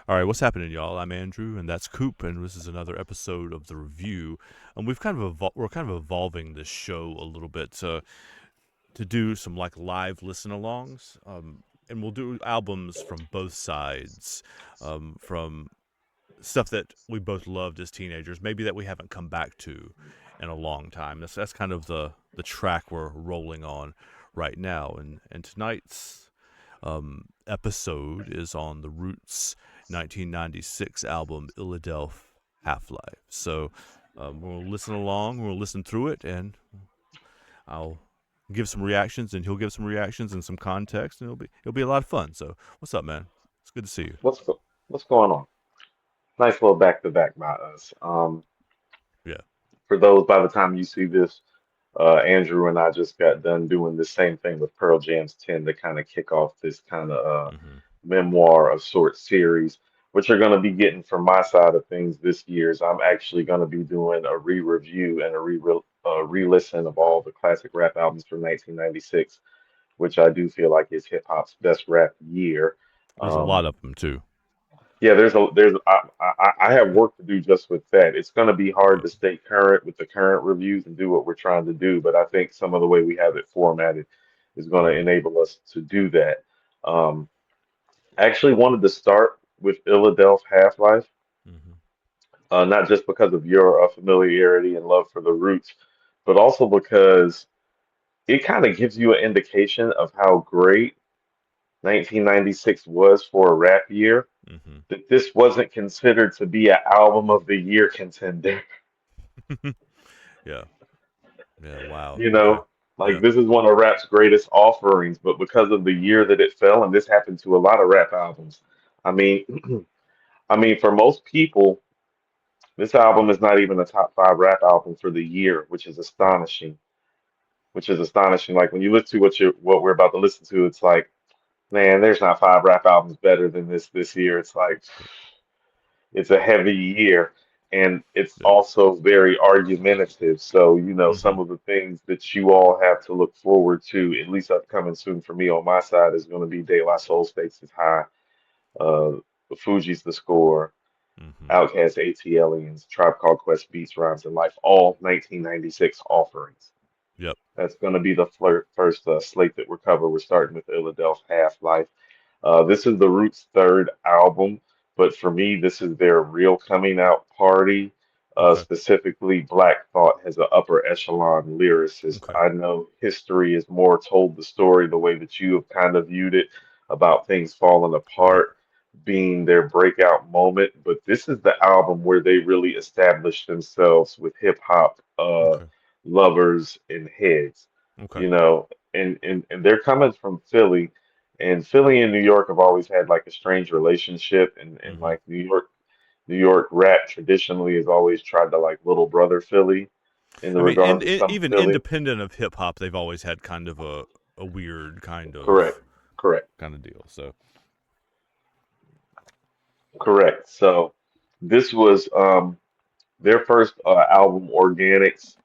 All right, what's happening, y'all? I'm Andrew, and that's Coop, and this is another episode of the review. And we're kind of evolving this show a little bit to do some like live listen-alongs, and we'll do albums from both sides, from stuff that we both loved as teenagers, maybe that we haven't come back to in a long time. That's kind of the track we're rolling on right now, and tonight's episode is on the Roots 1996 album Illadelph Halflife. So we'll listen along, we'll listen through it, and I'll give some reactions, and he'll give some reactions and some context, and it'll be a lot of fun. So what's up, man? It's good to see you. What's going on? Nice little back to back by us. Yeah. For those by the time you see this, Andrew and I just got done doing the same thing with Pearl Jam's 10 to kind of kick off this kind of Mm-hmm. memoir of sorts series, which you're going to be getting from my side of things this year's. I'm actually going to be doing a re-review and a re-listen of all the classic rap albums from 1996, which I do feel like is hip hop's best rap year. There's a Um, lot of them too. Yeah, I have work to do just with that. It's going to be hard Yep. to stay current with the current reviews and do what we're trying to do, but I think some of the way we have it formatted is going to Mm-hmm. enable us to do that. Um, I actually wanted to start with Illadelph Half-Life, Mm-hmm. not just because of your familiarity and love for the roots, but also because it kind of gives you an indication of how great 1996 was for a rap year Mm-hmm. that this wasn't considered to be an album of the year contender. Yeah. Yeah. Wow. You Okay. know, like Yeah. this is one of rap's greatest offerings, but because of the year that it fell, and this happened to a lot of rap albums. I mean, for most people, this album is not even a top five rap album for the year, which is astonishing. Which is astonishing. Like when you listen to what we're about to listen to, it's like, man, there's not five rap albums better than this year. It's like it's a heavy year, and it's Yeah. also very argumentative. So, Mm-hmm. some of the things that you all have to look forward to, at least upcoming soon for me on my side, is going to be De La Soul Stakes is High, uh, Fuji's The Score, Mm-hmm. Outkast AT Tribe Called Quest Beats, Rhymes, and Life, all 1996 offerings. Yep. That's going to be the first slate that we're covering. We're starting with Illadelph Half-Life. This is the Roots' third album, but for me, this is their real coming out party. Okay. Specifically, Black Thought has an upper echelon lyricist. Okay. I know history is more told the story the way that you have kind of viewed it about things falling Right. apart being their breakout moment, but this is the album where they really established themselves with hip hop Okay. lovers and heads, Okay. you know, and they're coming from Philly, and Philly and New York have always had like a strange relationship, and Mm-hmm. like New York rap traditionally has always tried to like little brother Philly in the I mean, regards of some even Philly. independent of hip hop, they've always had kind of a weird Correct, correct, kind of deal. So correct. So this was their first album, Organics,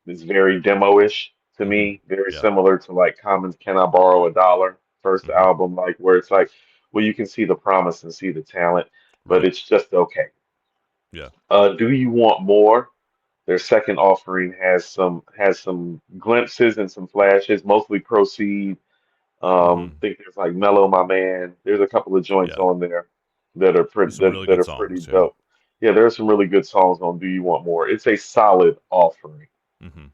is very demo-ish to mm-hmm. me, very Yeah. similar to like Common's Can I Borrow a Dollar first Mm-hmm. album, like where it's like, well, you can see the promise and see the talent, but Right. it's just okay. Yeah. Do you want more? Their second offering has some glimpses and some flashes, mostly Proceed. Mm-hmm. Think there's like Mellow My Man. There's a couple of joints Yeah. on there that are pretty There's some that, really that good are pretty songs. Yeah. dope. Yeah, there are some really good songs on Do You Want More. It's a solid offering, Mm-hmm.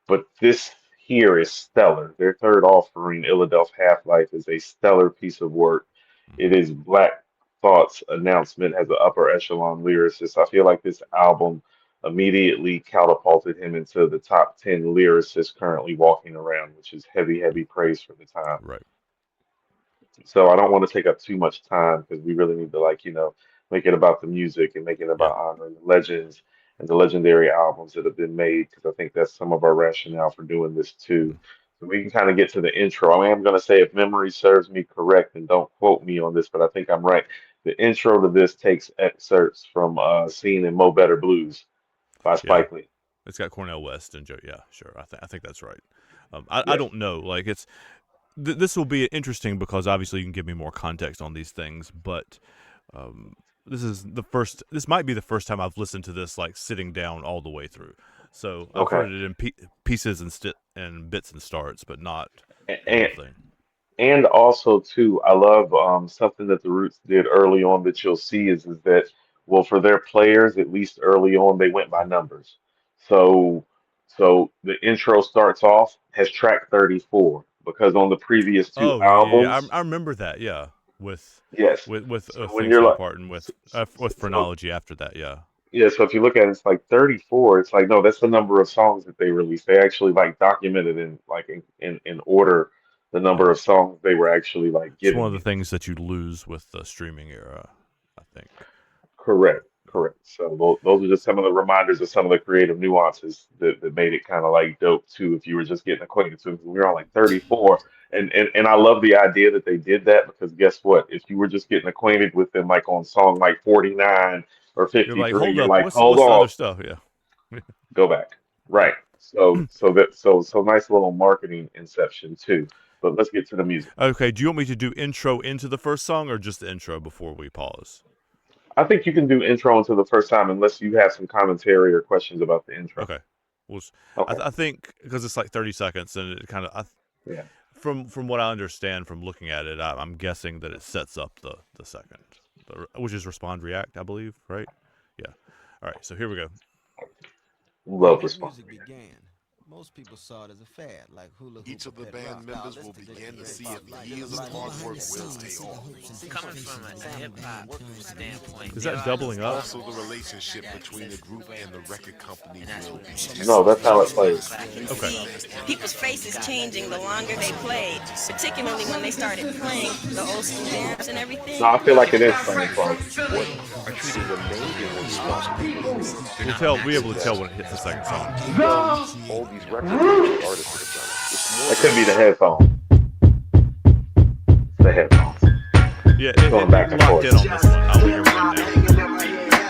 but this here is stellar. Their third offering, Illadelph Half-Life, is a stellar piece of work. It Mm-hmm. is Black Thought's announcement as an upper echelon lyricist. I feel like this album immediately catapulted him into the top 10 lyricists currently walking around, which is heavy, heavy praise for the time. Right. So I don't want to take up too much time because we really need to like, make it about the music and make it Yeah. about honoring the legends and the legendary albums that have been made because I think that's some of our rationale for doing this too. So we can kind of get to the intro. I am going to say if memory serves me correct, and don't quote me on this, but I think I'm right. The intro to this takes excerpts from Scene in Mo Better Blues by Yeah. Spike Lee. It's got Cornell West and Joe. Yeah. Sure. I think that's right. I Yes. don't know. Like this will be interesting because obviously you can give me more context on these things, but This is the first. This might be the first time I've listened to this like sitting down all the way through. So I've Okay. heard it in pieces and bits and starts, but not the whole And thing. and also too, I love something that the Roots did early on that you'll see is that well for their players at least early on they went by numbers. So the intro starts off has track 34 because on the previous two Oh yeah. albums, I remember that. Yeah, with yes. with So when things you're fall like apart and with so phrenology after that. Yeah. yeah, so if you look at it, it's like 34. It's like no, that's the number of songs that they released. They actually like documented in like in order the number Yeah. of songs they were actually like It's one giving of the you. things that you lose with the streaming era, I think. Correct, correct. So those are just some of the reminders of some of the creative nuances that made it kind of like dope too. If you were just getting acquainted to it, we were on like 34, and I love the idea that they did that because guess what? If you were just getting acquainted with them like on song like 49 or You're like, 53, hold you're up, like, hold what's the other on, stuff? Yeah. go back. Right. So nice little marketing inception too. But let's get to the music. Okay, do you want me to do intro into the first song or just the intro before we pause? I think you can do intro into the first time unless you have some commentary or questions about the intro. Okay. Well, Okay. I think because it's like 30 seconds and it kind of Yeah. from what I understand from looking at it, I'm guessing that it sets up the second, which is respond react, I believe, right? Yeah. All right. So here we go. Love When this response. music began, most people saw it as a fad, like hula hoop Each or of the pet band rock. members will begin to see if years of hard work will pay off. Coming from a hip hop standpoint, Is there that are doubling up? Also, the relationship between the group and the record company will be No, tested. that's how it plays. but I can Okay. see people's faces changing the longer they played, particularly when they started playing the old school jams and everything. No, I feel like it is playing close. What I think is amazing was watching people We'll tell. We'll be able to tell when it hits the second song. all these records that the artists have done. It's more That could be the headphones. The headphones. Yeah, Going back it and locked forth. in on this one. I'll leave everyone now.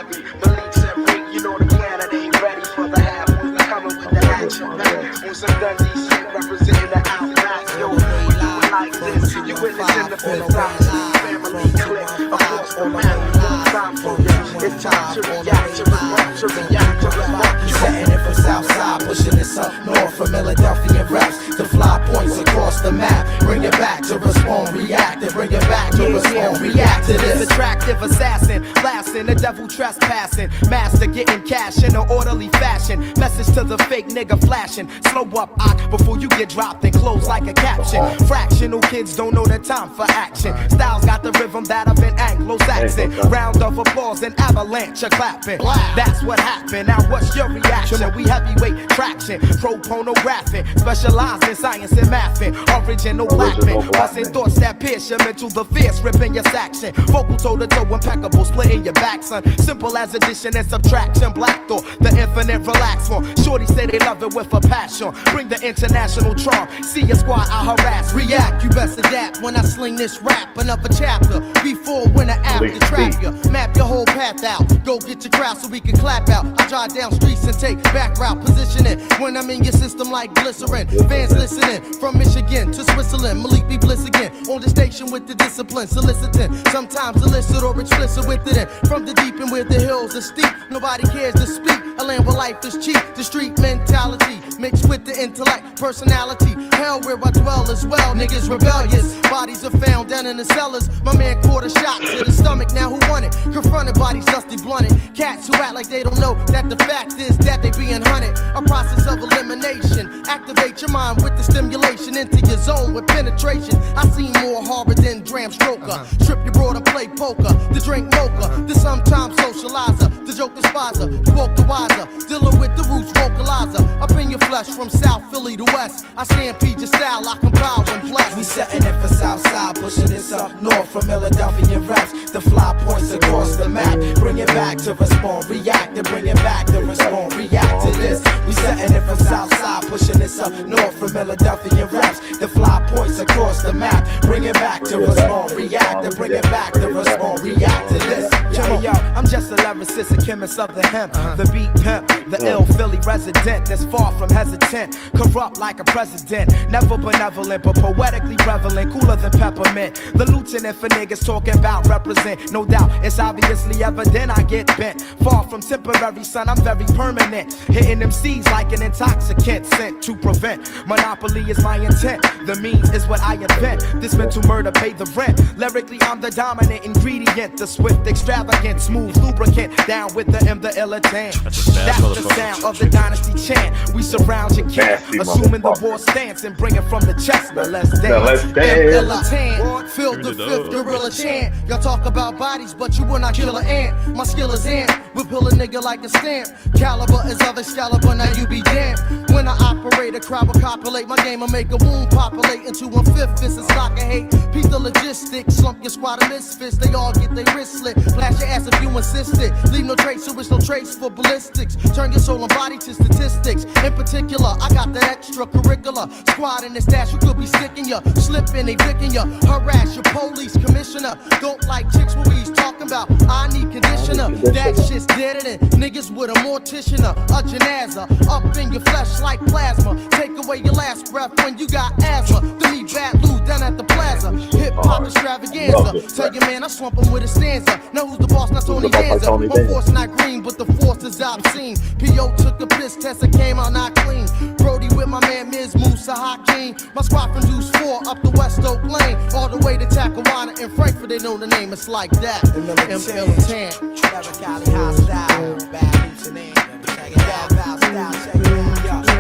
Setting it from Southside, pushing this up north from Philadelphia reps to fly points across the map. Bring it back to respond, react, and bring it back to respond, react to this. Attractive assassin, blasting the devil trespassing, master getting cash in an orderly fashion. Message to the fake nigga flashing. Slow up, before you get dropped and close like a caption. Fractional kids don't know the time for action. Styles got the rhythm that of an Anglo-Saxon. Round of applause and avalanche of clapping. That's what happened. Now what's your reaction? We heavyweight traction, proponographic, specialized in science and mathing. Original blackman, busting thoughts that pierce your mental, the fierce ripping your section. Vocal toe to toe, impeccable, splitting your back, son. Simple as addition and subtraction. Black thought, the infinite relax form. Shorty say they love it with a passion. Bring the international charm. See your squad, I harass. React, you best adapt when I sling this rap. Another chapter, before, when, or after. Trap you, map your whole path out. Go get your crowd so we can clap out. I drive down streets and take back route positioning. When I'm in your system like glycerin. Fans listening from Michigan to Switzerland. Malik be bliss again. On the station with the discipline, soliciting. Sometimes illicit or explicit with it. And from the deep and where the hills are steep, nobody cares to speak. A land where life is cheap. The street mentality mixed with the intellect, personality. Hell where I dwell as well. Niggas rebellious. Bodies are found down in the cellars. My man caught a shot to the stomach. Now who won it? Confronted bodies dusty blunted. Cats who act like they don't know that the fact is that they being hunted. A process of elimination. Activate your mind with the stimulation into your zone with penetration. I see more horror than Dram Stroker. Strip your broad and play poker. The drink mocha. The sometimes socializer. The joke despiser. You woke the wiser. Dealing with the roots vocalizer. Up in your flesh from South Philly to West. I stampede your style. I compile when blessed. We setting it for Southside, pushing this up north from Philadelphia reps. The fly points across the map. Bring it back to respond, react, and bring it back to respond, react to this. We setting it for Southside, pushing this up north from Philadelphia reps. The fly points across the map. Bring it back to respond, react, and bring it back to respond, react to this. Come on. Hey yo, I'm just a lyricist, a chemist of the hemp, the beat pimp, the ill Philly resident that's far from hesitant, corrupt like a president, never benevolent but poetically prevalent, cooler than peppermint. The lieutenant for niggas talking about represent, no doubt it's obviously evident I get bent. Far from temporary, son, I'm very permanent, hitting them seeds like an intoxicant sent to prevent. Monopoly is my intent, the means is what I invent. This mental murder pay the rent. Lyrically, I'm the dominant ingredient, the swift, extravagant, smooth lubricant. Down with the M, the Illadelph. That's a bad That's the motherfucker. sound of the dynasty chant. We surround your camp, Nasty assuming the motherfucker. war stance and bring it from the chest. Now let's dance. Now let's dance. Illadelph, filled the fifth gorilla chant. Y'all talk about bodies, but you will not kill an ant. My skill is ant, we'll pull a nigga like a stamp. Caliber is other Excalibur, now you be damned. When I operate, a crowd will copulate. My game will make a wound populate into one fifth. This is stock of hate. Peep the logistics, slump your squad of misfits. They all get their wrist slit. Flash your ass if you insisted. Leave no trace, so it's no trace for ballistics. Turn your soul and body to statistics. In particular, I got that extracurricular squad in the stash. You could be sticking ya, slipping, they picking ya. Harass your police commissioner. Don't like chicks what we's talking about. I need conditioner. That shit's deader than niggas with a mortician. A janaza up in your flesh like plasma. Take away your last breath when you got asthma. To me, bad Lou down at the plaza. Hip hop extravaganza. Tell your man I swamp him with a stanza. Know who's the boss? Not Tony Danza. My force not green, but the force is obscene. P.O. took a piss test and came out not clean. Brody with my man Ms. Musa Hakeem. My squad from Deuce 4 up the West Oak Lane. All the way to Tacawana in Frankfurt, they know the name. It's like that. M.L.Tan. Trevor Cali hostile, bad hoops and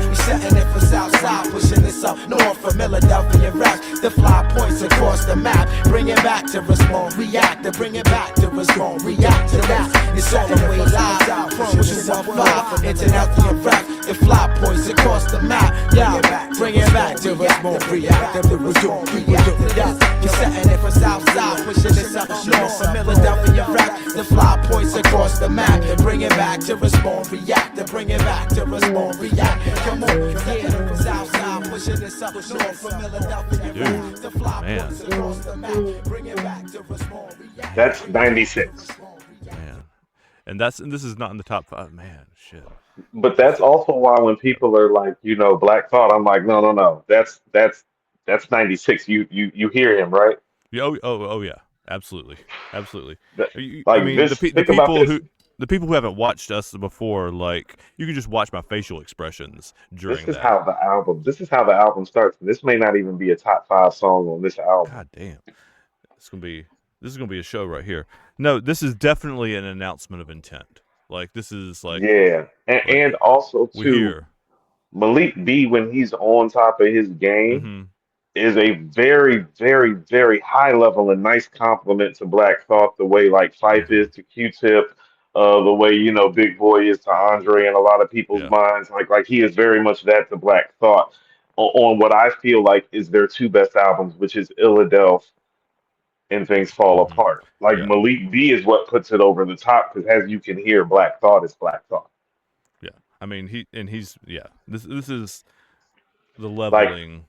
we setting it for Southside, pushing this up north from Philadelphia raps. The fly points across the map, bring it back to respond, react, to bring it back to respond, react to that. It's all the way live, pushing up fly from Philadelphia raps. The fly points across the map, yeah, bring it back to respond, react, to respond, react to that. You're setting it for Southside, pushing this up north from Philadelphia raps. The fly points across the map, and bring it back to respond, react, to bring it back to respond, react. Come on, yeah, Southside, pushing this up north from Philadelphia raps. The fly points across the map, bring it back to respond, react. That's 96. Man, and this is not in the top 5. Man, shit. But that's also why when people are like, Black Thought, I'm like, no. That's 96. You hear him, right? Yeah, oh yeah, absolutely. That- I like mean, this, the think about people this. the people who haven't watched us before, like, you can just watch my facial expressions during This is that. how the album starts. This may not even be a top 5 song on this album. God damn, this is gonna be a show right here. No, this is definitely an announcement of intent. Like, this is like, Yeah, and also we too, hear. Malik B, when he's on top of his game, Mm-hmm. is a very, very, very high level and nice compliment to Black Thought, the way like Fife is to Q-Tip, the way Big Boy is to Andre in a lot of people's Yeah. minds. Like he is very much that to Black Thought on what I feel like is their two best albums, which is Illadelph and Things Fall Mm-hmm. Apart. Like Yeah. Malik B is what puts it over the top because as you can hear, Black Thought is Black Thought. Yeah. I mean, he's This is the Like leveling.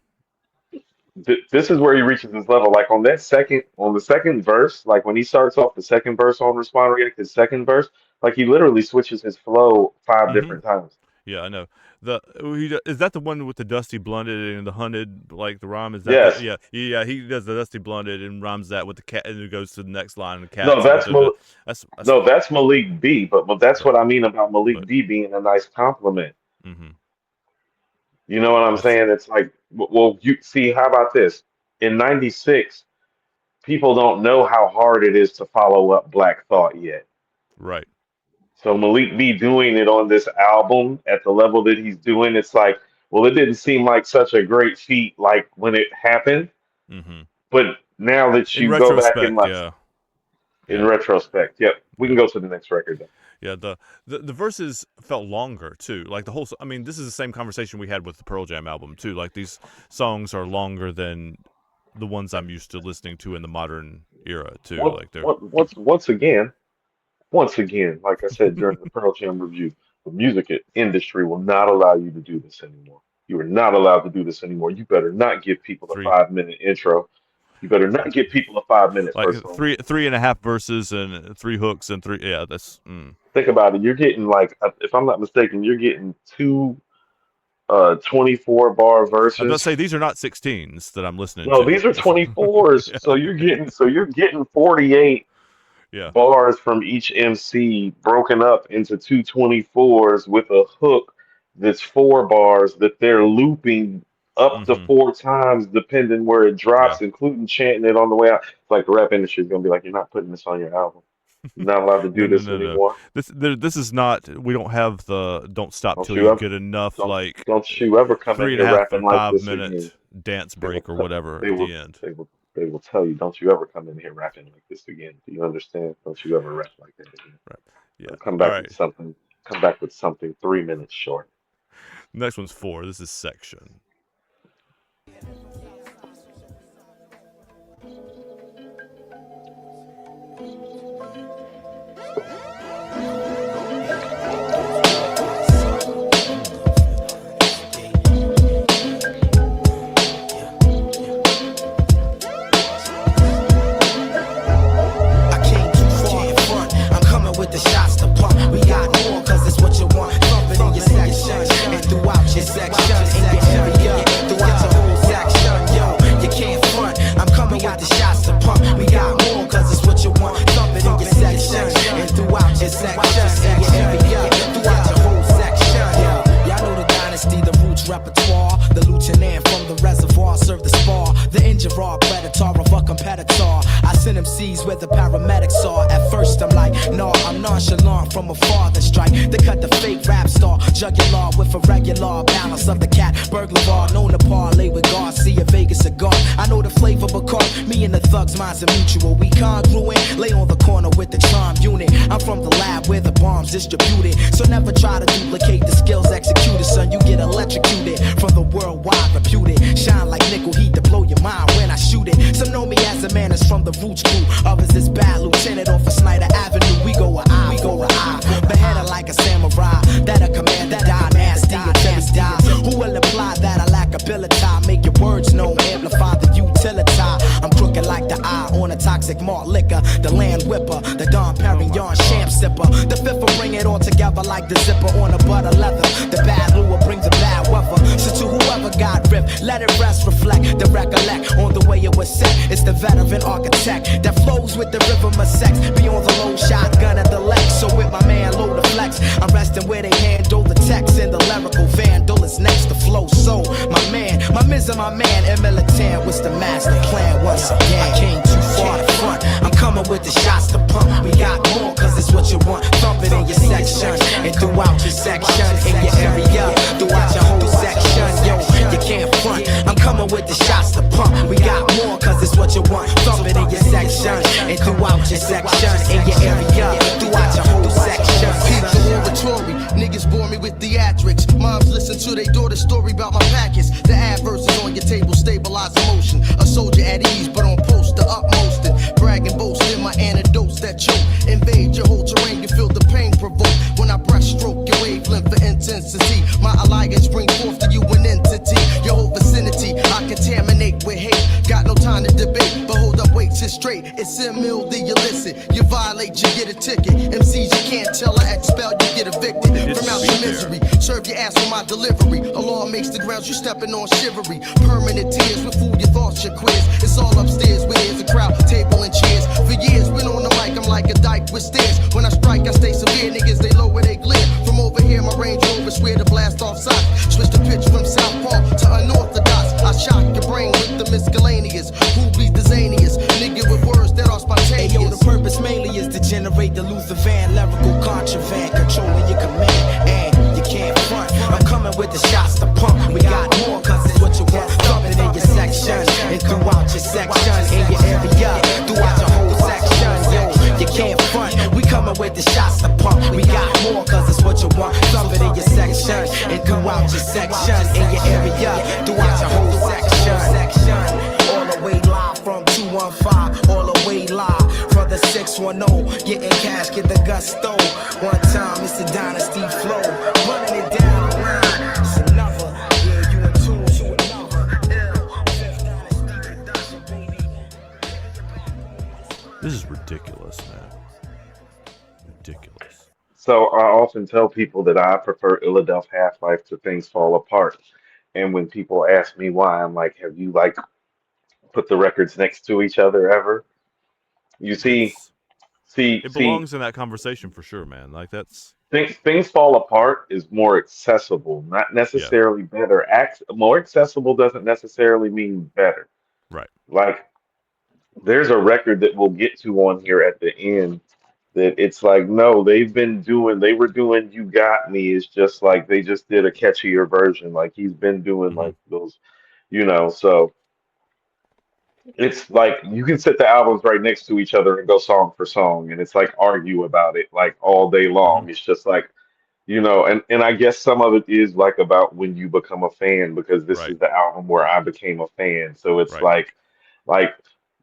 this is where he reaches his level. Like on the second verse, like when he starts off the second verse on Respond React, his second verse, like he literally switches his flow 5 Mhm. different times. Yeah, I know. Is that the one with the dusty blunted and the hunted, like the rhyme? Is that Yes. yeah? He does the dusty blunted and rhymes that with the cat, and it goes to the next line. And the cat. No, That's that's Malik B. But that's what I mean about Malik But- B being a nice compliment. Mm-hmm. You know what I'm saying? It's like, well, you see, how about this? In '96, people don't know how hard it is to follow up Black Thought yet. Right. So Malik B doing it on this album at the level that he's doing, it's like, well, it didn't seem like such a great feat like when it happened, Mm-hmm. but now that In you go back retrospect, and like, yeah. in retrospect, yep, we can go to the next record then. Yeah, the verses felt longer too. Like the whole. I mean, this is the same conversation we had with the Pearl Jam album too. Like, these songs are longer than the ones I'm used to listening to in the modern era too. Like they're Once again, like I said during the Pearl Jam review, the music industry will not allow you to do this anymore. You are not allowed to do this anymore. You better not give people a Three. 5-minute intro. You better not give people a 5-minute Like first song. three and a half verses and 3 hooks and 3. Yeah, that's. Think about it. You're getting like, if I'm not mistaken, you're getting two 24 bar I'm about to verses. say these are not 16s that I'm listening No, to. these are 24s. Yeah. So you're getting 48 Yeah. bars from each MC broken up into two 24s with a hook that's 4 bars that they're looping up to Mm-hmm. 4 times depending where it Yeah. drops, including chanting it on the way out. It's like the rap industry is gonna be like, you're not putting this on your album. You're not allowed to No, do no, this no, no. anymore. This is not. We don't have the "Don't Stop Don't Till you You ever Get Enough" don't like don't you ever come in 3 and a here half rapping and like 5 this again. minute dance They will break or tell whatever they at will the end. they will tell you, don't you ever come in here rapping like this again. Do you understand? Don't you ever rap like that again. Right. Yeah. Come All back right. with something. Come back with something 3 minutes short. Next one's 4. This is Section. I came too far in front. I'm coming with the shots to pump. We got more, cause it's what you want. Thumping in your section and throughout your section. In your area, throughout your whole section. Yo, you can't front. I'm coming with the shots to pump. We got more, cause it's what you want. Thumping in your section and throughout your section. In your area, throughout your whole section. Y'all know the dynasty, the roots repertoire. The lieutenant from the reservoir serve the spar. The injured predator of a competitor. I send them C's where the paramedics are. At first I'm like, no, I'm nonchalant from afar. The strike, they cut the fake rap star. Jugular with a regular balance of the cat. Burglar known to parlay with Garcia, Vegas cigar. I know the flavor because me and the thugs, minds are mutual. We congruent, lay on the corner with the charm unit. I'm from the lab where the bombs distributed. So never try to duplicate the skills executed, son. You get electrocuted from the worldwide reputed. Shine like nickel heat to blow your mind when I shoot it. Some know me as a man that's from the roots crew. Others is bad lieutenant off of Snyder Avenue. We go with I, we go with I. Beheaded like a samurai. That a command that die nasty until he die. Who will imply that I lack ability? Make your words known, amplify the utility. I'm crooked like the eye on a toxic malt liquor. The land whipper, the Dom Perignon champ sipper. The fifth will bring it all together like the zipper on a butter leather. The bad lure brings the bad weather. So to whoever got ripped, let it rest, reflect, the recollect on the way it was set. It's the veteran architect that flows with the rhythm of sex. Beyond the low shotgun at the leg. So with my man low the flex, I'm resting where they handle the text. And the lyrical vandal is next to flow. So my man, my miss and my man, and militant, what's the master plan once again? I came too far to front. I'm coming with the shots to pump. We got more, cause it's what you want. Thump it in your section and throughout your section. In your area, throughout your whole section. Yo, you can't front. I'm coming with the shots to pump. We got more, cause it's what you want. Thump it in your section and throughout your section. In your area, throughout your whole section. Peep the oratory, niggas bore me with theatrics. Moms listen to their daughter's story about my packets. The adverses on your table stabilize emotion. A soldier at ease, but on post the utmost. And bragging, boasting my antidotes that choke. Invade your whole terrain, you feel the pain provoked. When I breaststroke your wavelength for intensity, my alliance bring forth to you an entity. Your whole vicinity, I contaminate with hate. Got no time to debate, but hold up, wait, sit straight. It's ill, the illicit. You violate, you get a ticket. MCs, you can't tell, I expel, you get evicted. From out your misery, serve your ass for my delivery. A law makes the grounds you stepping on shivery. Permanent tears with food, your thoughts, your quiz. It's all upstairs, where there's a crowd, table and chairs. For years, been on the mic, I'm like a dyke with stairs. When I strike, I stay severe, niggas, they lower, they glare. From over here, my Range Rover swear to blast off sight. Switch the pitch from southpaw to unorthodox. I shock your brain with the miscellaneous. Who bleeds the zaniest? Nigga with words that are spontaneous. Hey yo, the purpose mainly is to generate the Luther Van lyrical contraband, controlling your command, and you can't front. I'm coming with the shots to pump. We got more, cause it's what you want. Thumping in your section and throughout your section. In your area, throughout your whole section. Yo, you can't front. We coming with the shots to pump. We got more, cause it's what you want. Thumping in your section and throughout your section. In your area, throughout your whole section. All the way live from 215, all the way live from the 610. Getting cash, get the gusto. One time, it's the dynasty flow. Running it down the line. It's another. Yeah, you in tune to another. Fifth dynasty production, baby. This is ridiculous, man. Ridiculous. So I often tell people that I prefer Illadelph Half-Life to Things Fall Apart. And when people ask me why, I'm like, have you like put the records next to each other ever? You see, It's see, it see, belongs in that conversation for sure, man. Like that's things Fall Apart is more accessible, not yeah, necessarily better. More accessible doesn't necessarily mean better. right. Like there's a record that we'll get to on here at the end that it's like, no, they were doing You Got Me. It's just like they just did a catchier version. Like he's been doing Hmm. like those, so it's like you can set the albums right next to each other and go song for song, and it's like argue about it like all day Hmm. long. It's just like, and I guess some of it is like about when you become a fan because this Right, is the album where I became a fan. So it's right. like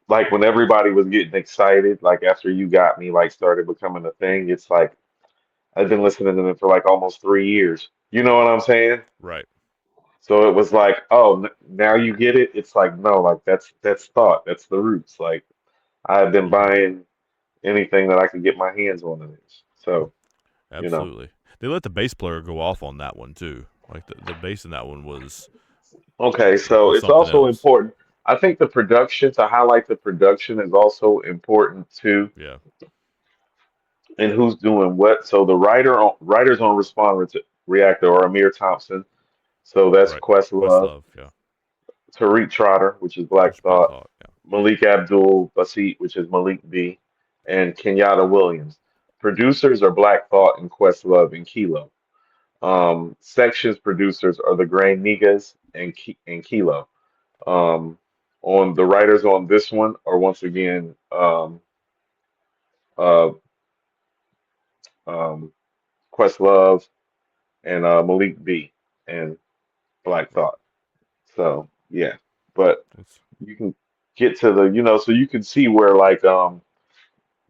like when everybody was getting excited, like after You Got Me like started becoming a thing, it's like I've been listening to them for like almost 3 years. You know what I'm saying? Right. So it was like, oh, now you get it. It's like, no, like that's thought. That's the roots. Like I've been Hmm. buying anything that I could get my hands on of this. So, you know. Absolutely. They let the bass player go off on that one too. Like the bass in that one Okay, so was it's something also else. important. I think the production, to highlight the production is also important too, Yeah. and who's doing what. So the writers on Reactor are Amir Thompson. So that's Right. Questlove, Questlove. Yeah. Tariq Trotter, which is Black Which Black Thought, Thought. Yeah. Malik Abdul Basit, which is Malik B, and Kenyatta Williams. Producers are Black Thought and Questlove and Kilo. Sections producers are the Grain Niggas and Kilo. Um, on the writers on this one are once again uh, um, Questlove and Malik B and Black Right. Thought. So yeah, but It's you can get to the so you can see where like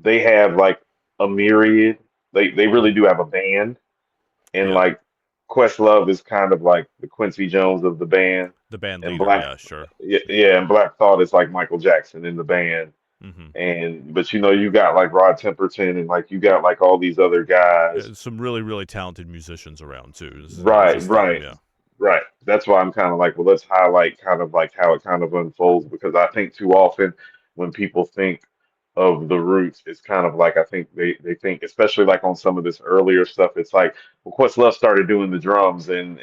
they have like a myriad. They really mhm. do have a band, and Yeah. like Questlove is kind of like the Quincy Jones of the band, The band and leader. Yeah. Sure. Yeah, and Black Thought is like Michael Jackson in the band. Hmm. And but you got like Rod Temperton and like you got like all these other guys. Some really really talented musicians around too. This is not Right, just them. right, Yeah. right. That's why I'm kind of like, well, let's highlight kind of like how it kind of unfolds because I think too often when people think of the roots, it's kind of like I think they think, especially like on some of this earlier stuff, it's like, well, Questlove started doing the drums and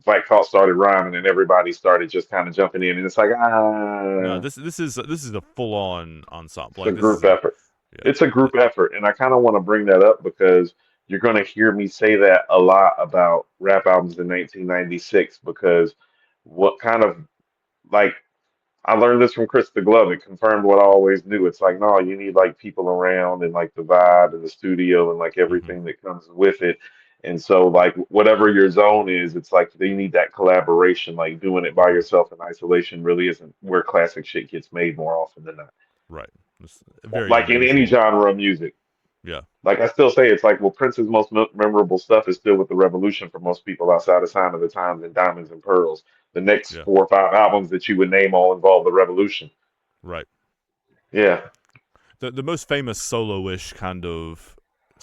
Black Thought started rhyming and everybody started just kind of jumping in and it's like No. This is a full on ensemble. it's a Like this group is a effort. yeah. It's a group effort, and I kind of want to bring that up because you're going to hear me say that a lot about rap albums in 1996 because what kind of like I learned this from Chris the Glove. It confirmed what I always knew. It's like, no, you need like people around and like the vibe and the studio and like Hmm. everything that comes with it. And so, like, whatever your zone is, it's like they need that collaboration. Like, doing it by Hmm. yourself in isolation really isn't where classic shit gets made more often than not. Right. It's very Like in any unusual. genre of music. Yeah. Like I still say, it's like, well, Prince's most memorable stuff is still with the Revolution for most people outside of Sign of the Times and Diamonds and Pearls. The next Yeah. 4 or 5 albums that you would name all involve the Revolution. Right. Yeah. The most famous solo-ish kind of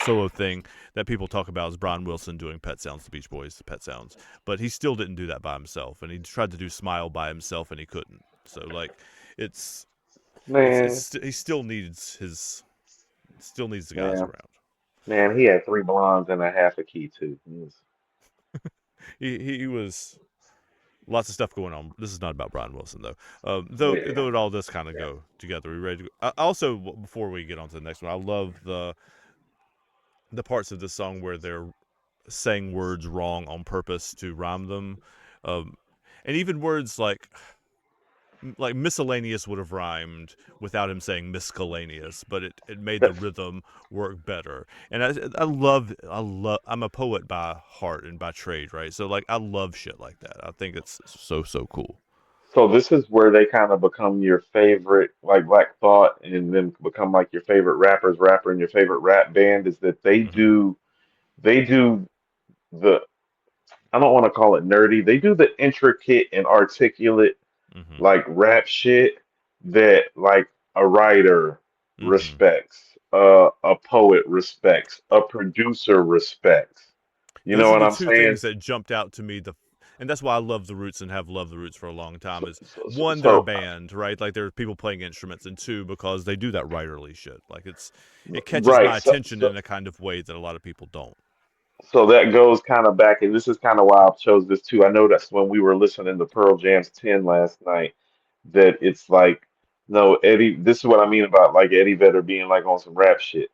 solo thing that people talk about is Brian Wilson doing Pet Sounds, the Beach Boys, Pet Sounds. But he still didn't do that by himself, and he tried to do Smile by himself, and he couldn't. So like, it's Man, he still needs the guys man, around. man, he had 3 blondes and a half a key too. He was lots of stuff going on. This is not about Brian Wilson though. Yeah. Though it all does kind of go together. We ready to go? Also, before we get on to the next one, I love the parts of the song where they're saying words wrong on purpose to rhyme them, um, and even words like miscellaneous would have rhymed without him saying miscellaneous, but it made the rhythm work better. And I'm a poet by heart and by trade, right? So like I love shit like that. I think it's so cool. So this is where they kind of become your favorite, like Black Thought, and then become like your favorite rapper, and your favorite rap band. Is that Hmm. they do the I don't want to call it nerdy. They do the intricate and articulate Hmm. like rap shit that like a writer Mm-hmm. respects, a poet respects, a producer respects. You know Those are what the I'm two saying? things that jumped out to me. And that's why I love the Roots and have loved the Roots for a long time. So, Is so, so, one, they're a so band, right? Like there are people playing instruments, and two, because they do that writerly shit. Like it catches right. my attention in a kind of way that a lot of people don't. So that goes kind of back, and this is kind of why I chose this too. I noticed when we were listening to Pearl Jam's 10 last night that it's like, no, Eddie, this is what I mean about like Eddie Vedder being like on some rap shit.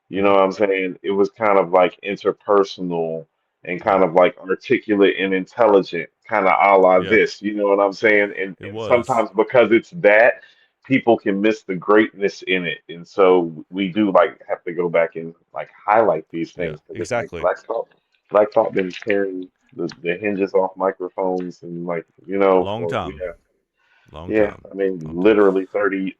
You know Mm-hmm. what I'm saying? It was kind of like interpersonal and kind Yeah, of like articulate and intelligent, kind of a la yeah, this. You know what I'm saying? it And was sometimes because it's that, people can miss the greatness in it. And so we do like have to go back and like highlight these yeah, things because it's like exactly. Black Thought been tearing the hinges off microphones and like, A long for time, long yeah, time, I mean, long time. literally 30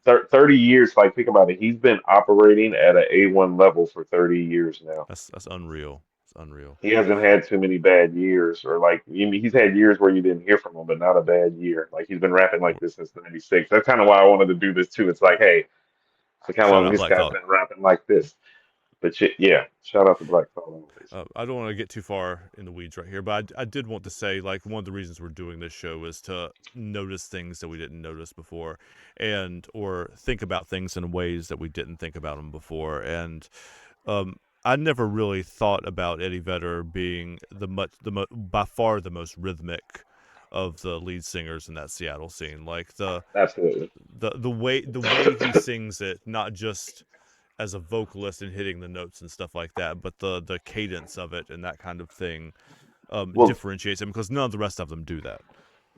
years. Like, think about it. He's been operating at an A1 level for 30 years now. That's unreal. It's unreal. He hasn't had too many bad years, or like, I mean, he's had years where you didn't hear from him, but not a bad year. Like, he's been rapping like this since '96. That's kind of why I wanted to do this too. It's like, hey, look how Shout long out this Black guy's Thought. been rapping like this. But yeah, shout out to Black Thought always. I don't want to get too far in the weeds right here, but I did want to say, like, one of the reasons we're doing this show is to notice things that we didn't notice before, and or think about things in ways that we didn't think about them before. And I never really thought about Eddie Vedder being by far the most rhythmic of the lead singers in that Seattle scene. Like Absolutely. the way he sings it, not just as a vocalist and hitting the notes and stuff like that, but the cadence of it and that kind of thing Well, differentiates him because none of the rest of them do that.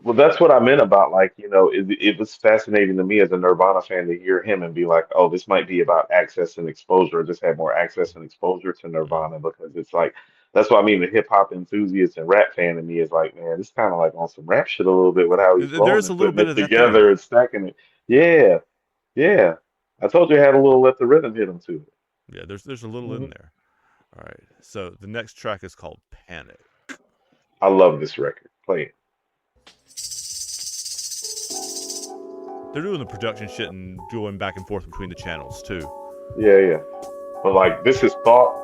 Well, that's what I meant about like, it was fascinating to me as a Nirvana fan to hear him and be like, oh, this might be about access and exposure, or just have more access and exposure to Mm. Nirvana because it's like, that's what I mean. The hip hop enthusiast and rap fan in me is like, man, this kind of like on some rap shit a little bit with how he's rolling There's a and little putting bit it of that there. together and stacking it. Yeah, yeah. I told you I had a little let the rhythm hit him too. Yeah, there's a little in Hmm. there. All right, so the next track is called Panic. I love this record. Play it. They're doing the production shit and going back and forth between the channels too. Yeah, yeah. But like this is thought.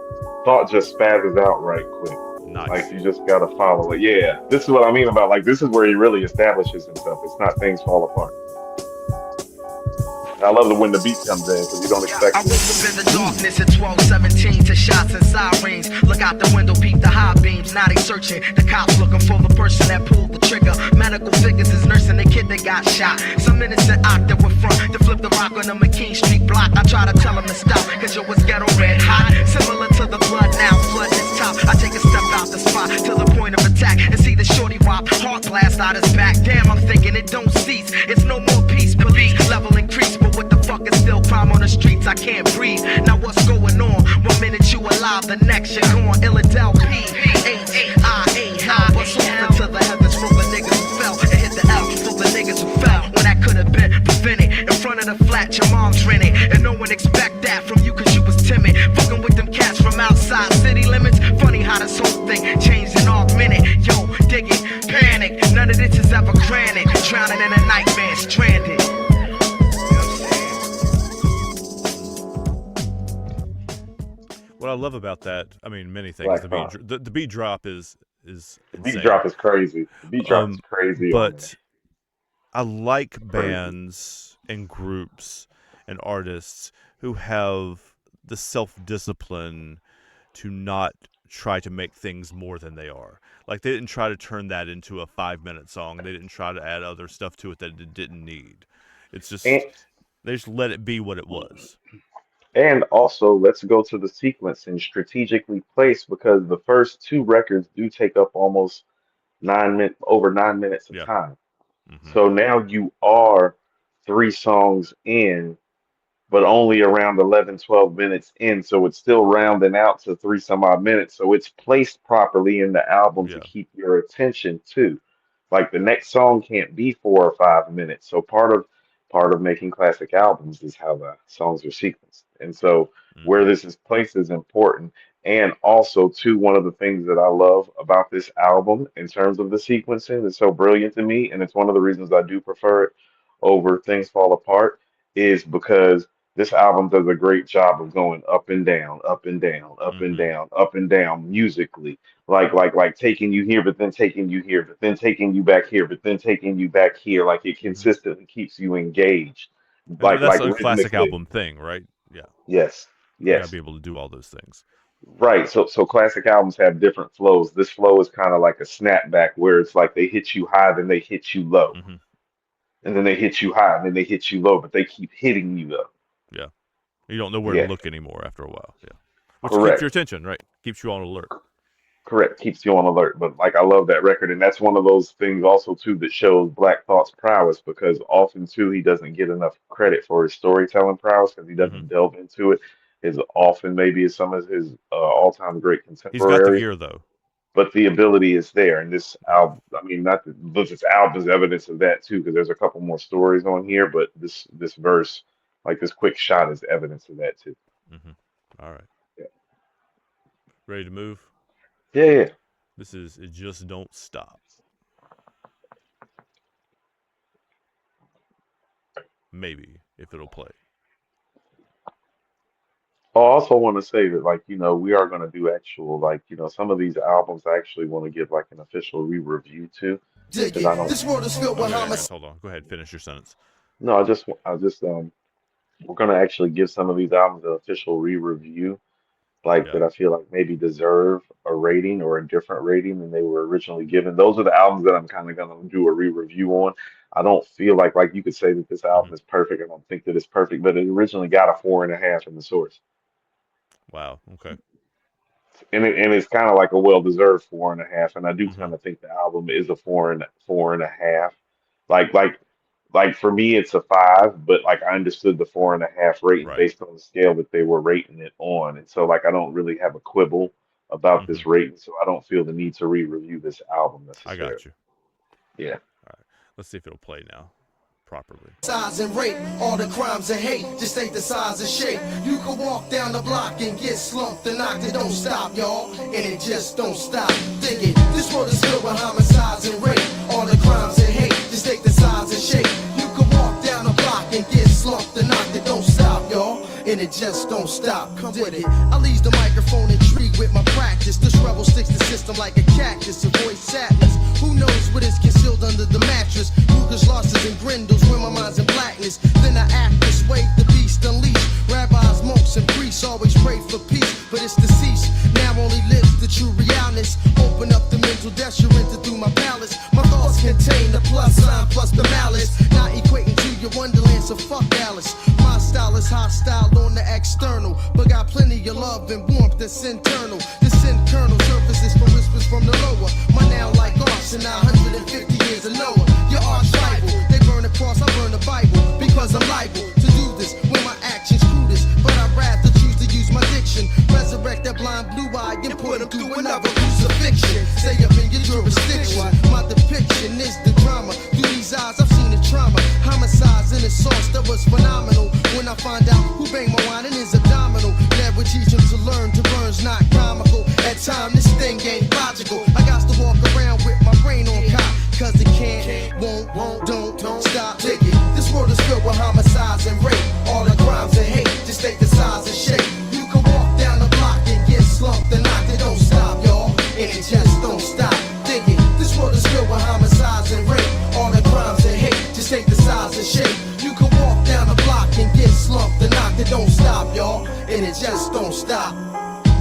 Thought just spazzes out right quick. Like Nice. you just gotta follow it. Yeah, this is what I mean about like this is where he really establishes himself. It's not things fall apart. And I love the when the beat comes in because you don't expect I it. woke up in the darkness at 12:17 to shots and sirens. Look out the window, peep the high beams. Now they searching. The cops looking for the person that pulled the trigger. Medical figures is nursing the kid that got shot. Some innocent actor with front to flip the rock on the McKean Street block. I try to tell him to stop, cause yo, it's ghetto red hot. Similar to the blood now, flooding his top. I take a step out the spot to the point of attack and see the shorty wop, heart blast out his back. Damn, I'm thinking it don't cease. It's no more peace, police level increase, but what the fuck is still crime on the streets? I can't breathe. Now what's going on? 1 minute you alive, the next you're gone. Illadelph H-I-A, hell. Bust off into the heavens for the niggas who fell and hit the L for the niggas who fell. When that could have been prevented. In front of the flat, your mom's rented, and no one expect that from you cause you was timid. Fucking with them cats from outside city limits. Funny how this whole thing changed and augmented. Yo, dig it, panic. None of this is ever granted. Drowning in a nightmare, stranded. What I love about that, I mean, many things. Black The Thought. the beat drop is The beat insane. drop is crazy. The beat drop is crazy on there. But I like Crazy. bands and groups and artists who have the self-discipline to not try to make things more than they are. Like they didn't try to turn that into a 5-minute song. They didn't try to add other stuff to it that it didn't need. It's And just they just let it be what it was. and also let's go to the sequence and strategically place because the first two records do take up almost 9 minutes of Yeah. time. Hmm. So now you are three songs in, but only around 11, 12 minutes in. So it's still rounding out to three some odd minutes. So it's placed properly in the album to Yeah. keep your attention too. Like the next song can't be 4 or 5 minutes. So part of making classic albums is how the songs are sequenced. And so where Hmm. this is placed is important. And also, too, one of the things that I love about this album in terms of the sequencing is so brilliant to me, and it's one of the reasons I do prefer it over Things Fall Apart, is because This album does a great job of going up and down, up and down, up and Mm-hmm. down, up and down musically. Like taking you here, but then taking you here, but then taking you back here, but then taking you back here. Like it Mm-hmm. consistently keeps you engaged. And that's Like a classic rhythmically. album thing, right? Yeah, Yes. you gotta Yes. be able to do all those things. Right. So classic albums have different flows. This flow is kind of like a snapback where it's like they hit you high, then they hit you low. Mm-hmm. And then they hit you high, and then they hit you low, but they keep hitting you though. Yeah, you don't know where to Yeah. look anymore after a while. Yeah, which keeps Correct. your attention, right? Keeps you on alert. Correct. Keeps you on alert. But like I love that record. And that's one of those things also too that shows Black Thought's prowess because often too he doesn't get enough credit for his storytelling prowess because he Mm-hmm. doesn't delve into it as often maybe as some of his all-time great He's got the contemporaries. ear though. But the ability is there. And this album, I mean, not that but this album is evidence of that too, because there's a couple more stories on here, but this verse, like this quick shot, is evidence of that too. Mm-hmm. All right, Yeah, ready to move? yeah, yeah. This is It Just Don't Stop. Maybe if it'll play. I also want to say that, like, we are going to do actual, like, some of these albums I actually want to give like an official re-review to, Dig because it. I don't. This world is filled with Okay, homicide. hold on. Go ahead, finish your sentence. No, we're going to actually give some of these albums an official re-review, like Yeah. that I feel like maybe deserve a rating or a different rating than they were originally given. Those are the albums that I'm kind of going to do a re-review on. I don't feel like you could say that this Mm-hmm. album is perfect. I don't think that it's perfect, but it originally got a 4.5 in the source. Wow. Okay. And it's kind of like a well-deserved 4.5, and I do Mm-hmm. kind of think the album is a 4.5. Like like like for me, it's a 5, but like I understood the 4.5 rating Right. based on the scale that they were rating it on, and so like I don't really have a quibble about Mm-hmm. this rating, so I don't feel the need to re-review this album I necessarily. got you. Yeah. All right. Let's see if it'll play now properly. Size and rape, all the crimes and hate, just ain't the size and shape. You can walk down the block and get slumped and knocked, it don't stop, y'all, and it just don't stop. Dig it, this world is filled with homicides and rape, all the crimes and hate, just take the size and shape. You can walk down the block and get slumped and knocked, it don't stop, y'all, and it just don't stop. Come with it. I leave the microphone intrigued with my practice. This rebel sticks the system like a cactus, avoid sadness. Who knows what is concealed under the mattress? Ruger's losses and grindles when my mind's in blackness. Then I act this way, the beast unleashed. Rabbis, monks, and priests always pray for peace, but it's deceased. Now only lives the true realness. Open up the mental death you entered through my palace. My thoughts contain the plus sign plus the malice. Not equating to your wonderland, so fuck Alice. My style is hostile on the external, but got plenty of love and warmth that's internal. This internal surfaces from whispers from the lower. My now like arson, 150 years of Noah. Your arch rival, they burn the cross, I burn the Bible, because I'm liable to do this when my actions screw this. But I'd rather choose to use my diction, resurrect that blind blue eye and put him through another crucifixion. Stay up in your jurisdiction, my depiction is the drama. Through these eyes I've seen the trauma, homicides in a sauce that was phenomenal. When I find out who banged my wine in his abdominal, never teach him to learn to burn's not comical. At time this thing ain't logical, I got to walk around with my brain on cop, cause it can't, won't, don't stop. Dig it. This world is filled with homicides and rape, all the crimes and hate, just take the size and shape. You can walk down the block and get slumped and knocked, it don't stop, y'all, and it just don't stop. Dig it. This world is filled with homicides and rape, all the crimes and hate, just take the size and shape. You can walk down the block and get slumped and knocked, it don't stop, y'all, and it just don't stop.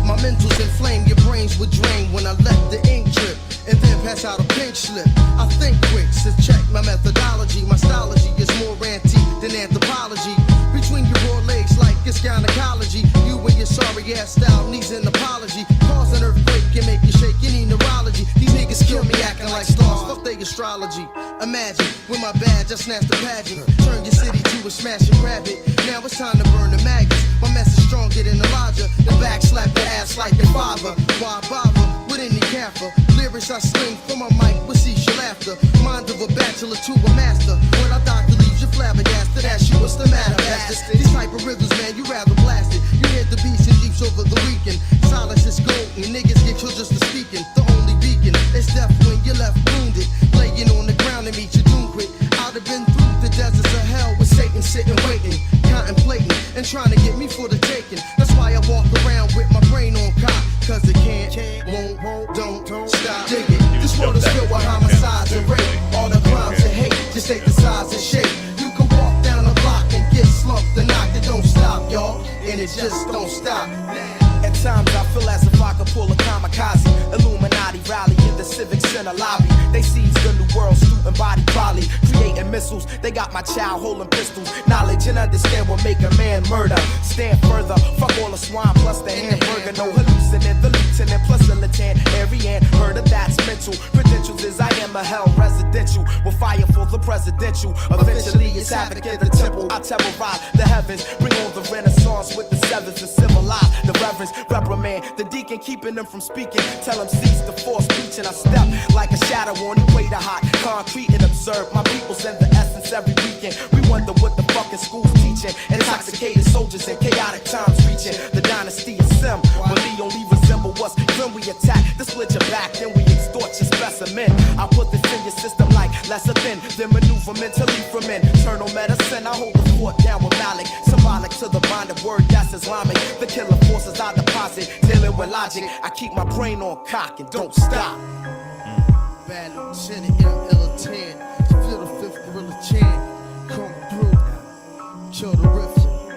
My mentals inflame, your brains would drain when I let the ink drip and then pass out a pink slip. I think quick to check my methodology. My stylogy is more antique than anthropology. Between your raw legs like it's gynecology. You and your sorry ass style needs an apology. Cause an earthquake can make you shake, you need neurology. These niggas kill me acting like stars, fuck they astrology. Imagine, with my badge I snatched the pageant. Turn your city to a smash and grab it. Now it's time to burn the maggots. My message stronger than Elijah. The back slap the ass like your father. Why bother with any kaffa? Lyrics I sling from my mic with cease laughter. Mind of a bachelor to a master. When I doctor leaves you flabbergasted, ask you what's the matter, bastard. These type of rhythms, man, you rather blast it. You hit the beats and jeeps over the weekend. Silence is golden, niggas get killed just for speaking. The only beacon is death when you're left wounded. Laying on the ground and meet your doom quick. I'd have been through the deserts of hell with Satan sitting waiting, contemplating and just don't stop. At times I feel as if I could pull a kamikaze. Illuminati rally in the Civic Center lobby. They seize the new world, student body volley. Creating missiles, they got my child holding pistols. Knowledge and understand what make a man murder. Stand further, fuck all the swine plus the hamburger. No hallucinant, the lieutenant plus the lieutenant. Arian, heard of that's mental. Credentials is I am a hell residential. With fire for the presidential. Eventually it's havoc in the temple. I terrorize the heavens. Bring on the renaissance with the sevens and civilize the reverence. Reprimand the deacon, keeping them from speaking. Tell him cease the force speech, and I step like a shadow on the way to hot concrete and observe my people's and the essence every weekend. We wonder what the fucking school's teaching. Intoxicated soldiers in chaotic times reaching the dynasty of Sim. But they only resemble us when we attack. They split your back, then we extort your specimen. I put this in your system like lesser than maneuver mentally from internal medicine. I hold the fort down with Malik, symbolic to the bonded word that's Islamic. The killer forces I deposit, dealing with logic. I keep my brain on cock and don't stop. Bad Lieutenant, young Illadelph, feel the fifth gorilla chant. Come through, kill the rifle.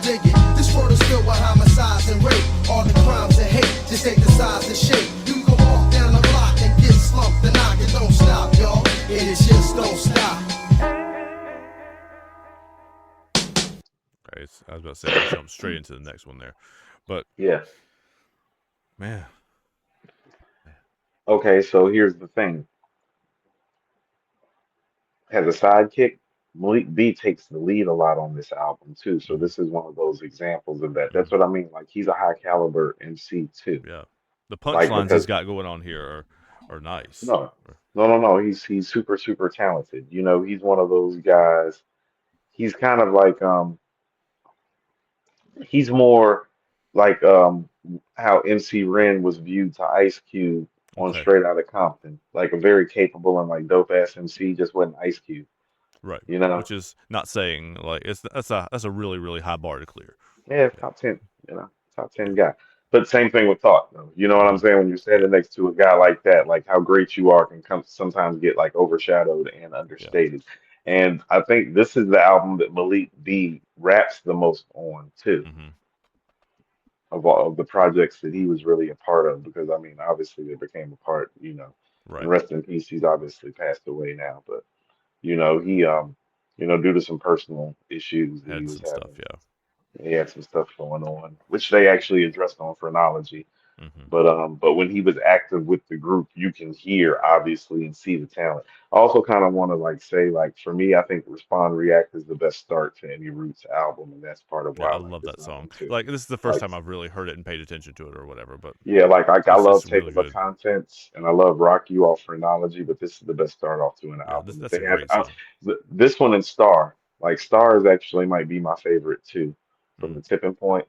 Dig it, this world is filled with homicides and rape. All the crimes and hate, just ain't the size and shape. You can walk down the block and get slumped and knock it. Don't stop, y'all. It is just don't stop. Okay, I was about to say I jumped straight into the next one there, but Yeah. man, Okay, so here's the thing. As a sidekick, Malik B takes the lead a lot on this album too. So mhm, this is one of those examples of that. That's mhm, what I mean. Like he's a high caliber MC too. yeah, the Like punchlines he's because got going on here are nice. no, no. He's super talented. You know, he's one of those guys. He's kind of like he's more like how MC Ren was viewed to Ice Cube on Okay, Straight Outta Compton. Like a very capable and like dope ass MC, just wasn't Ice Cube. right, You know? which is not saying like that's a really high bar to clear. Yeah, Yeah, top 10, you know, top yeah, 10 guy. But same thing with Thought, though. You know what I'm mhm, saying? When you're standing next to a guy like that, like how great you are can come sometimes get like overshadowed and yeah, understated. And I think this is the album that Malik B raps the most on too, mhm, of all of the projects that he was really a part of. Because I mean, obviously they became a part, you know, and right. rest in peace, he's obviously passed away now. But you know, due to some personal issues that he Had was some stuff, having, yeah. he had some stuff going on, which they actually addressed on Phrenology. Mhm, But when he was active with the group, you can hear obviously and see the talent. I also kind of want to like say like for me, I think Respond React is the best start to any Roots album, and that's part of yeah, why I I like love this that song. album too. Like this is the first Like time I've really heard it and paid attention to it or whatever, but yeah, like I it's love really Table of good. Contents and I love Rock You off Phrenology, but this is the best start off to an Yeah, album that that's a they have. great song. This one and Star, like Stars actually might be my favorite too, from Mm, the Tipping Point.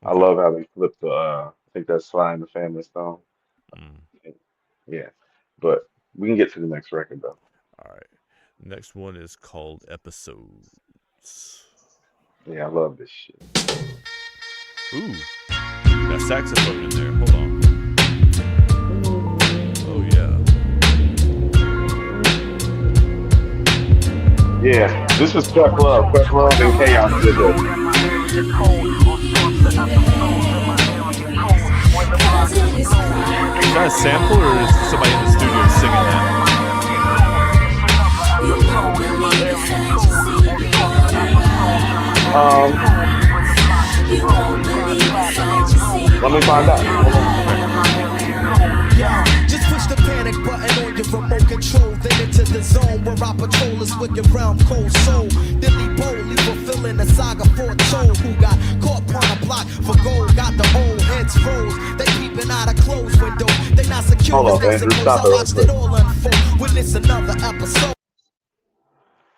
I okay. love how they flipped the I think that's Sly and the Family Stone. Mm. Yeah, but we can get to the next record though. All right. Next one is called Episodes. Yeah, I love this shit. Ooh, got saxophone in there. Hold on. Oh yeah. Yeah, this is Quack Love. Quack Love and Chaos did this. Is that a sample or is somebody in the studio singing that? Um, Let me find out. Hold on. Just push the panic button on your remote control, then into the zone where I patrol this wicked realm, cold soul. Dilly boldly fulfilling the saga foretold. Who got caught upon a block for gold? Got the old heads froze. They peeping out a closed window. They not secure Hold as up, they Andrew. suppose. Stop I it real watched quick. it all unfold. Witness another episode.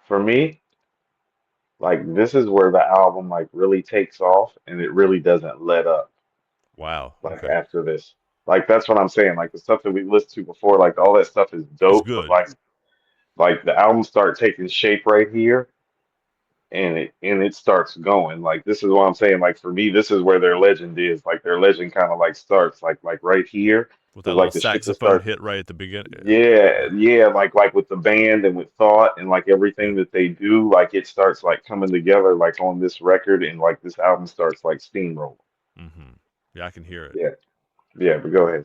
For me, like this is where the album like really takes off and it really doesn't let up. Wow. Like Okay. after this, like that's what I'm saying. Like the stuff that we listened to before, like all that stuff is It's dope, but good. like the album start taking shape right here and it starts going. Like this is what I'm saying. Like for me, this is where their legend is. Like their legend kind of like starts like right here. With that because little like the shit just saxophone starts. hit right at the beginning. Yeah, yeah, like with the band and with Thought and like Yeah. everything that they do, like it starts like coming together like on this record and like this album starts like steamroll. Mm-hmm. Yeah, I can hear it. Yeah, yeah, but go ahead.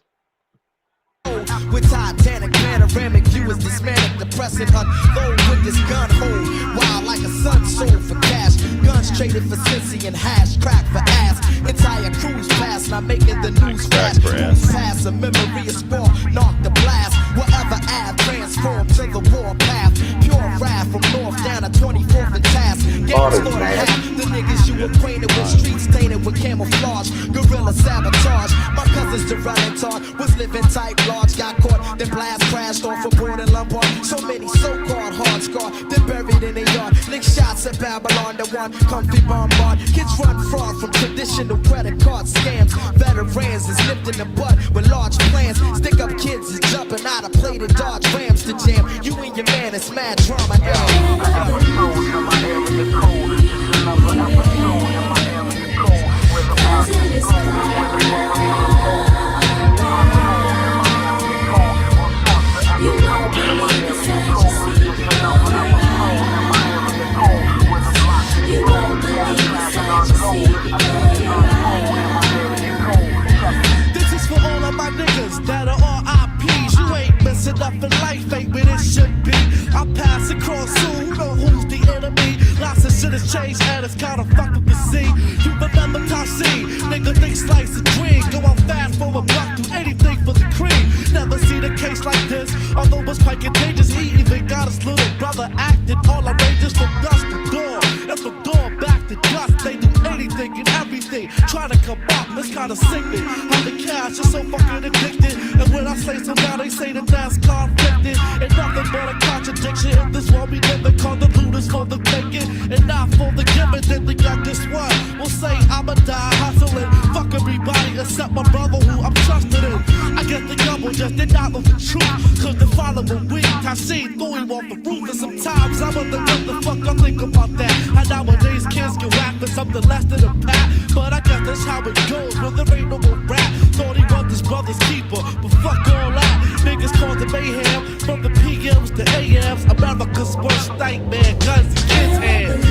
With Titanic panoramic view is this manic depressing unload with this gun hold wild like a sun sold for cash guns traded for sissy and hash crack for ass entire cruise pass not making the news Crack fast for ass. pass a memory of spark knock the blast whatever ad transform to the war path pure wrath from north down to 24th and task Oh, gangs that's slaughtered nasty. half the niggas you acquainted with streets tainted with camouflage guerrilla sabotage my cousins the running talk was living tight large got caught then blast crashed off a board in Lombard so many so-called hard scar then buried in a yard lick shots at Babylon the one comfy bombard kids run fraud from traditional credit card scams veterans is nipped in the butt with large plans stick up kids is jumping out of plated dodge rams to jam you and your man it's mad drama This is for all of my niggas that are RIPs. You ain't messing up in life, ain't where it should be. I pass across soon, know who's the enemy. Lots of shit has changed and it's kinda fucked up to see. You remember Tashi, nigga think slice a dream. Go out fast for a buck, do anything for the cream. Never seen a case like this, although it's quite contagious. He even got his little brother acting all outrageous from dusk to dawn. And from dawn back to dusk, they do anything and everything. Trying to come up, it's kinda sickening. How the cash is so fucking addicted. And when I say so now, they say that that's conflicted. And nothing but a contradiction. In this world we live in, call the looters for the taking. And not for the giving, then the youngest one will say I'ma die hustling. Fuck everybody except my brother who I'm trusted in. I guess the double just did not know the truth. Cause the following week, I seen threw him off the roof. And sometimes I wonder what the fuck I think about that. How nowadays kids get whacked for something less than a pat. But I guess that's how it goes when there ain't no more rap. Thought he was his brother's keeper, but fuck all that. Niggas caused the mayhem from the PMs to AMs. America's worst nightmare, guns and kids' hands.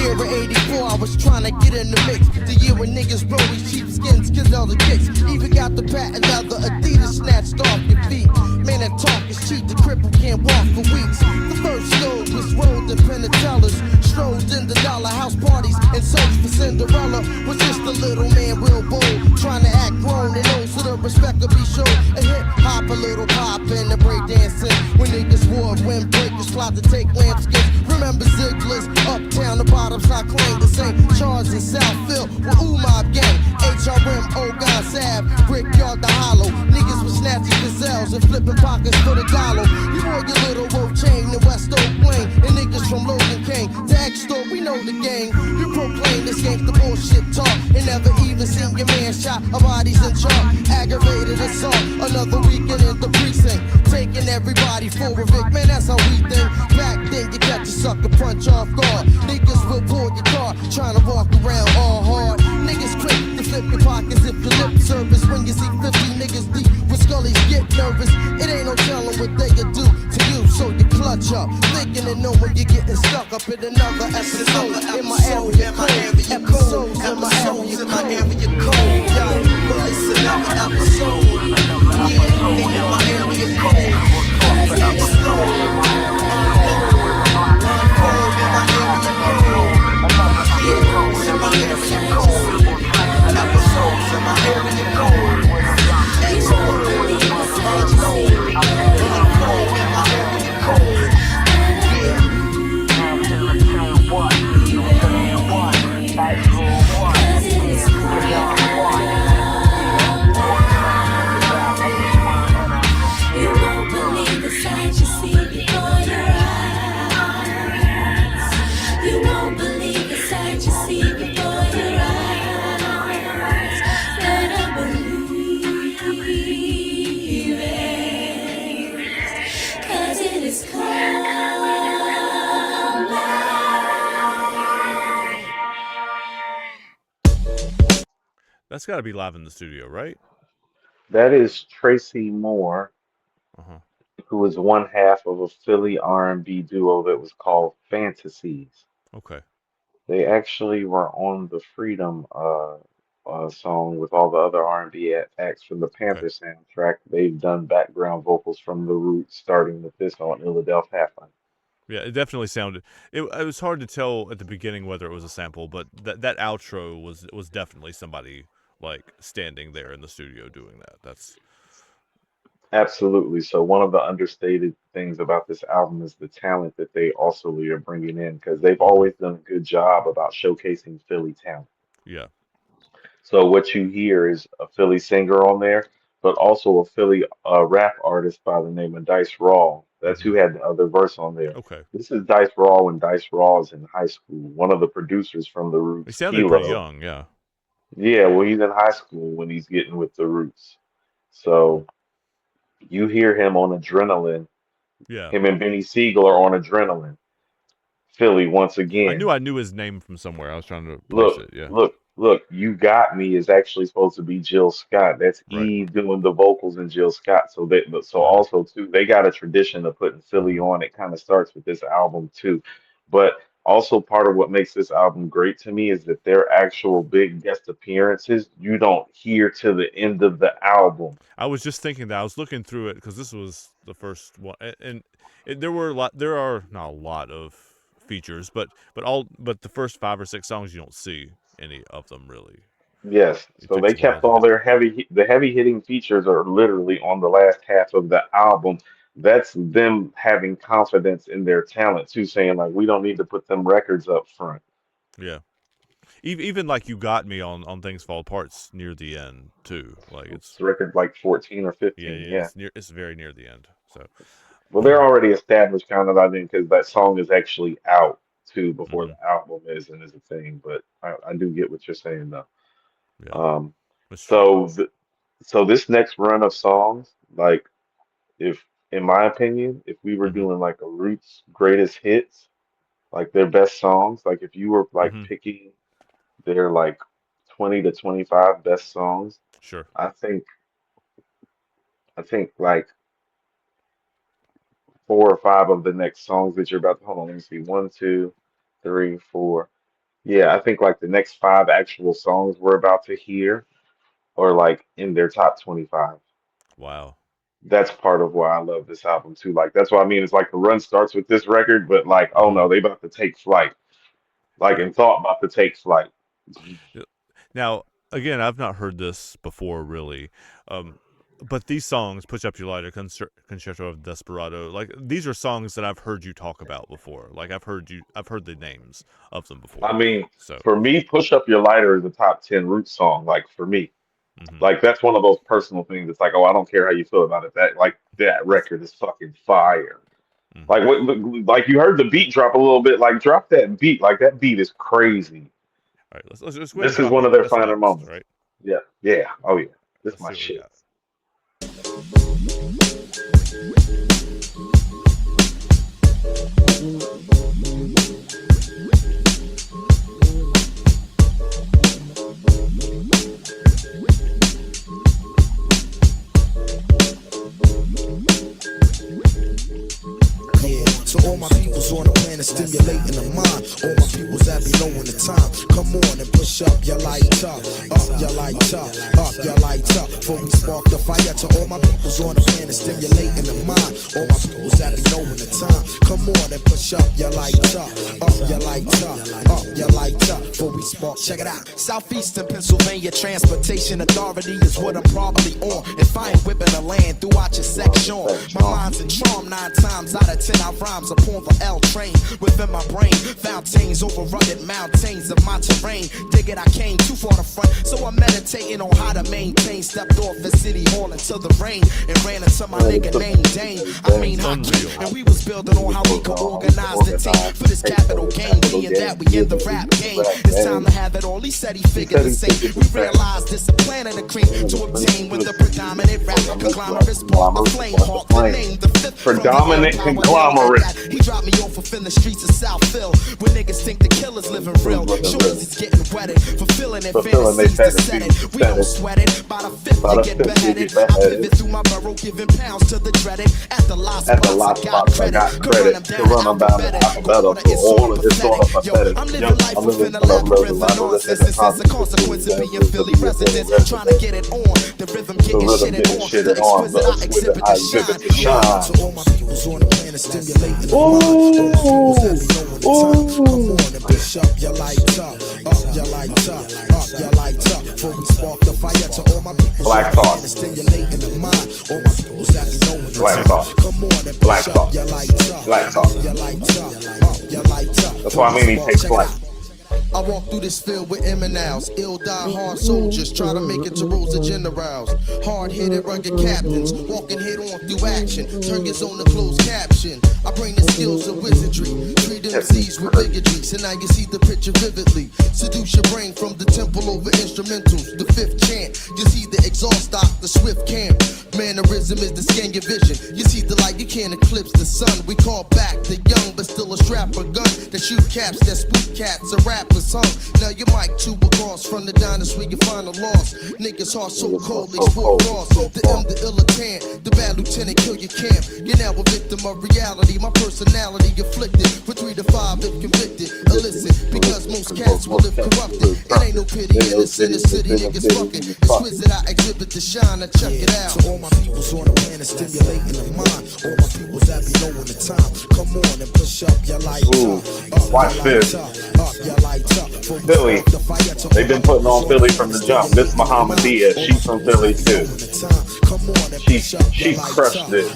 Of 84, I was trying to get in the mix. The year when niggas roll these cheap skins, kids all the kicks. Even got the patent leather Adidas snatched off your feet. Man, that talk is cheap, the cripple can't walk for weeks. The first stove was rolled in Penatellas. Strolled in the dollar house parties and search for Cinderella. Was just a little man real bold, trying to act grown and old so the respect could be shown. A hip hop, a little pop and the break dancing. When niggas wore windbreakers, plot to take lambskins. Remember Ziggler's uptown, the bottoms I claim the same. Charles in Southfield with Mob Gang. HRM, Ogon Sav, Brickyard the Hollow. Niggas was snatching gazelles and flipping pockets for the dollar. You wore your little rope chain in West Oak Lane. And niggas from Logan King to X-Store, we know the gang. You proclaim this gangsta bullshit talk and never even seen your man shot. A body's in chalk, aggravated assault. Another weekend in the precinct, taking everybody for a Vic. Man, that's how we think. Back then you catch a sucker punch off guard. Niggas will pull your car, trying to walk around all hard. Niggas quick to flip your pockets if your lip service. When you see 50 niggas deep with scullies get nervous. It ain't no telling what they could do to you, so you clutch up. Thinking and knowing you're getting stuck up in another episode. In my area code, episodes in my area code. Well, it's another episode. Yeah, in my area code. Episode. You won't believe the sight you That's got to be live in the studio, right? That is Tracy Moore, Uh-huh. who was one half of a Philly R&B duo that was called Fantasies. Okay. They actually were on the Freedom song with all the other R&B acts from the Okay. Panther soundtrack. They've done background vocals from the Roots, starting with this on Illadelph Halflife. Yeah, it definitely sounded. It was hard to tell at the beginning whether it was a sample, but that outro was definitely somebody like standing there in the studio doing that. That's Absolutely. So one of the understated things about this album is the talent that they also are bringing in because they've hmm always done a good job about showcasing Philly talent. yeah. So what you hear is a Philly singer on there, but also a Philly rap artist by the name of Dice Raw. That's who hmm had the other verse on there. Okay. This is Dice Raw when Dice Raw is in high school. One of the producers from the He Roots, sounded pretty Kilo. young. Yeah. Yeah, well, he's in high school when he's getting with the Roots. So you hear him on Adrenaline. Yeah. Him and Benny Siegel are on Adrenaline. Philly once again. I knew his name from somewhere. I was trying to place Look, it. Yeah. look, You Got Me is actually supposed to be Jill Scott. That's Right. Eve doing the vocals and Jill Scott. So hmm also too, they got a tradition of putting Philly hmm on. It kind of starts with this album too. But also part of what makes this album great to me is that their actual big guest appearances you don't hear to the end of the album. I was just thinking that I was looking through it because this was the first one, and there were a lot. There are not a lot of features, but the first 5 or 6 songs you don't see any of them really. Yes, He so picks they a lot of kept the all hit. their the heavy hitting features are literally on the last half of the album. That's them having confidence in their talent too, saying like we don't need to put them records up front. Yeah. Even like you got me on things fall apart's near the end too. Like It's record like 14 or yeah, 15, yeah. it's very near the end. So Well, they're already established kind of, I think, because that song is actually out too before mhm, the album is and is a thing. But I do get what you're saying though. yeah, Um, that's true. so so this next run of songs, like if in my opinion, if we were Mhm. doing like a Roots greatest hits, like their best songs, like if you were like Mhm. picking their like 20 to 25 best songs, Sure. I think like 4 or 5 of the next songs that you're about to hold on, let me see. One, two, three, four. Yeah, I think like the next 5 actual songs we're about to hear are like in their top 25. Wow. That's part of why I love this album too. Like that's what I mean. It's like the run starts with this record, but like, oh Mhm. no, they about to take flight. Like Yeah. and thought about to take flight. Yeah. Now, again, I've not heard this before really. Um but these songs, Push Up Your Lighter, Concerto of Desperado, like these are songs that I've heard you talk about before. Like I've heard the names of them I before. mean, So, for me, Push Up Your Lighter is a top 10 root song. Like for me, mhm. like that's one of those personal things. It's like, oh, I don't care how you feel about it. That like that That's record is fucking fire. Like mhm. what, like you heard the beat drop a little bit. Like drop that beat. Like that beat is crazy. All right, let's go ahead and This is drop one it. of their What's finer next, moments. right? Yeah, yeah. Oh yeah, this is Let's my see what we shit. got. Yeah, so all my peoples on the planet stimulating the mind. All my peoples that be knowing the time. Come on and push up your light up your light up your light up. Before we spark the fire to all my peoples on the planet stimulating the mind. All my peoples that be knowing the time. Come on and push up your light up your light up your light up. Before we spark, check it out. Southeastern Pennsylvania Transportation Authority is what I'm probably on. If I ain't whipping the land throughout your section, my mind's in charm 9 times out of 10. I rhymes upon the L train within my brain. Fountains over rugged mountains of my terrain. Dig it, I came too far to front, so I'm meditating on how to maintain. Stepped off the city hall into the rain and ran into my nigga named Dane. I mean, Unreal. and we was building on how we can organize the team for this capital game. Being that we in the rap game, it's time to have it all. He said he figured the same. We realized this a plan of the cream to obtain with the predominant rap conglomerate spark the flame. Hawk the name, the fifth Predominant conglomerate. He dropped me off in the streets of Southville, where niggas think the killer's living real. Shorties is getting wetted, fulfilling their fantasies to set it. We don't sweat it. By the fifth you get beheaded. I pivot through my borough, giving pounds to the dreaded. At the last spots, I got credit. To run them down in alphabetical order. It's sort of pathetic. I'm living life within a labyrinth of nonsense. This is a consequence of being Philly resident. Trying to get it on. The rhythm getting shitted on. The exquisite I exhibit the shine. So all my people's on the planet stimulating the mind. All my people's that be knowing the time. Come on and push up your lights up. Up your lights up. Up your lights up. Before we spark the fire to all my people's on the planet stimulating the mind. All my people's that be knowing the time. Come on and push up your lights up. Up your lights up. Up your lights up. That's why I mean he takes flight. I walk through this field with eminals, ill die hard soldiers, try to make it to rows of generals. Hard-headed, rugged captains, walking head on through action, turn your zone to closed caption. I bring the skills of wizardry, treat MCs with bigotry, so now you see the picture vividly. Seduce your brain from the temple over instrumentals, the fifth chant. You see the exhaust stock, the swift camp. Mannerism is to scan your vision. You see the light, you can't eclipse the sun. We call back the young, but still a strap or gun that shoot caps, that spook cats, a rapper's hung. Now your mic two across from the diners where you find a loss. Niggas heart so cold, they sport cross. The M, the Illadelph, the bad lieutenant kill your camp. You're now a victim of reality. My personality afflicted for 3 to 5 if convicted. Illicit, because most cats will live corrupted. It ain't no pity in the city, niggas fucking. Exquisite, I exhibit the shine, I check it out. To all my people's on the planet stimulating the mind. All my people's that be knowing the time. Come on and push up your lights up. Watch this. Philly. They've been putting on Philly from the jump. This Muhammadia, she's from Philly too. She crushed it.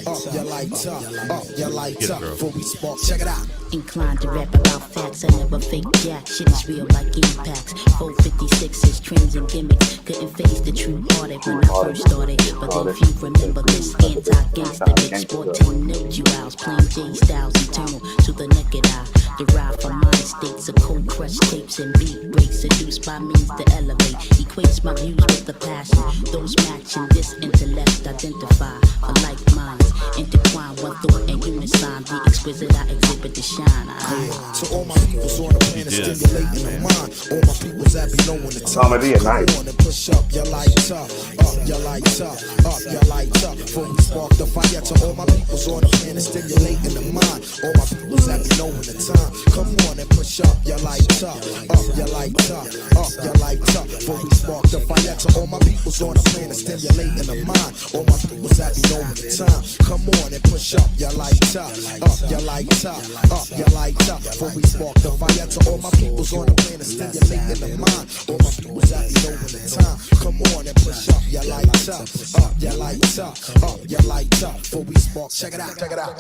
Get it, girl. Check it out. Inclined to rap about facts, I never fake jack. Shit is real like impacts. 456s, trends and gimmicks. Couldn't face the true hearted when I first started. But then few remember this anti-gangster mix. 14 no duals, plain J styles, eternal to the naked eye. Derived from mind states of cold crushed tapes and beat breaks. Seduced by means to elevate. Equates my views with the passion. Those matching this intellect identify for like minds. Intertwine one thought and unison. The exquisite I exhibit the shine. To all my people's on the planet stimulating the mind. All my people's that be knowing the time. Muhammadia, nice. Come on and push up your lights up. Up your lights up. Up your lights up. Before we spark the fire to all my people's on the planet stimulating the mind. All my people's that be knowing the time. Come on and push up your lights up. Up your lights up. Up your lights up. Before we spark the fire to all my people's on the planet stimulating the mind. All my people's that be knowing the time. Come on and push up your lights up. Up your lights up. Up your lights up. Before we spark the fire to all my people's on the planet stimulating the mind. All my people's that be knowing the time. Come on and push up your lights up. Up your lights up. Up your lights up. Before we spark. Check it out. Check it out.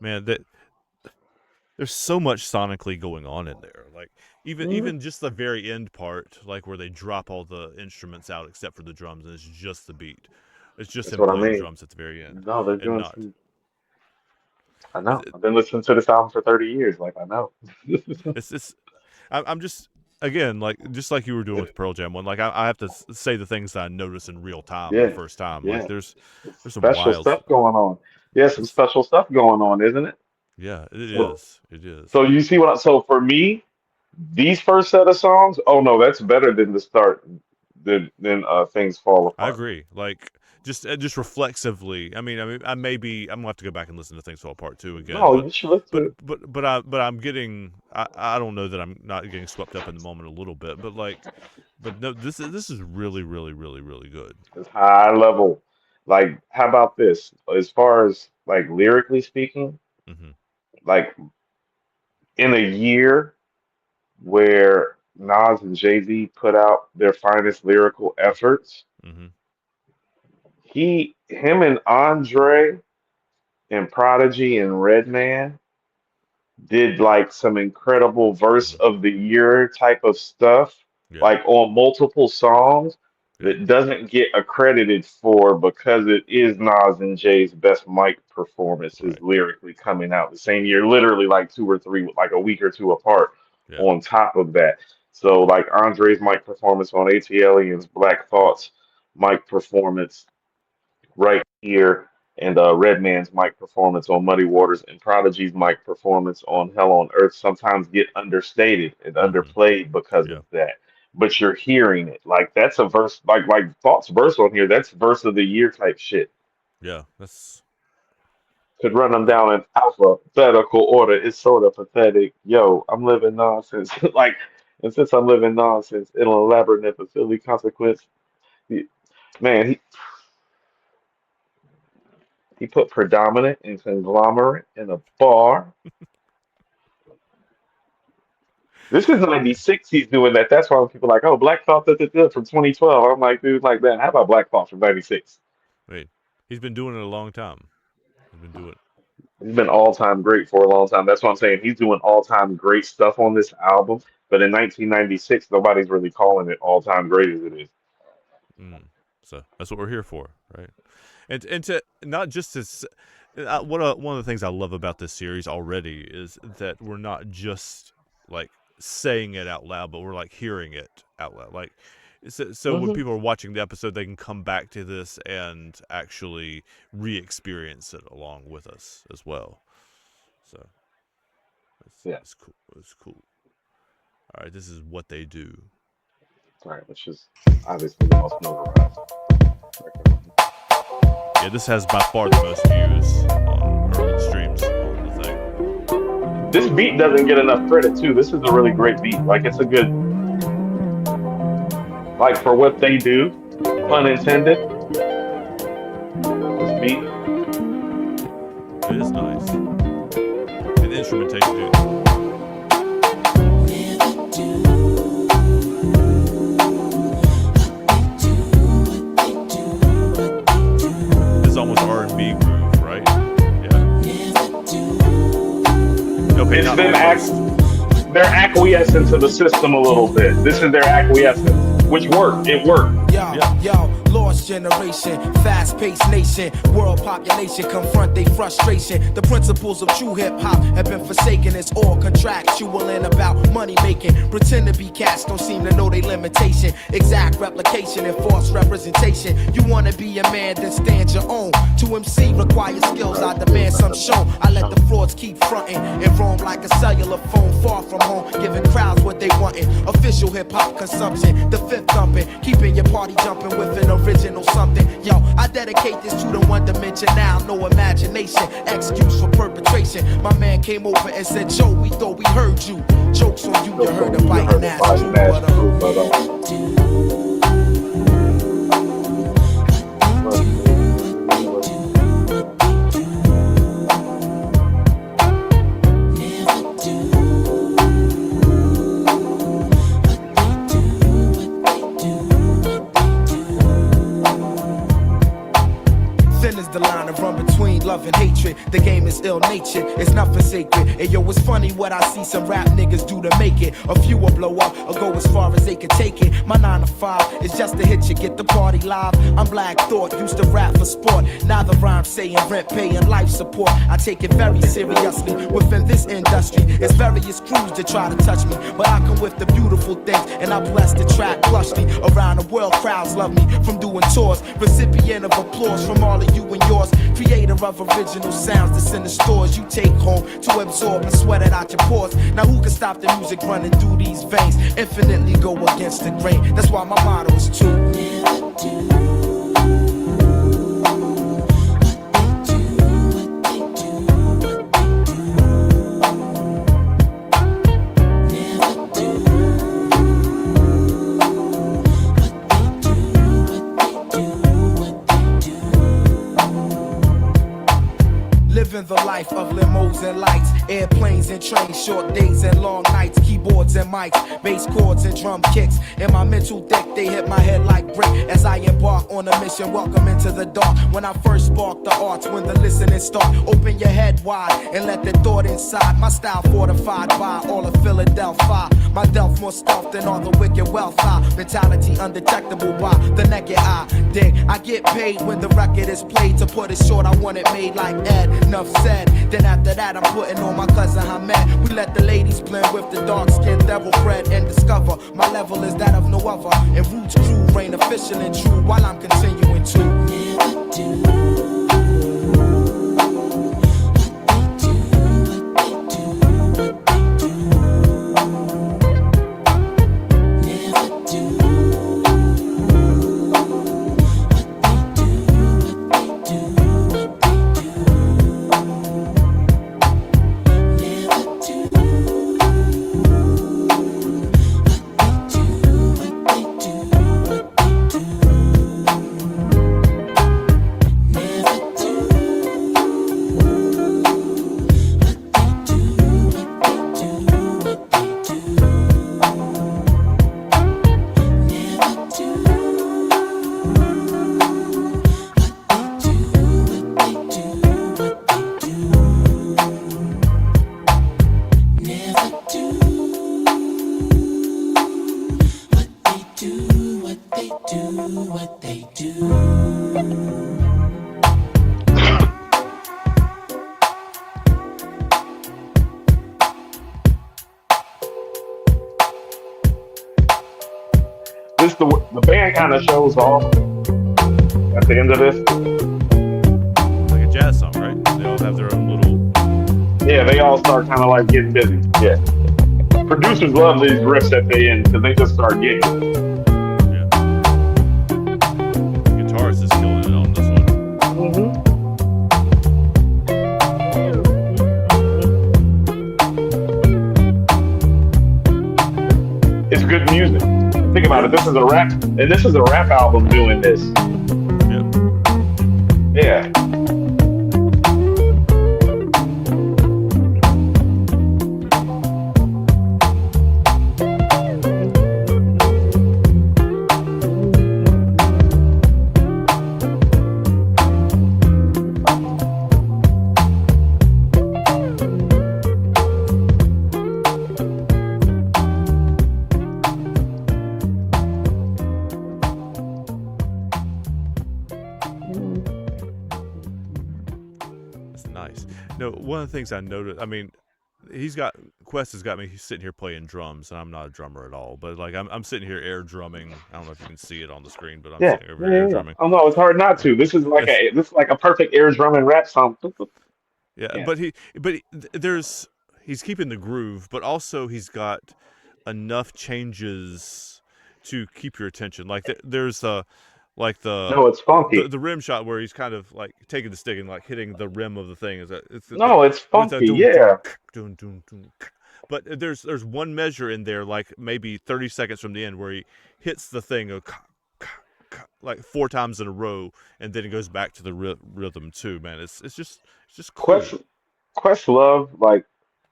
Man, there's so much sonically going on in there. Like even just the very end part, like where they drop all the instruments out except for the drums, and it's just the beat. It's just them playing drums at the very end. No, they're doing some. I know. I've been listening to this album for 30 years. Like, I know. I'm just, again, like, just like you were doing with Pearl Jam one, like, I have to say the things that I notice in real time the first time. Yeah. Like, there's some special wild stuff going on. Yeah, some special stuff going on, isn't it? Yeah, it is. It is. So you see so for me, these first set of songs, oh no, that's better than the start than Things Fall Apart. I agree. Like, just reflexively. I mean, I'm gonna have to go back and listen to Things Fall Apart too again. No, you should listen to it. But I'm getting. I don't know that I'm not getting swept up in the moment a little bit, but no, this is really, really, really, really good. It's high level. Like, how about this? As far as like lyrically speaking, like in a year where Nas and Jay-Z put out their finest lyrical efforts. Him and Andre and Prodigy and Redman did like some incredible verse of the year type of stuff, like on multiple songs. that doesn't get accredited for because it is Nas and Jay's best mic performances Right. lyrically coming out the same year, literally like two or three, like a week or two apart Yeah. on top of that. So like Andre's mic performance on ATLien's Black Thoughts mic performance right here, and Redman's mic performance on Muddy Waters and Prodigy's mic performance on Hell on Earth sometimes get understated and Mm-hmm. underplayed because Yeah. of that. But you're hearing it. Like that's a verse like Thought's verse on here, that's verse of the year type shit. Yeah. That's Could run them down in alphabetical order. It's sort of pathetic. Yo, I'm living nonsense. Like, and since I'm living nonsense, it'll elaborate if a silly consequence. He- Man, he put predominant and conglomerate in a bar. This is 96 he's doing that. That's why people are like, oh, Black Thought from 2012. I'm like, dude, like that. How about Black Thought from 96? wait. He's been doing it a long time. He's been doing. He's been all-time great for a long time. That's what I'm saying. He's doing all-time great stuff on this album. But in 1996, nobody's really calling it all-time great as it is. So that's what we're here for, right? And to not just to one of the things I love about this series already is that we're not just like saying it out loud, but we're like hearing it out loud. Like so when people are watching the episode, they can come back to this and actually re-experience it along with us as well. So it's cool. It's cool. All right, this is What They Do. All right, which is obviously the most notarized record. Yeah, this has by far the most views or streams on the thing. This beat doesn't get enough credit too. This is a really great beat. Like it's a good, like for what they do, pun intended. This beat. It is nice. And the instrumentation, dude. It's almost R&B groove, right? Yeah. Okay, It's not them they're acquiescing to the system a little bit. This is their acquiescence, which worked. It worked. Yo, lost generation, fast-paced nation, world population confront their frustration. The principles of true hip-hop have been forsaken. It's all contractual and about money making. Pretend to be cats, don't seem to know their limitation. Exact replication and false representation. You wanna be a man, then stand your own. To MC requires skills, I demand some shown. I let the frauds keep fronting and roam like a cellular phone far from home, giving crowds what they wantin'. Official hip-hop consumption, the fifth thumping, keeping your party jumping with an original something. Yo, I dedicate this to the one dimension now, no imagination, excuse for perpetration. My man came over and said, Joe, we thought we heard you. Jokes on you, you heard a biting ass true, but the line of run between love and hatred. The game is ill-natured, it's nothing sacred. And yo, it's funny what I see some rap niggas do to make it. A few will blow up or go as far as they can take it. My 9 to 5 is just to hit you, get the party live. I'm Black Thought, used to rap for sport. Now the rhyme saying rent, pay, and life support. I take it very seriously. Within this industry, it's various crews that try to touch me, but I come with the beautiful things, and I bless the track plushly. Around the world, crowds love me from doing tours. Recipient of applause from all of you and yours. Creator of original sounds that's in the stores you take home to absorb and sweat it out your pores. Now who can stop the music running through these veins? Infinitely go against the grain. That's why my motto is to never do. living the life of limos and lights, airplanes and trains, short days and long nights, keyboards and mics, bass chords and drum kicks. In my mental deck, they hit my head like brick as I embark on a mission. Welcome into the dark. When I first spark the arts, when the listening start, open your head wide and let the thought inside. My style fortified by all of Philadelphia. My delf more stealth than all the wicked wealth. Mentality undetectable by the naked eye. Dig, I get paid when the record is played. To put it short, I want it made like Ed. Enough said. Then after that, I'm putting on my cousin Hamed. We let the ladies blend with the dark skin devil bread and discover my level is that of no other. And Roots crew reign official and true while I'm continuing to never do. The band kind of shows off at the end of this. Like a jazz song, right? They all have their own little. Yeah, they all start kind of like getting busy. Yeah. Producers love these riffs at the end because they just start getting. Yeah. The guitarist is killing it on this one. It's good music. Think about it. This is a rap album doing this. Yeah. No, one of the things I noticed, I mean, Quest has got me sitting here playing drums, and I'm not a drummer at all, but like I'm sitting here air drumming. I don't know if you can see it on the screen, but I'm sitting over here air drumming. Oh no, it's hard not to. This is like a perfect air drumming rap song. Yeah, but he's keeping the groove, but also he's got enough changes to keep your attention. Like there's no, it's funky. The rim shot where he's kind of like taking the stick and like hitting the rim of the thing. It's funky, yeah. But there's one measure in there, like maybe 30 seconds from the end, where he hits the thing like 4 times in a row, and then it goes back to the rhythm too. Man, it's just cool. Questlove, like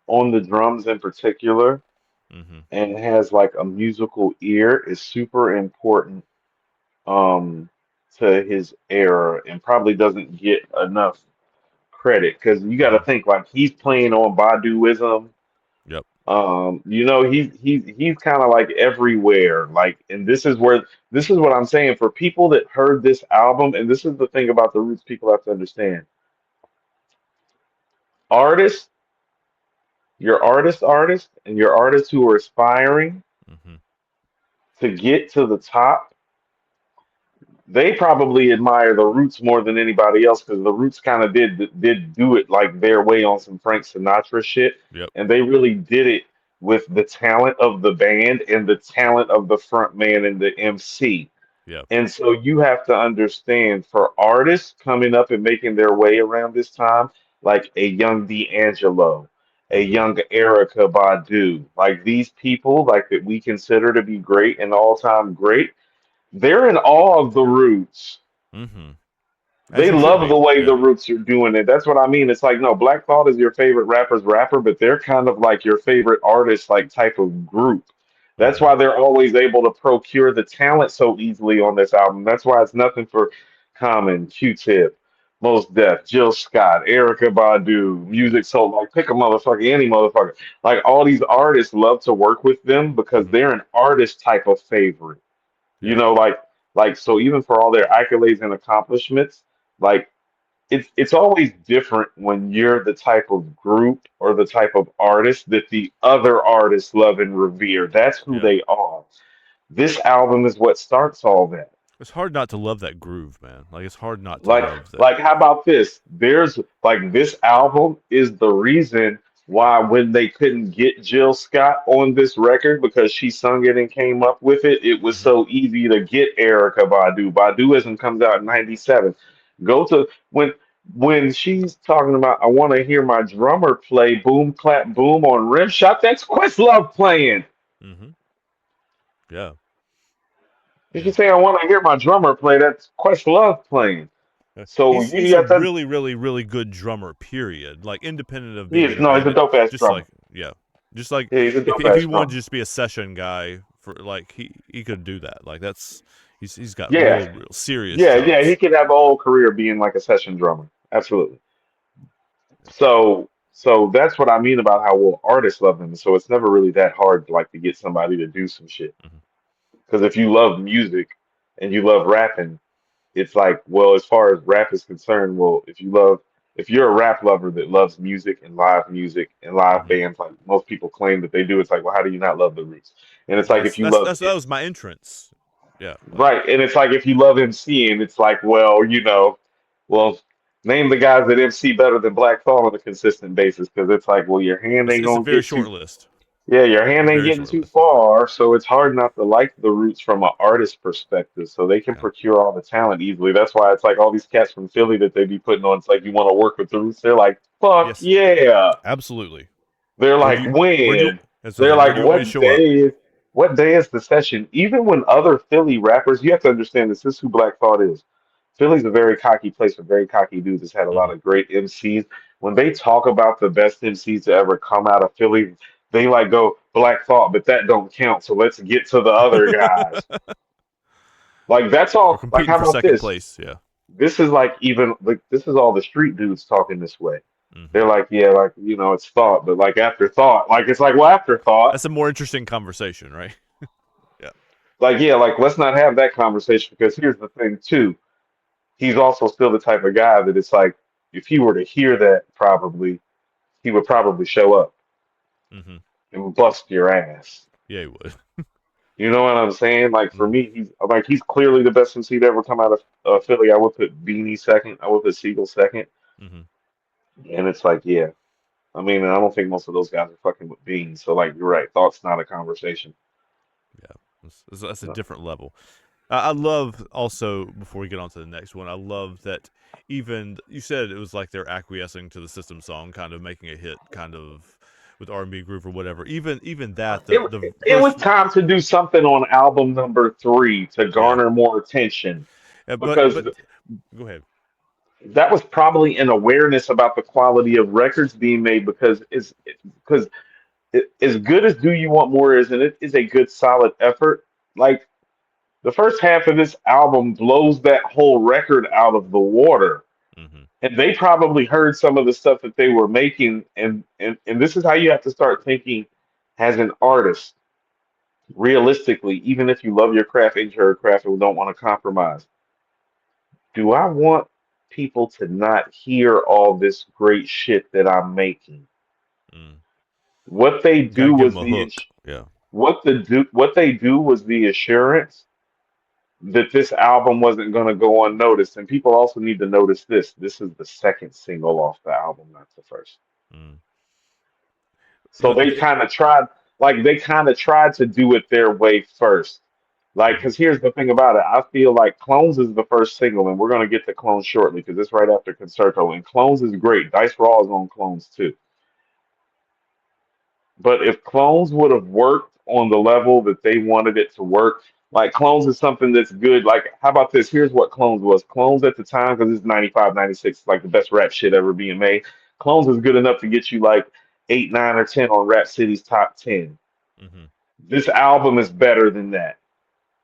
on the drums in particular, and has like a musical ear, is super important to his era, and probably doesn't get enough credit because you got to think like he's playing on Baduism. Yep. He's kind of like everywhere. Like, and this is what I'm saying for people that heard this album, and this is the thing about the Roots people have to understand. Artists, your artist, and your artists who are aspiring to get to the top, they probably admire the Roots more than anybody else because the Roots kind of did do it like their way on some Frank Sinatra shit, and they really did it with the talent of the band and the talent of the front man and the MC. Yeah. And so you have to understand for artists coming up and making their way around this time, like a young D'Angelo, a young Erica Badu, like these people like that we consider to be great and all-time great. They're in awe of the Roots. As They you should love the be. way Yeah. the Roots are doing it. That's what I mean. It's like, no, Black Thought is your favorite rapper's rapper, but they're kind of like your favorite artist, like type of group. That's Mm-hmm. why they're always able to procure the talent so easily on this album. That's why it's nothing for Common, Q-Tip, Most Def, Jill Scott, Erica Badu, Yeah. Music Soul. Like, pick a motherfucker, any motherfucker. Like, all these artists love to work with them because Mm-hmm. they're an artist type of favorite. You Yeah. know, like so even for all their accolades and accomplishments, like it's always different when you're the type of group or the type of artist that the other artists love and revere. That's who Yeah. they are. This album is what starts all that. It's hard not to love that groove, man. Like it's hard not to Like, love that. like, how about this? There's like this album is the reason why when they couldn't get Jill Scott on this record because she sung it and came up with it, it was Mm-hmm. so easy to get Erica Badu. Baduism comes out in '97. Go to when she's talking about I want to hear my drummer play boom clap boom on rim shot. That's Questlove playing. Mm-hmm. Yeah. If you Yeah. say I want to hear my drummer play, that's Questlove playing. So He's you a have to. really, really, really good drummer, period. Like independent of He being is in a no, he's band, a but dope ass just drummer. like yeah. Just like Yeah, he's a dope if ass he wanted to drummer. just be a session guy for like he could do that. Like that's he's got Yeah, real serious yeah. He chops. could have a whole career being like a session drummer. Absolutely. So that's what I mean about how well artists love them. So it's never really that hard like to get somebody to do some shit. Hmm. Because if you love music and you love rapping, it's like, well, as far as rap is concerned, well, if you're a rap lover that loves music and live Hmm. bands, like most people claim that they do, it's like, well, how do you not love the Roots? And it's like if you love That's that was my entrance. Yeah. Like right, and it's like if you love MCing, it's like, well, well, name the guys that MC better than Black Thought on a consistent basis, because it's like, well, your hand ain't it's a gonna very get too, short list. yeah, your hand ain't Very getting short too list. far, so it's hard not to like the Roots from an artist perspective, so they can Yeah. procure all the talent easily. That's why it's like all these cats from Philly that they be putting on. It's like you want to work with the Roots. They're like, fuck Yes. yeah. Absolutely. They're Where do like, you where do you when? as I They're say, where like, do you want me to show up? what day is the session? Even when other Philly rappers, you have to understand this is who Black Thought is. Philly's a very cocky place with very cocky dudes that's had a lot Hmm. of great MCs. When they talk about the best MCs to ever come out of Philly, they like go Black Thought, but that don't count. So let's get to the other guys. Like that's We're all. Like competing how for about second this? place. Yeah. This is like even like this is all the street dudes talking this way. Hmm. They're like, yeah, like it's thought, but like after thought, like it's like well after thought. That's a more interesting conversation, right? Yeah. Like, yeah, like let's not have that conversation because here's the thing too. He's also still the type of guy that it's like if he were to hear that, probably he would probably show up Hmm. and bust your ass. Yeah, he would. You know what I'm saying? Like for Hmm. me, he's clearly the best MC to ever come out of Philly. I would put Beanie second. I would put Siegel second. Hmm. And it's like, yeah. I mean, I don't think most of those guys are fucking with Beans. So like, you're right. Thought's not a conversation. Yeah. That's a No. different level. I love also before we get on to the next one. I love that even you said it was like they're acquiescing to the system song, kind of making a hit, kind of with R&B groove or whatever. Even that the It was first time to do something on album number 3 to yeah. garner more attention But because go ahead. that was probably an awareness about the quality of records being made because as good as Do You Want More is, and it is a good solid effort. Like the first half of this album blows that whole record out of the water. Hmm. And they probably heard some of the stuff that they were making, and this is how you have to start thinking as an artist, realistically, even if you love your craft and your craft and don't want to compromise. Do I want people to not hear all this great shit that I'm making? Mm. What they You got to do give was them a the hook. Yeah. what they do was the assurance that this album wasn't going to go unnoticed. And people also need to notice this. This is the second single off the album, not the first. Mm. So they kind of tried to do it their way first. Like, Mhm. because here's the thing about it. I feel like Clones is the first single, and we're going to get to Clones shortly because it's right after Concerto. And Clones is great. Dice Raw is on Clones too. But if Clones would have worked on the level that they wanted it to work, Like Clones is something that's good. Like, how about this? Here's what Clones was. Clones at the time, because it's 95, 96, like the best rap shit ever being made. Clones is good enough to get you like 8, 9, or 10 on Rap City's top 10. Hmm. This album is better than that.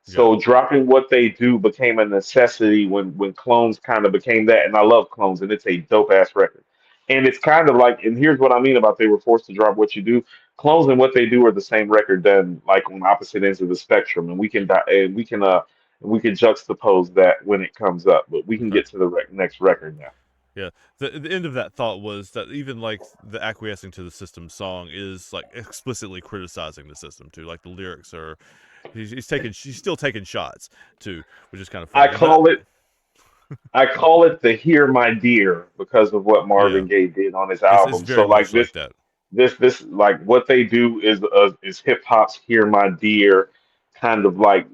Yeah. So dropping What They Do became a necessity when Clones kind of became that. And I love Clones, and it's a dope ass record. And it's kind of like, and here's what I mean about they were forced to drop What You Do. Clones and What They Do are the same record done like on opposite ends of the spectrum, and we can juxtapose that when it comes up. But we can Okay. get to the next record now. Yeah. The end of that thought was that even like the acquiescing to the system song is like explicitly criticizing the system too. Like the lyrics are, she's still taking shots too, which is kind of I funny. But call it I call it the Hear My Dear because of what yeah, Marvin Gaye did on his it's album. So very like much like that. this like what they do is hip hop's Hear My Dear, kind of like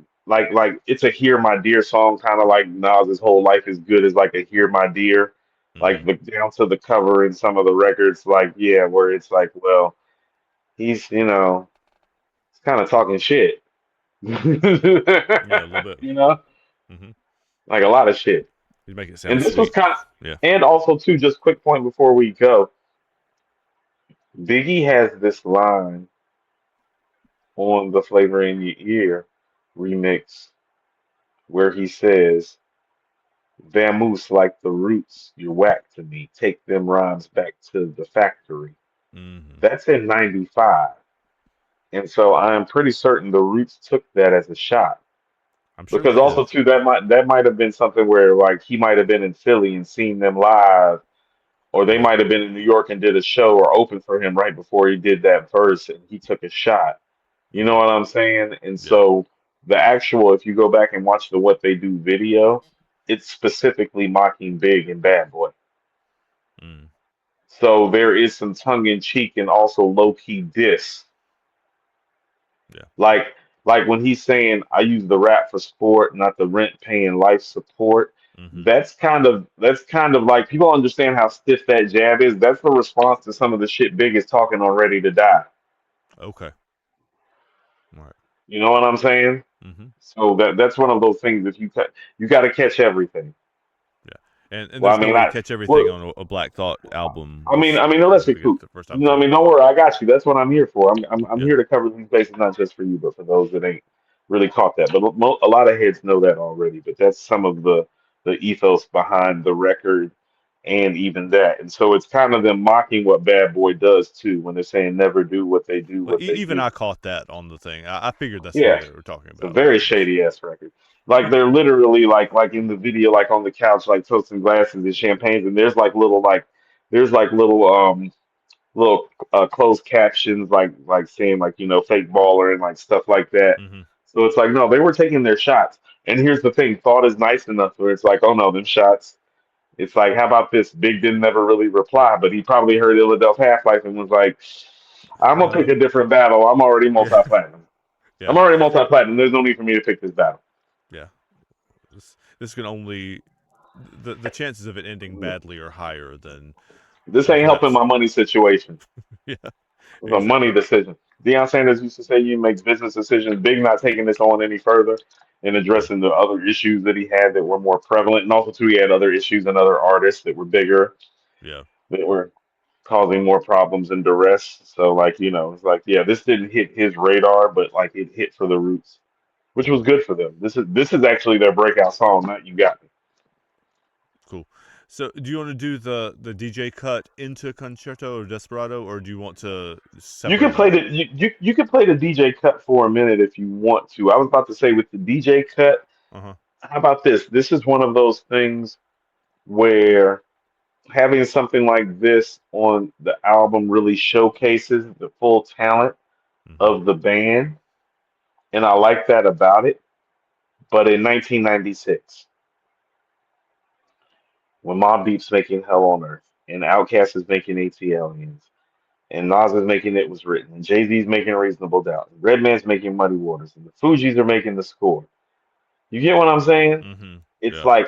it's a Hear My Dear song, kind of like Nas's Whole Life Is Good is like a Hear My Dear, like Hmm. the down to the cover in some of the records, like yeah, where it's like, well, he's it's kind of talking shit. Yeah, a little bit. You know, Hmm. like a lot of shit. You make it And sound this was sweet. kind of, Yeah. and also too, just quick point before we go, Biggie has this line on the Flavor in Your Ear remix where he says, Vamoose like the roots, you're whack to me. Take them rhymes back to the factory. Hmm. That's in 95. And so I am pretty certain the Roots took that as a shot. I'm sure Because they did. also too, that might have been something where like he might have been in Philly and seen them live, or they Yeah. might have been in New York and did a show or opened for him right before he did that verse and he took a shot. You know Hmm. what I'm saying? And Yeah. so the actual, if you go back and watch the What They Do video, it's specifically mocking Big and Bad Boy. Mm. So there is some tongue in cheek and also low key diss. Yeah. Like like when he's saying, I use the rap for sport, not the rent paying life support. Hmm. That's kind of like people understand how stiff that jab is. That's the response to some of the shit Big is talking on Ready to Die. Okay. All right. You know what I'm saying? Hmm. So that's one of those things. If you got to catch everything. Yeah. And Well, there's I no mean, way to catch everything well, on a Black Thought album unless if you're we get cool. the first time You know, what I through. mean, don't worry, I got you. That's what I'm here for. I'm Yeah. here to cover these bases, not just for you, but for those that ain't really caught that. But a lot of heads know that already. But that's some of the ethos behind the record, and even that. And so it's kind of them mocking what Bad Boy does too, when they're saying never do what they do, Well, what they even do. I caught that on the thing. I figured that's who Yeah, they were talking it's a about. Like very it was. shady ass record. Like they're literally like in the video, like on the couch, like toasting glasses and champagnes, and there's like little closed captions like saying like fake baller and like stuff like that. Hmm. So it's like no, they were taking their shots. And here's the thing, thought is nice enough where it's like, oh no, them shots. It's like, how about this? Big didn't never really reply, but he probably heard Illadelph Halflife and was like, I'm gonna pick a different battle. I'm already Yeah. multi-platinum. Yeah. I'm already multi-platinum. There's no need for me to pick this battle. Yeah. This can only the chances of it ending badly are higher This than ain't helping perhaps. my money situation. Yeah. It's a money Exactly. decision. Deion Sanders used to say you make business decisions. Big not taking this on any further and Yeah. addressing the other issues that he had that were more prevalent. And also, too, he had other issues and other artists that were bigger, Yeah. that were causing more problems and duress. So, like, it's like, yeah, this didn't hit his radar, but like it hit for the Roots, which was Hmm. good for them. This is actually their breakout song, not You Got Me. Cool. So, do you want to do the DJ cut into Concerto or Desperado, or do you want to You can separate play them? you can play the DJ cut for a minute if you want to. I was about to say with the DJ cut, Uh huh. how about this? This is one of those things where having something like this on the album really showcases the full talent Hmm. of the band, and I like that about it. But in 1996, when Mobb Deep's making Hell on Earth, and Outkast is making ATLiens, and Nas is making It Was Written, and Jay-Z's making Reasonable Doubt, and Redman's making Muddy Waters, and the Fugees are making The Score. You get what I'm saying? Hmm. It's Yeah.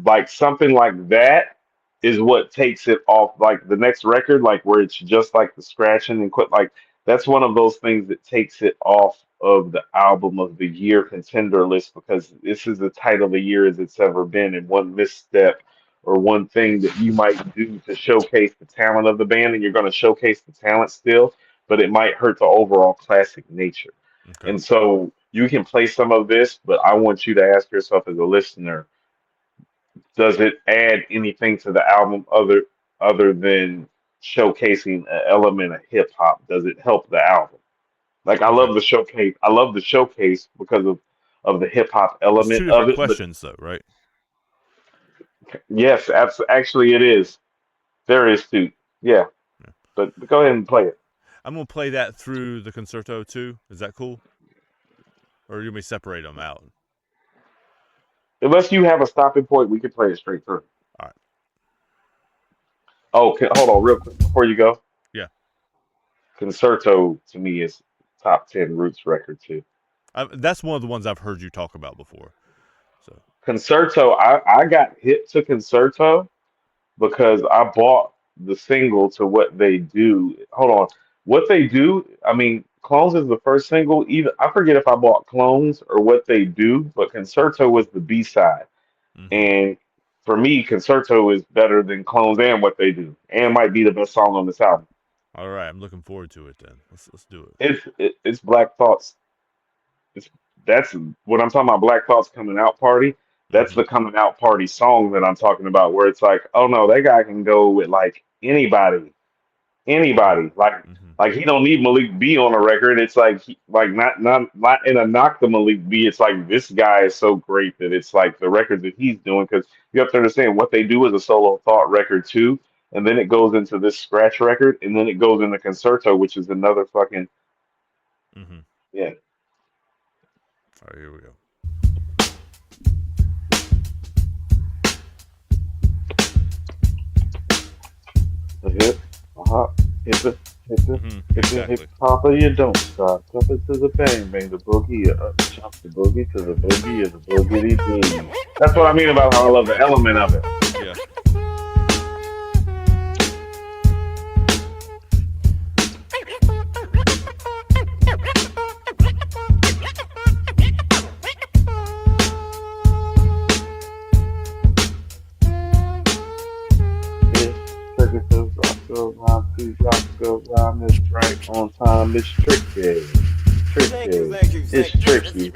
like something like that is what takes it off like the next record, like where it's just like the scratching and quit, like that's one of those things that takes it off of the album of the year contender list because this is as tight of a year as it's ever been, and one misstep or one thing that you might do to showcase the talent of the band, and you're going to showcase the talent still, but it might hurt the overall classic nature. Okay. And so you can play some of this, but I want you to ask yourself as a listener, does it add anything to the album other than showcasing an element of hip hop? Does it help the album? Like I Okay. love the showcase. I love the showcase because of the hip hop It's two element of different it. But questions, though, right? yes, actually it is. There is too. Yeah. Yeah. But go ahead and play it. I'm gonna play that through the Concerto too. Is that cool? Or you may separate them out? Unless you have a stopping point, we can play it straight through. All right. Oh, hold on, real quick before you go. Yeah. Concerto to me is top 10 Roots record too. That's one of the ones I've heard you talk about before. So. Concerto, I got hit to Concerto because I bought the single to What They Do. Hold on. What They Do, I mean, Clones is the first single. Even I forget if I bought Clones or What They Do, but Concerto was the B-side. Mm-hmm. And for me, Concerto is better than Clones and What They Do, and might be the best song on this album. All right, I'm looking forward to it then. Let's do it. It's Black Thought's. That's what I'm talking about. Black Thought's coming out party. That's Mm-hmm. the coming out party song that I'm talking about, where it's like, oh no, that guy can go with like anybody. Mm-hmm. Like he don't need Malik B on a record. It's like not in a knock to Malik B. It's like this guy is so great that it's like the records that he's doing, because you have to understand What They Do is a solo thought record too, and then it goes into this scratch record, and then it goes into Concerto, which is another fucking Mm-hmm. yeah. All right, here we go. The hip, hip it, Exactly. hip hopper, you don't stop. Jump it to the bang, bang the boogie, jump the boogie to the boogie, of the boogity boogie. That's what I mean about how I love the element of it. Yeah. Rhyme is right on time. It's tricky. It's tricky.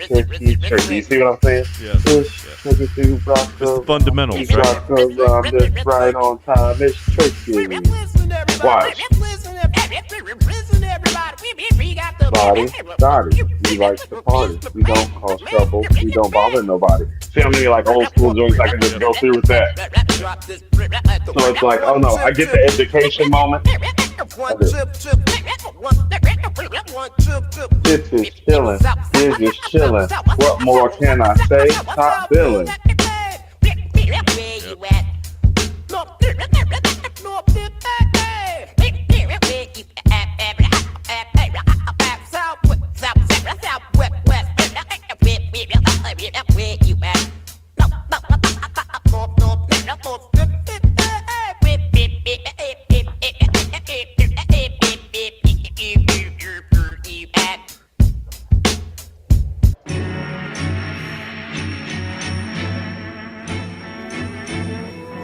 You see what I'm saying? Yes. It's tricky to rock It's the fundamentals, right? rhyme that's right on time. It's tricky. Watch. Body started. We like to party. We don't cause trouble. We don't bother nobody. See how many like old school joints I can just go through with that? So it's like, oh no, I get the education moment. This is chillin', this is chillin'. What more can I say? Top billing.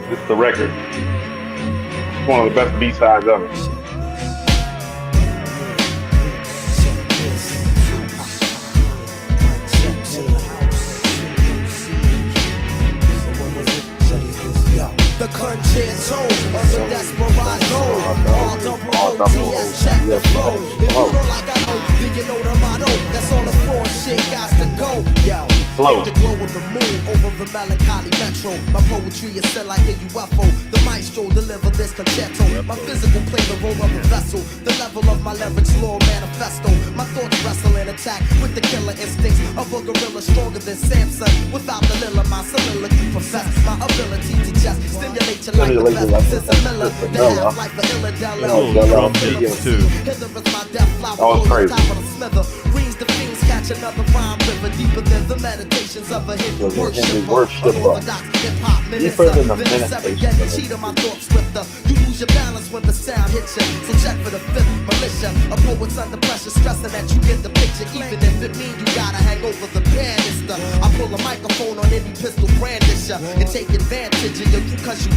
This is the record. It's one of the best B-sides ever. The Concerto of the Desperado. All double OTS, check the flow. If you don't like I know, then you know the motto. That's all the floor shit got to go. Yo, Flow. the glow of the moon over the melancholy metro. My poetry is set like a UFO. The maestro deliver this concerto. My physical play the role of a vessel. The level of my leverage law manifesto. My thoughts wrestle and attack with the killer instincts of a gorilla stronger than Samson. Without the lilla, my soliloquy profess my ability to just stimulate your life the best. Since a Miller, the half life of Little drum Illadelph. beats too. Hither is my death flower. That was crazy. Top of the smither. Reads the fiends, catch another rhyme river deeper than the meditations of a hidden worshiper. Orthodox hip-hop minister. Deeper than the Then seven, yet meditations. cheat on my thoughts swifter. You lose your balance when the sound hits you. So check for the fifth militia. A poet's under pressure, stressing that you get the picture. pleasure, even if it means you gotta hang over the banister. I pull a microphone on any pistol brandisher and take advantage of you cause you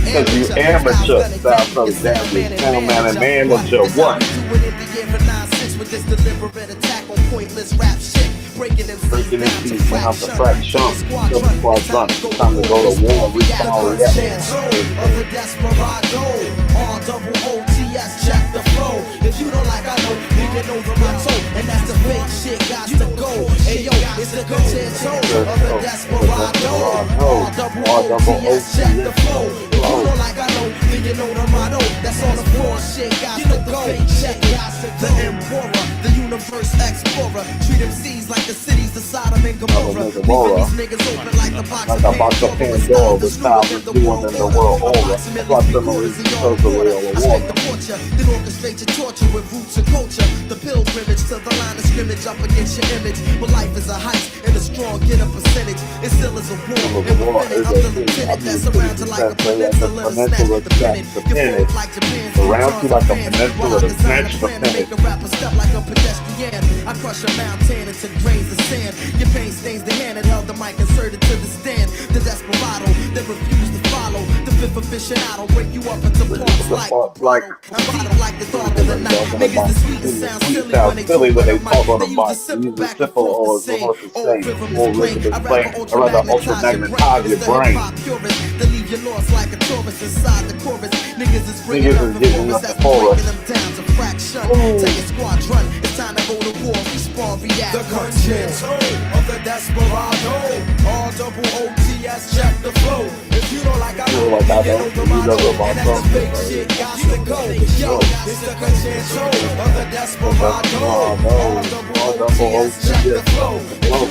Amateur. Styles gonna damage you. Sound man and manager. What? Doing it the year of 9-6 with this deliberate attack on pointless rap shit. Breaking Breaking MCs MCs down down to to fraction. fraction. Squadron, Squadron. Time to go to war. We found the Concerto of the Desperado. R-double-O-T-S, check the flow. If you don't like, I know, hanging over my toe. And that's the fake shit, got to go. Hey yo, it's the Concerto of the Desperado. R-double-O-T-S, check the flow. If you don't like, I know, you know the motto. That's on the floor, shit, got to go. Check it, the Emperor, the Universe Explorer. Treat MCs like the cities, the Sodom and Gomorrah. Leaving these niggas open like the box of Pandora. With styles that's doing in the world aura. Plus the movies and your border. I straight the torture, then orchestrate your torture with roots and culture. The pilgrimage to the line of scrimmage up against your image. But life is a heist and a strong get a percentage. It still is a war. And within it, I'm the lieutenant that surrounds you like a peninsula to snatch the pennant. You float like Japan's Surround you like a peninsula to snatch the pennant. Make a rapper step like a pedestrian. I crush a mountain into grains of sand. Your pain stains the hand and held the mic inserted to the stand. The Desperado that refused to follow. The fifth aficionado break you up into parts like I'm bottom like the dog of the night. Niggas the sweet and sound silly when they talk on the mic. Use a simple or to say, old rhythm is plain. I'd rather ultra magnetize your brain. To leave you lost like a tourist inside the chorus. Niggas is bringing up the chorus that's breaking them down to fraction. Take a squadron, it's time to go to war. Respawn, react. The Concerto of the Desperado. R-double-O-T-S, check the flow. If you don't like, I know, you know the motto. And that's the fake shit, got to go. Yo, it's the Concerto of the Desperado. R-double-O-T-S, check the flow. If you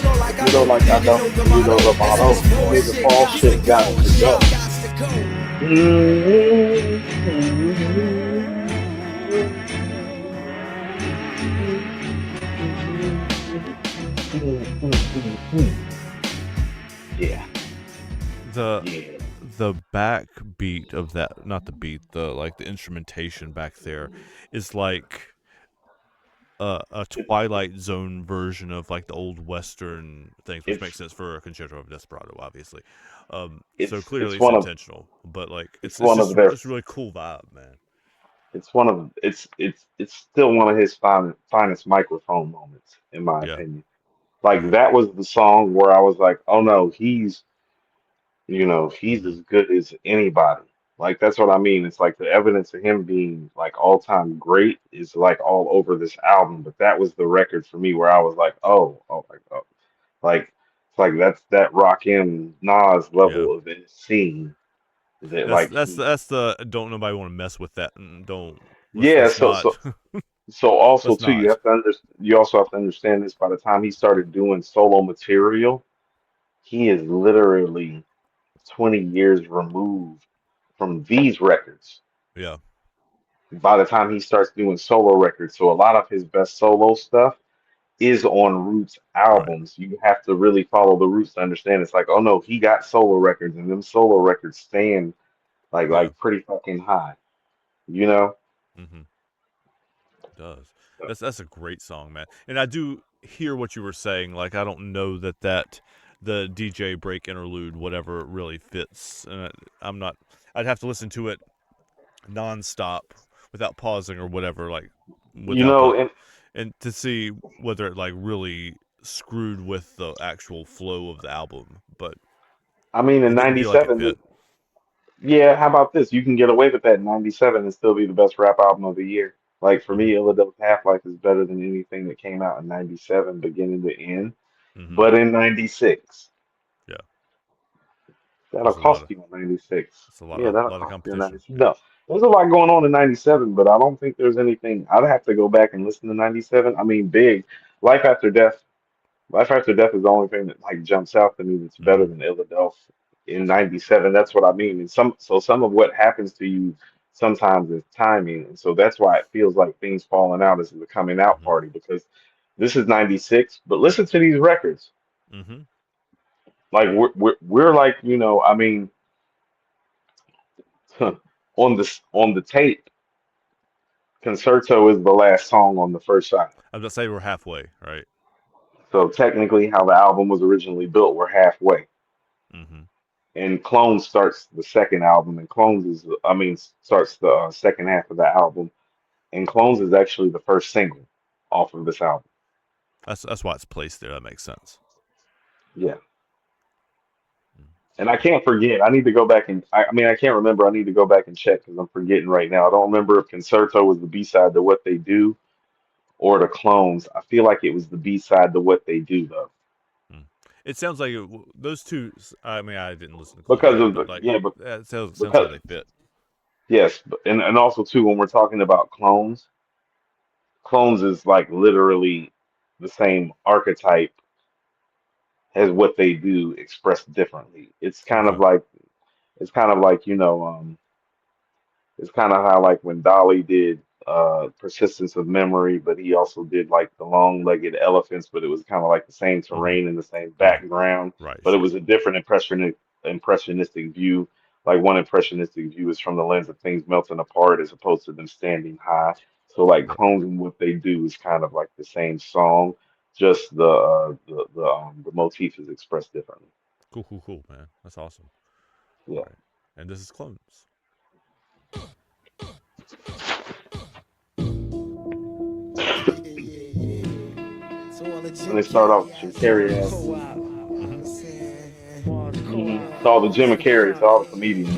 don't like, I know, you know the motto. Nigga, all shit got to go. Yeah. The backbeat of that, not the beat, the instrumentation back there is like a Twilight Zone version of like the old Western things, which makes sense for a Concerto of Desperado, obviously. So clearly it's intentional, but like it's a really cool vibe, man. It's still one of his finest microphone moments, in my opinion. Like that was the song where I was like, oh no, he's as good as anybody. Like that's what I mean. It's like the evidence of him being like all time great is like all over this album. But that was the record for me where I was like, oh my god, like it's like that's that Rakim Nas level of insane. That That's the don't nobody want to mess with that. And don't. Yeah. Let's not. So also let's too, not. you also have to understand this. By the time he started doing solo material, he is literally 20 years removed from these records. Yeah. By the time he starts doing solo records, so a lot of his best solo stuff is on Roots albums. You have to really follow the Roots to understand. It's like, oh no, he got solo records, and them solo records stand like pretty fucking high, you know? Mm-hmm. It does. That's a great song, man. And I do hear what you were saying. Like I don't know that the DJ break interlude whatever really fits. And I'm not. I'd have to listen to it nonstop without pausing or whatever. Like without and to see whether it like really screwed with the actual flow of the album. But I mean, in '97. Yeah, how about this? You can get away with that in '97 and still be the best rap album of the year. Like for me, Illadelph Halflife is better than anything that came out in '97, beginning to end. But in '96, that'll cost you in '96. Yeah, that'll cost you in '96. No, there's a lot going on in '97, but I don't think there's anything. I'd have to go back and listen to '97. I mean, big Life After Death. Life After Death is the only thing that like jumps out to me that's better than Illadelph in '97. That's what I mean. And some of what happens to you sometimes is timing, and so that's why it feels like things falling out is the coming out party because this is '96. But listen to these records. Like we're like I mean on the tape, Concerto is the last song on the first side. I was gonna say we're halfway, right? So technically, how the album was originally built, we're halfway. Mm-hmm. And Clones starts the second album, and Clones is, I mean, starts the second half of the album, and Clones is actually the first single off of this album. That's why it's placed there. That makes sense. Yeah. And I can't forget. I need to go back and I mean I can't remember. I need to go back and check because I'm forgetting right now. I don't remember if Concerto was the B side to What They Do or the Clones. I feel like it was the B side to What They Do though, It sounds like those two. I mean, I didn't listen to Clones because yet, of the but like, yeah, but it sounds like because they fit. yes, and also too when we're talking about Clones, Clones is like literally the same archetype as What They Do expressed differently. Okay. It's kind of like it's kind of how like when Dolly did Persistence of Memory, but he also did like the long-legged elephants, but it was kind of like the same Mm-hmm. terrain and the same Yeah. background, Right. but it Sure. was a different impressionistic view. Like one impressionistic view is from the lens of things melting apart as opposed to them standing high. So like Right. Clones and What They Do is kind of like the same song, just the motif is expressed differently. Cool, man. That's awesome. Yeah. Right. And this is Clones. And they start off with some Carrey ass. It's all the Jim Carrey, it's all the comedians.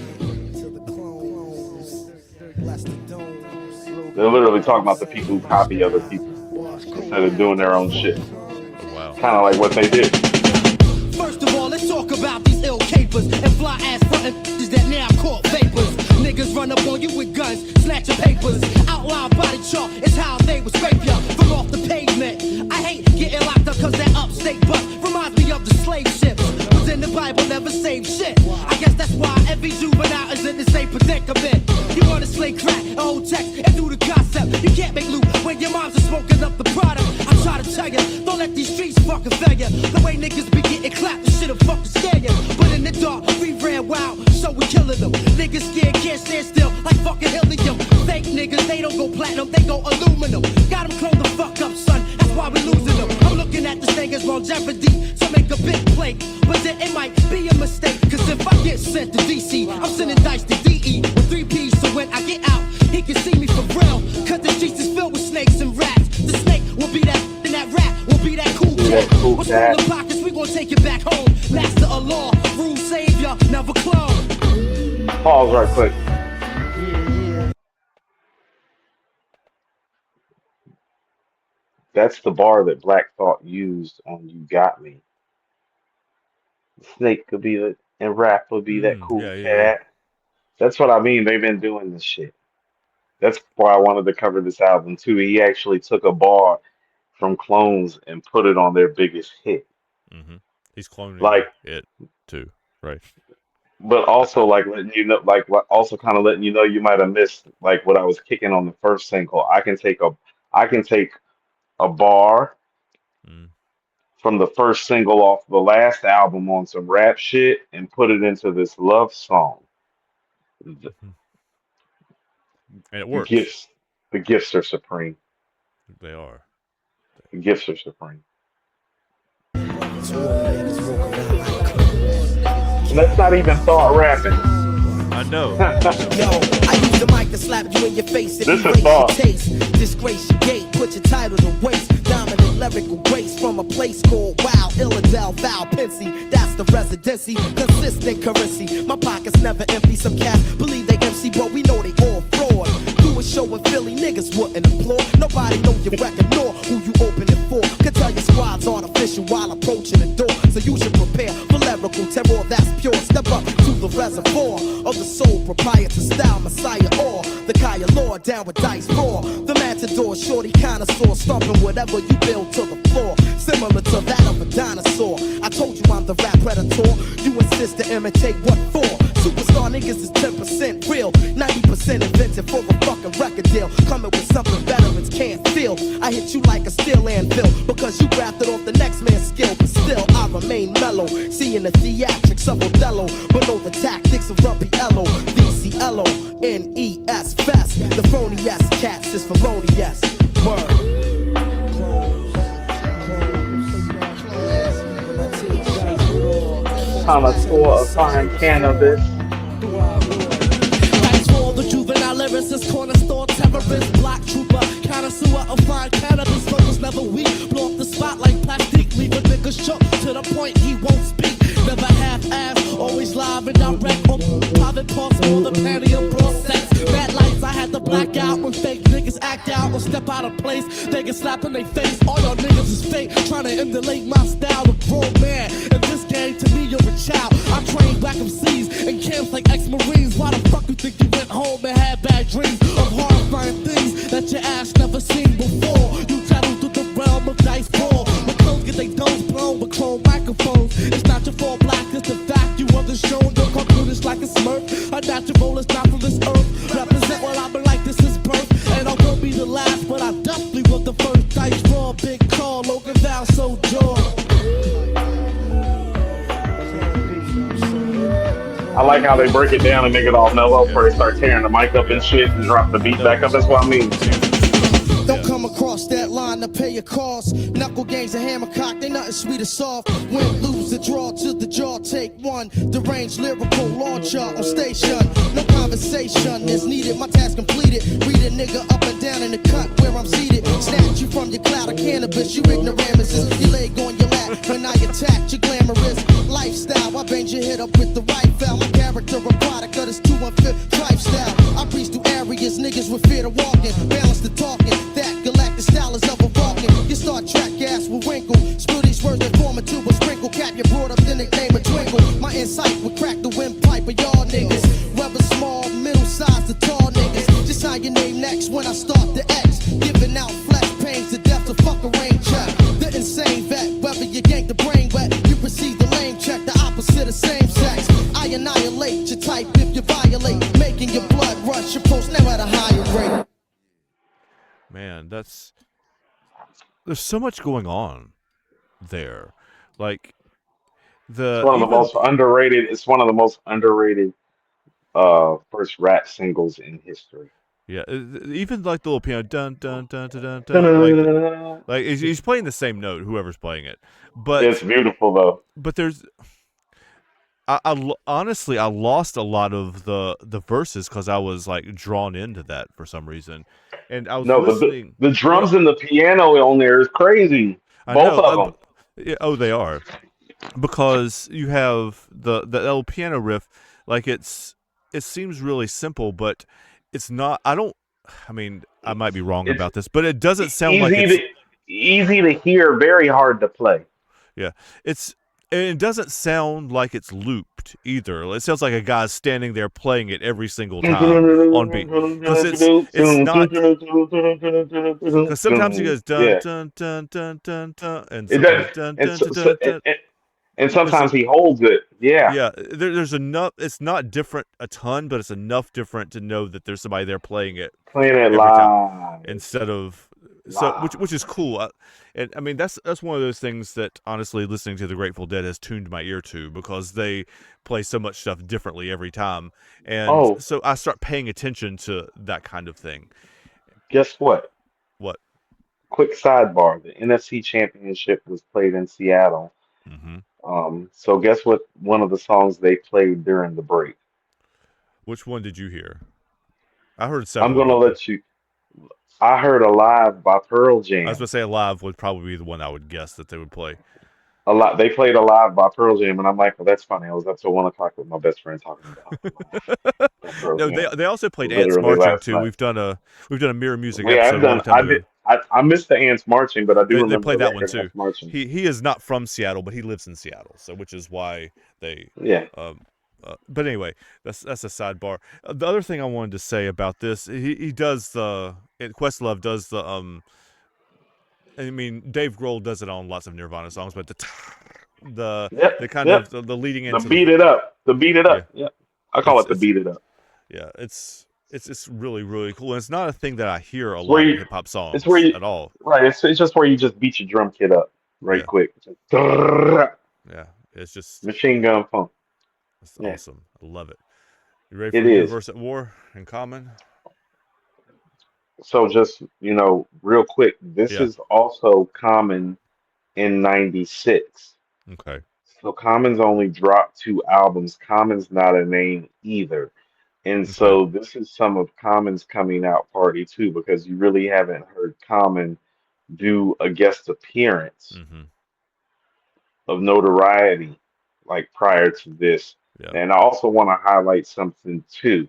They're literally talking about the people who copy other people instead of doing their own shit. Oh, wow. Kind of like what they did. First of all, let's talk about these ill capers and fly ass frontin' that now caught vapors. Niggas run up on you with guns, snatch your papers. Outline body chart is how they would scrape ya from off the pavement. I hate getting locked up cause that upstate buck reminds me of the slave ships. Was in the Bible, never saved shit. I guess that's why every juvenile is in the same predicament. You wanna slay crack, old text, and do the concept. You can't make loot when your moms are smoking up the product. I'm trying to tell ya, don't let these streets fucking fail ya. The way niggas be getting clapped, the shit'll fucking scare ya. But in the dark, we ran wild, so we killing them. Niggas scared, can't stand still, like fucking helium. Fake niggas, they don't go platinum, they go aluminum. Got them clone the fuck up, son, that's why we losing them. I'm looking at this thing as longevity, so make a big play. But then it might be a mistake, cause if I get sent to DC, I'm sending dice to DE with 3 P's, so when I get out, he can see me for real. Cause the streets is filled with snakes and rats. The snake will be that, and that rat will be that cool cat. What's in the pockets, we gon' take it back home. Master of law, rule savior, never clone. Pause right quick. That's the bar that Black Thought used on You Got Me. Snake could be the, and rap would be that cool Yeah. cat. That's what I mean. They've been doing this shit. That's why I wanted to cover this album too. He actually took a bar from Clones and put it on their biggest hit. Mm-hmm. He's cloning Like it too, right? but also like letting you know, like also kind of letting you know you might have missed like what I was kicking on the first single. I can take a bar Mm. from the first single off the last album on some rap shit and put it into this love song. The, Mm-hmm. And it the works. the gifts are supreme. They are. The gifts are supreme. And that's not even thought rapping. I know. Yo, I use the mic to slap you in your face and This is erase your thought. taste. Disgrace your gate, put your title to waste. Dominant lyrical grace from a place called Wow, Illadelph Halflife. That's the residency, consistent currency. My pockets never empty. Some cats believe they MC, but we know they all fraud. Do a show in Philly, niggas wouldn't applaud. Nobody know your record nor who you open it for. Could tell your squad's artificial while approaching the door. So you should prepare for lyrical terror that's pure. Step up to the reservoir of the soul proprietor style messiah or the Kaya Lord down with dice raw. The matador shorty connoisseur stomping whatever you build to the floor. Similar to that of a dinosaur. I told you I'm the rap predator. You insist to imitate what for? Superstar niggas is 10% real, 90% invented for a fucking record deal. Coming with something veterans can't feel. I hit you like a steel anvil because you grafted off the next man's skill. But still I remain mellow, seeing the theatrics of Othello, but know the tactics of Rumpiello. VCLO, NES Fest. The phony S cats is felonious. Word. connoisseur of fine cannabis. Thanks for the juvenile lyricist, corner store terrorist, block trooper, connoisseur of fine cannabis. Focus never weak, blow up the spot like plastic, leave a nigga shook to the point he won't speak. Never half-ass, always live and direct. On private parts for the panty and broad sex. Bad lights, I had to black out when fake niggas act out or step out of place. They get slapped in their face. All y'all niggas is fake, trying to emulate my style. A grown man in this game, to me you're a child. I trained black MCs in camps like ex-marines. Why the fuck you think you went home and had bad dreams of horrifying things that your ass never seen before? You travel through the realm of dice ball. My clothes get they domes blown with chrome microphones. It's not your fault, black, it's the fact you wasn't shown. Don't come through this like a smurf. A natural is not from this earth. Represent what I've been like this is birth. And I won't be the last, but I definitely was the first. Dice raw, big call, Logan Val, so jaw. I like how they break it down and make it all mellow before they start tearing the mic up and shit and drop the beat back up. That's what I mean. Don't come across that line to pay your costs. Knuckle games and hammer cock, they nothing sweet or soft. Win, lose, the draw to the jaw, take one. Deranged lyrical launcher on station. No conversation is needed, my task completed. Read a nigga up and down in the cut where I'm seated. Snatch you from your cloud of cannabis, you ignoramuses. You leg on your lap when I attack your glamorous lifestyle. I bang your head up with the rifle. My character a product of this 215 lifestyle. I breeze through areas, niggas with fear to walking. Balance the talking. That galactic style is of a walking. You start track ass with wrinkle. Spill these words that form into a sprinkle. Cap you brought up, then nickname a twinkle. My insight would crack the windpipe of y'all niggas. Whether small, middle size, to tall niggas. Just sign your name next when I start the X. Giving out flesh pains to death to fuck a rain check. The insane vet, whether you yank the brain wet, you receive the lame check, the opposite of same sex. I annihilate your type if you violate, making your blood rush. Your post now at a higher rate. Man, there's so much going on there. Like It's one of the most underrated. It's one of the most underrated first rap singles in history. Yeah, even like the little piano dun dun dun dun dun, dun like he's playing the same note, whoever's playing it. But it's beautiful though. But there's honestly, I lost a lot of the verses because I was like drawn into that for some reason, and I was listening. The drums and the piano on there is crazy. Both of them. Yeah, they are, because you have the little piano riff. Like it seems really simple, but it's not. I mean, I might be wrong about this, but it doesn't sound like it's easy to hear, very hard to play. Yeah, it doesn't sound like it's looped either. It sounds like a guy's standing there playing it every single time on beat. Because it's not. Because sometimes he goes dun dun dun dun dun dun, and dun dun dun dun. And sometimes he holds it. Yeah. Yeah. There's enough. It's not different a ton, but it's enough different to know that there's somebody there playing it live time, instead of which is cool. And I mean that's one of those things that honestly listening to the Grateful Dead has tuned my ear to, because they play so much stuff differently every time, and so I start paying attention to that kind of thing. Guess what? What? Quick sidebar: the NFC Championship was played in Seattle. Mm-hmm. So guess what? One of the songs they played during the break. Which one did you hear? I heard several. I'm gonna let you. I heard Alive by Pearl Jam. I was gonna say Alive would probably be the one I would guess that they would play. They played Alive by Pearl Jam, and I'm like, well, that's funny. I was up till 1 o'clock with my best friend talking about. No, they also played Ants Marching too. We've done a Mirror Music episode. I missed the Ants Marching, but I do remember they played that one too. Marching. He is not from Seattle, but he lives in Seattle, so which is why they but anyway, that's a sidebar. The other thing I wanted to say about this, he does Questlove does the I mean, Dave Grohl does it on lots of Nirvana songs, but the kind of the leading into the beat it up. Yeah. I call it the beat it up. Yeah, it's really, really cool. And it's not a thing that I hear a lot in hip hop songs at all. Right. It's just where you just beat your drum kit up quick. Just, yeah. It's just machine gun funk. It's awesome. I love it. You ready for Universe at War in Common? So just, real quick, this is also Common in 96. Okay. So Common's only dropped 2 albums. Common's not a name either. And Okay. so this is some of Common's coming out party too, because you really haven't heard Common do a guest appearance Mhm. of notoriety like prior to this. Yeah. And I also want to highlight something too.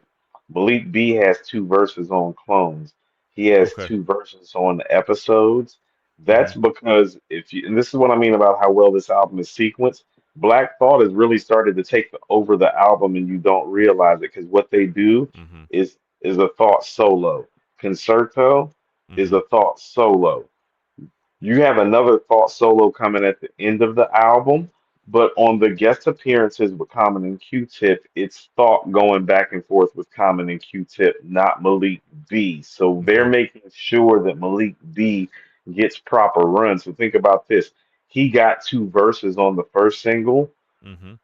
Malik B has 2 verses on Clones. He has Okay. 2 verses on episodes. That's Mhm. because if you, and this is what I mean about how well this album is sequenced. Black Thought has really started to take over the album, and you don't realize it because what they do Mhm. is a Thought solo. Concerto is Mhm. a Thought solo. You have another Thought solo coming at the end of the album, but on the guest appearances with Common and Q-Tip, it's Thought going back and forth with Common and Q-Tip, not Malik B. So they're Okay. making sure that Malik B gets proper run. So think about this. He got 2 verses on the first single. Mhm.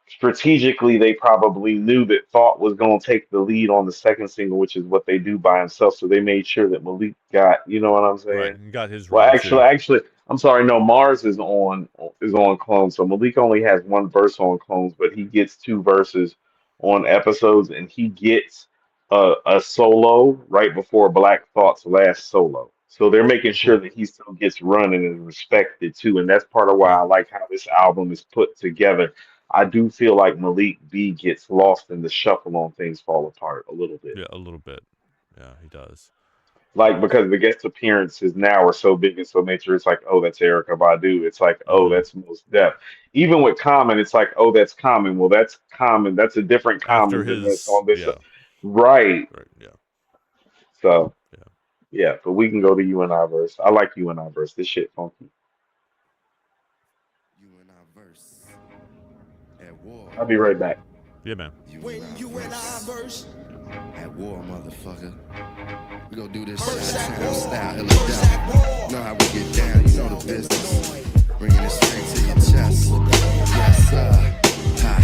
Strategically, they probably knew that Thought was going to take the lead on the second single, which is what they do by himself. So they made sure that Malik got, you know what I'm Right. saying? He got his Well, run actually, too. actually, I'm sorry. No, Mars is on Clones. So Malik only has 1 verse on Clones, but he gets 2 verses on episodes, and he gets a solo right before Black Thought's last solo. So they're making sure Cool. that he still gets run and is respected too, and that's part of why Yeah. I like how this album is put together. I do feel like Malik B gets lost in the shuffle on things fall apart a little bit. Yeah, a little bit. Yeah, he does. Like because the guest appearances now are so big and so major, it's like, oh, that's Erica Badu. It's like, oh, Mhm. that's Mos Def. Even with Common, it's like, oh, that's Common. Well, that's Common. That's a different After Common than that's his on this. yeah. Right. Right. Yeah. So Yeah. yeah, but we can go to you and I verse. I like you and I verse. This shit funky. You and I verse at war. I'll be right back. Yeah, man. When you and I verse at war, motherfucker. We gon' do this town style, Illadelph. Know how we get down, you know the business. Bringing it straight to your chest. Yes, sir. Ha.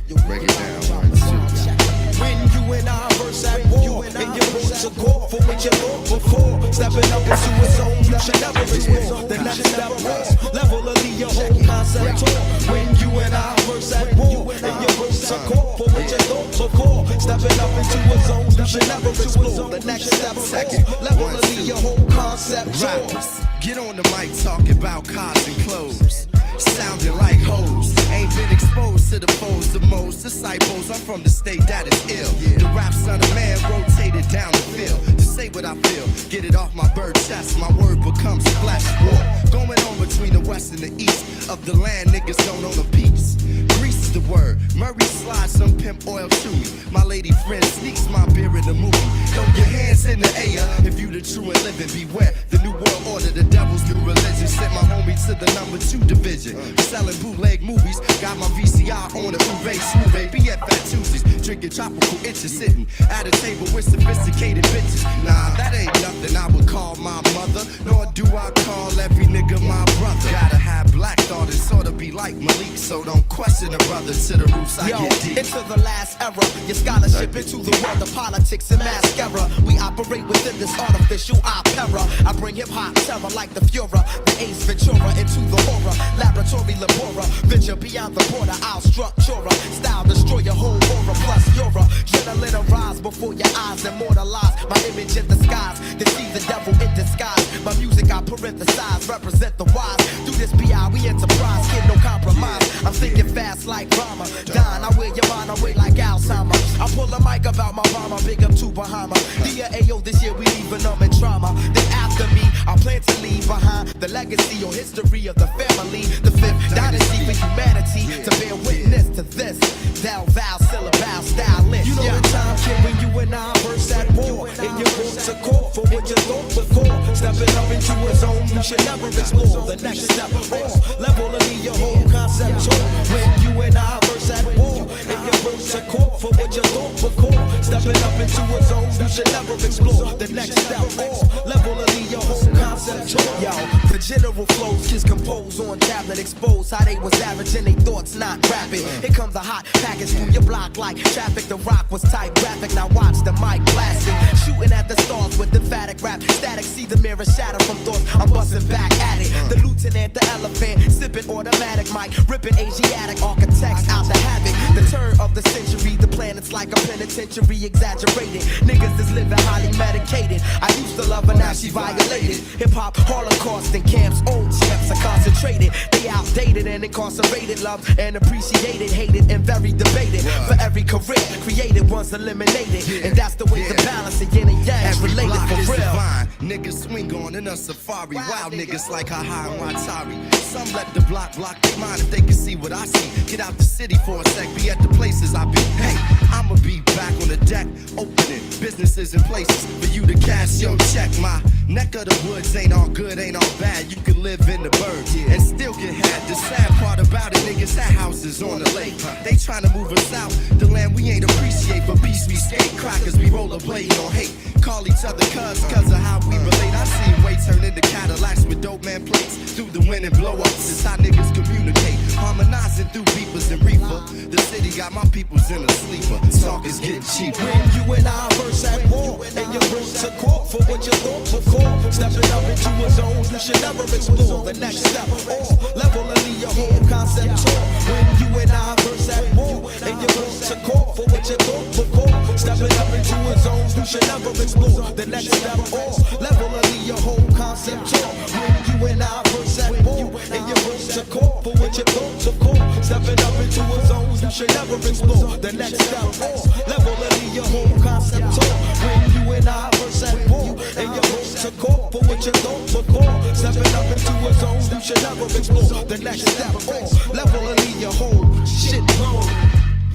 Yeah, break it down, 1, 2. When you and I verse at war, and you want to go for what you thought before. Stepping up into a zone you should never explore. The next step was level of your whole concept tour. When you and I verse at war, and you want to go for what you thought before. Stepping up into a zone you should never explore. The next step was level of your whole concept tour. Rappers, get on the mic talking about cars and clothes. Sounding like hoes. Ain't been exposed to the foes, the most disciples. I'm from the state that is ill. The rap son of man rotated down the field. To say what I feel, get it off my bird chest. My word becomes flesh war. Going on between the west and the east of the land, niggas don't own a piece. Grease is the word. Murray slides some pimp oil to me. My lady friend sneaks my beer in the movie. Throw your hands in the air if you the true and living. Beware the new world order, the devil's new religion. Sent my homie to the number 2 division. Selling bootleg movies, got my VCR on the Uve Smooth BFF Tuesdays, drinking tropical inches, sitting at a table with sophisticated bitches. Nah, that ain't nothing I would call my mother, nor do I call every nigga my brother. Gotta have Black Thought and sorta be like Malik, so don't question a brother to the roots I get deep. Into the last era, your scholarship into the world of politics and mascara. We operate within this artificial opera. I bring hip hop terror like the Fuhrer, the Ace Ventura into the horror. Laboratory labora, venture beyond the border, I'll structure a style, destroy your whole aura, plus you're a adrenaline arise before your eyes, immortalize my image in the skies, to see the devil in disguise. My music I parenthesize, represent the wise. Through this BI we enterprise, get no compromise. I'm thinking fast like Rama, Don, I wear your mind away like Alzheimer. I pull a mic about my mama, big up to Bahama. Dear Ayo, this year we leaving them in trauma. Then after me, I plan to leave behind the legacy or history of the family. The 5th dynasty for humanity, to bear witness to this. Thou, syllable, stylist. You know the time came when you and I verse at war, and you wrote to call for what you thought before. Stepping up into a zone you should never explore. The next step was level of your whole concept tour. When you and I verse at war, and you wrote to call for what you thought before. Stepping up into a zone you should never explore. The next step was level of your whole concept tour. Yo, the General flows just compose on tablet, expose how they was averaging they thoughts not rapping. Here comes a hot package through your block like traffic. The rock was type graphic, now watch the mic blasting. Shooting at the stars with emphatic rap. Static, see the mirror shatter from thoughts. I'm busting back at it. The lieutenant, the elephant, sipping automatic mic, ripping Asiatic architects out the havoc. The turn of the century, the planet's like a penitentiary, exaggerated. Niggas is living highly medicated. I used to love her, now she violated. Hip hop, Holocaust in camps, old champs are concentrated. They outdated and incarcerated, loved and appreciated, hated and very debated. For every career created, once eliminated, and that's the way to balance the yin and yang. Related for real. Divine. Niggas swing on in a safari. Wild niggas like Haha and Watari. Some let the block their mind if they can see what I see. Get out the city for a sec, be at the places I be. Hey, I'ma be back on the deck, opening businesses and places for you to cash your check. My neck of the woods ain't all good, ain't all bad. You can live in the burbs and still get had. The sad part about it, niggas had houses on the lake. They tryna move us out, the land we ain't appreciate. For peace we skate, crackers we roll a blade on hate. Call each other cuz of how we relate. I seen way turn into Cadillacs with dope man plates. Through the wind and blow ups, it's how niggas communicate. Harmonizing through beepers and reefer. The city got my peoples in a sleeper. Talk is getting cheaper. When you and I first at war, and you brought to court for what you thought before. Stepping up into a zone you should never explore. The next step, or level and leave your whole concept tall. When you and I first at war, and you brought to court for what you thought before. Stepping up into a zone you should never explore. The next step, or level and leave your whole concept tall. When you and I first at war, and you brought to court for what you thought before. Stepping up into a zone you should never explore. The next step, or level and leave your whole concept tall. When you and I first at war, and you brought to court for what you thought before. Stepping up into a zone you should never explore. The next step, or level and leave your whole shit blown.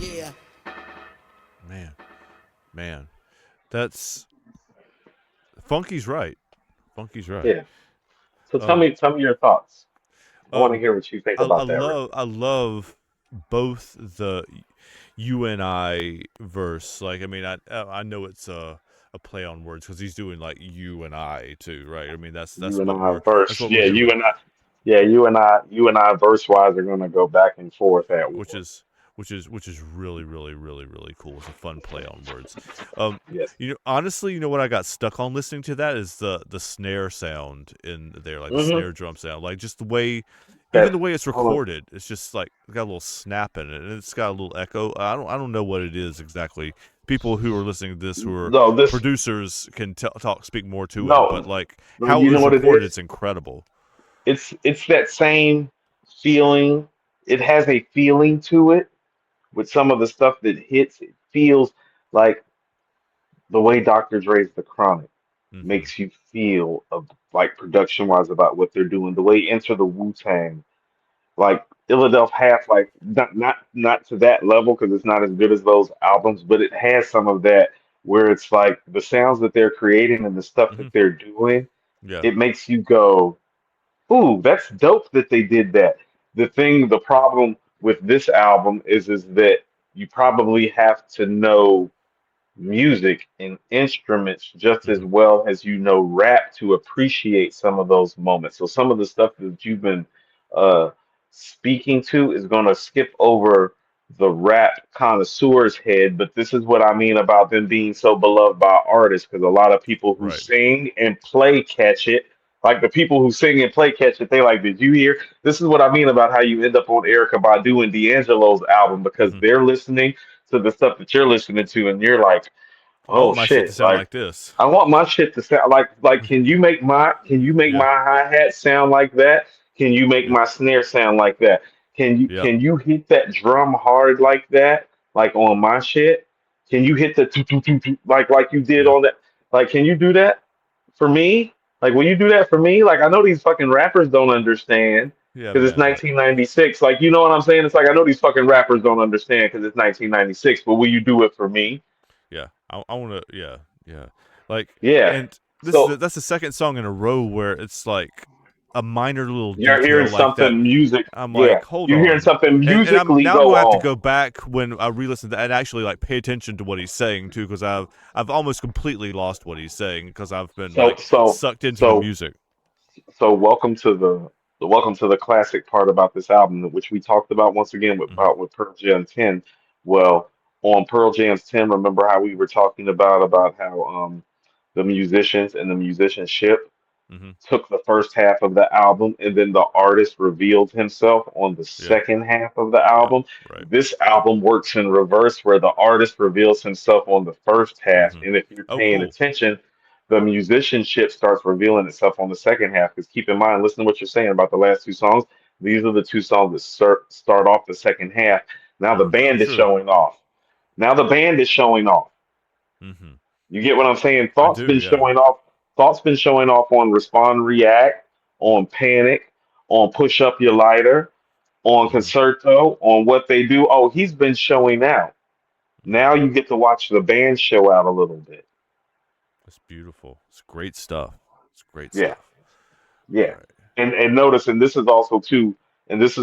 Yeah. Man, that's Funky's right. Yeah. So tell me your thoughts. I want to hear what you think about that. I love both the you and I verse. Like, I mean, I know it's a play on words because he's doing like you and I too, right? I mean, that's you and I verse. Yeah, you and I. Yeah, you and I verse wise are gonna go back and forth at which is really cool. It's a fun play on words. Yes. Honestly, you know what I got stuck on listening to that is the snare sound in there, like the snare drum sound, like just the way, even the way it's recorded. It's just like got a little snap in it, and it's got a little echo. I don't know what it is exactly. People who are listening to this, who are producers, can speak more to it. But like how it's recorded, it's incredible. It's that same feeling. It has a feeling to it. With some of the stuff that hits, it feels like the way Dr. Dre's The Chronic makes you feel like production-wise about what they're doing. The way Enter the Wu-Tang, like Illadelph Halflife, not to that level because it's not as good as those albums, but it has some of that where it's like the sounds that they're creating and the stuff that they're doing. Yeah. It makes you go, "Ooh, that's dope that they did that." The problem with this album is that you probably have to know music and instruments just as well as you know rap to appreciate some of those moments. So some of the stuff that you've been speaking to is going to skip over the rap connoisseur's head, but this is what I mean about them being so beloved by artists, because a lot of people who sing and play catch it. Like the people who sing and play catch it, they like, did you hear? This is what I mean about how you end up on Erykah Badu and D'Angelo's album, because they're listening to the stuff that you're listening to, and you're like, oh my shit, to sound like this. I want my shit to sound like can you make my hi-hat sound like that? Can you make my snare sound like that? Can you hit that drum hard like that? Like on my shit? Can you hit the like you did on that? Like, can you do that for me? Like, will you do that for me? Like, I know these fucking rappers don't understand because it's 1996. Like, you know what I'm saying? It's like, I know these fucking rappers don't understand because it's 1996, but will you do it for me? Yeah, I want to, Like, yeah. And that's the second song in a row where it's like a minor little you're hearing like something that. music. I'm like, hold on. You're hearing something musically now I'm have to go back when I re-listen to that and actually like pay attention to what he's saying too, because I've almost completely lost what he's saying because I've been sucked into the music. So welcome to the classic part about this album, which we talked about once again with Pearl Jam 10. Well, on Pearl Jam's 10, remember how we were talking about how the musicians and the musicianship Mm-hmm. took the first half of the album and then the artist revealed himself on the Yeah. second half of the Yeah. album. Right. This album works in reverse where the artist reveals himself on the first half. Mm-hmm. And if you're Oh, paying cool. attention, the musicianship starts revealing itself on the second half. Because keep in mind, listen to what you're saying about the last two songs. These are the two songs that start off the second half. Now the band is Sure. showing off. Now the band is showing off. Mm-hmm. You get what I'm saying? I Thought's do. been Yeah. showing off. Thought's been showing off on Respond React, on Panic, on Push Up Your Lighter, on Concerto, on What They Do. Oh, he's been showing out. Now you get to watch the band show out a little bit. It's beautiful. It's great stuff. It's great Yeah, stuff. yeah. Right. And notice, and this is also too, and this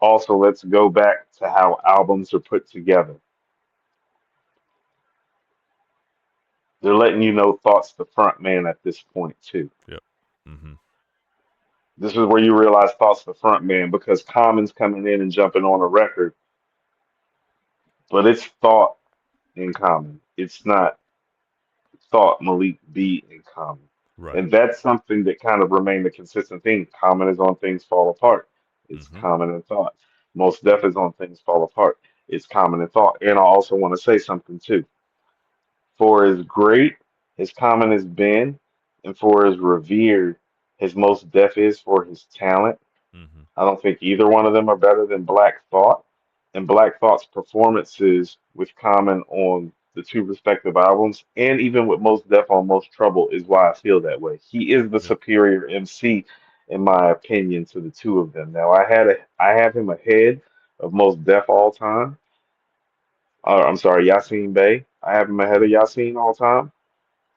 also let's go back to how albums are put together. They're letting you know Thought's the front man at this point too. Yep. Mm-hmm. This is where you realize Thought's the front man because Common's coming in and jumping on a record, but it's Thought in Common. It's not Thought, Malik B in Common. Right. And that's something that kind of remained a consistent thing. Common is on Things Fall Apart. It's Mm-hmm. Common and Thought. Most Def is on Things Fall Apart. It's Common and Thought. And I also want to say something too. For as great as Common has been, and for as revered as Most Def is for his talent, Mm-hmm. I don't think either one of them are better than Black Thought. And Black Thought's performances with Common on the two respective albums, and even with Most Def on Most Trouble, is why I feel that way. He is the Yep. superior MC, in my opinion, to the two of them. Now, I have him ahead of Most Def all time. I'm sorry, Yasin Bey. I have him ahead of Yasin all time.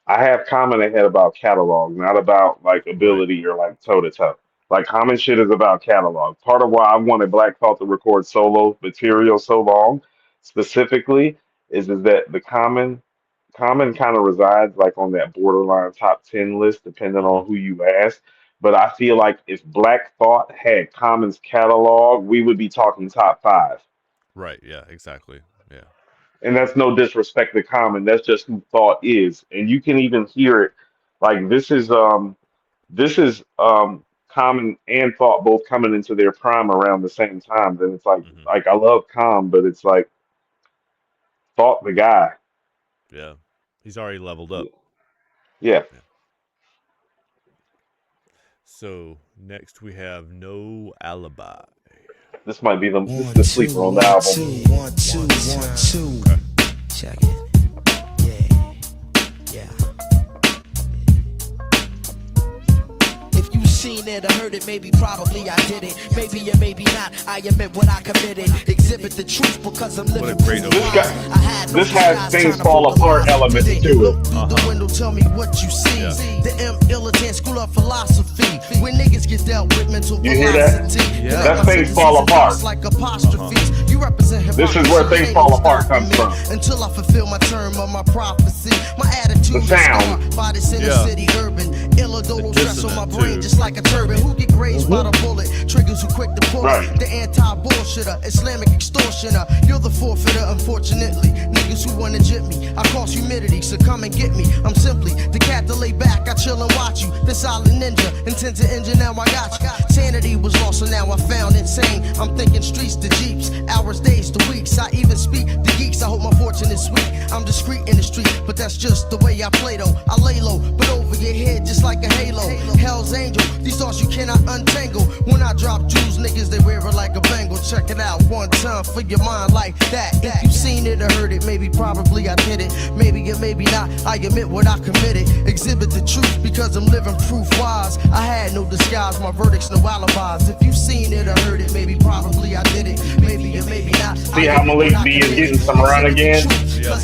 I have Common ahead about catalog, not about like Right. ability or like toe to toe. Like Common shit is about catalog. Part of why I wanted Black Thought to record solo material so long, specifically, is that the Common kind of resides like on that borderline top 10 list, depending Mm-hmm. on who you ask. But I feel like if Black Thought had Common's catalog, we would be talking top five. Right. Yeah. Exactly. Yeah. And that's no disrespect to Common. That's just who Thought is. And you can even hear it. Like this is Common and Thought both coming into their prime around the same time. Then it's Mm-hmm. like I love but it's like Thought the guy. Yeah. He's already leveled up. Yeah. So next we have No Alibi. This might be the sleeper on the album. One, two. Check it. Yeah. If you seen it or heard it, maybe probably I did it. Maybe or maybe not. I admit what I committed. Exhibit the truth because I'm living great proof. opening. I had no This has disguise, Things trying to Fall fool Apart the elements lies. to it. Look through the window, tell me what you see. Yeah. The Illadelph School of Philosophy. When niggas get dealt with mental You hear that? velocity. Yeah. That's Things Fall Apart. Like apostrophes. You represent This is where Things Fall Apart comes from. Until I fulfill my term of my prophecy. My attitude The is sound. scarred by this inner Yeah. city urban. Illidodal The stress on my dissonant, brain too. just like a turban. Who get grazed by the bullet? Triggers who quick to pull Right. it. The anti-bullshitter, Islamic extortioner. You're the forfeiter, unfortunately. Niggas who wanna jip me. I cause humidity, so come and get me. I'm simply the cat to lay back. I chill and watch you. The silent ninja, intend to injure, now I got you. Sanity was lost, so now I found insane. I'm thinking streets to jeeps, hours, days to weeks. I even speak to geeks. I hope my fortune is sweet. I'm discreet in the street, but that's just the way I play though. I lay low, but over your head just like a halo. Hell's angel, these thoughts you cannot untangle. When I drop jewels, niggas they wear it like a bangle. Check it out one time for your mind like that. If you seen it or heard it, maybe probably I did it. Maybe or maybe not. I admit what I committed. Exhibit the truth because I'm living proof wise. I had no disguise, my verdict's no alibis. If you seen it or heard it, maybe probably I did it. Maybe or maybe not. See how Malik B is getting some run again?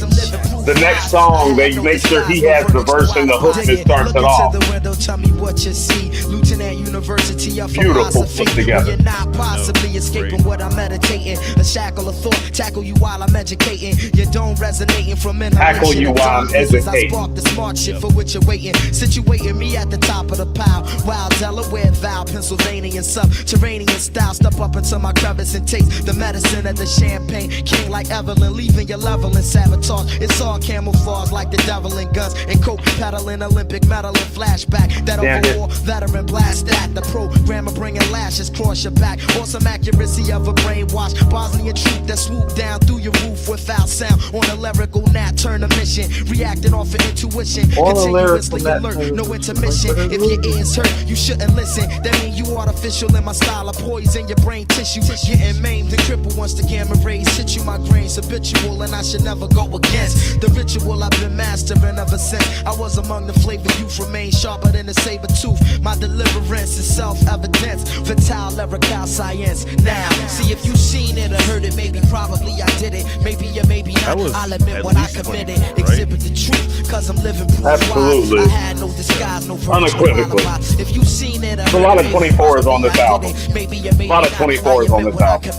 The next song, they make sure he has the verse and the hook that starts it off. Look into the window, tell me what you see. Lieutenant University of Beautiful Philosophy. put together. You're not possibly escaping what I'm meditating. A shackle of thought, tackle you while I'm educating. You don't resonating from inhalation. Tackle you while I'm I educating. spark the smart shit for which you're waiting. Situating me at the top top of the pile. Wild Delaware, Val, Pennsylvania, subterranean style. Step up into my crevice and taste the medicine of the champagne king like Evelyn, leaving your level in sabotage. It's all camouflage like the devil in guns and coke peddling Olympic medal and flashback. That overall veteran blast at the programmer bringing lashes cross your back. Awesome accuracy of a brainwash. Bosnian truth that swoop down through your roof without sound. On a lyrical nat, turn a mission. Reacting off of intuition. Continuously alert, no intermission. If your ears hurt, you shouldn't listen. That mean you artificial in my style. I poison your brain tissue. Getting maimed and crippled once the gamma rays hit you. My grain's habitual and I should never go against the ritual I've been mastering ever since I was among the flavor youth. Remain sharper than a saber tooth. My deliverance is self-evidence. Vital, lyrical science. Now, see if you seen it or heard it. Maybe, probably I did it. Maybe or maybe not. I'll admit when I committed. Right? Exhibit the truth, cause I'm living proof. Absolutely. I had no disguise, no unequivocally. If you seen it, there's a lot of 24s on this album. A lot of 24s on this album.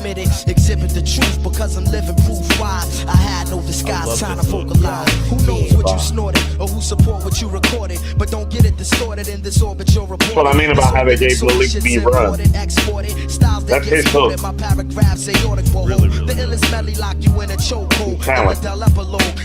Exhibit the truth because I'm living proof. Why I had no disguise, trying to vocalize. Who knows what you snorted or who support what you recorded, but don't get it distorted in this orbit you're reporting. That's what I mean about how they gave Malik B run. That's his hook. My paragraphs aortic really. The illest melly lock you in a chokehold.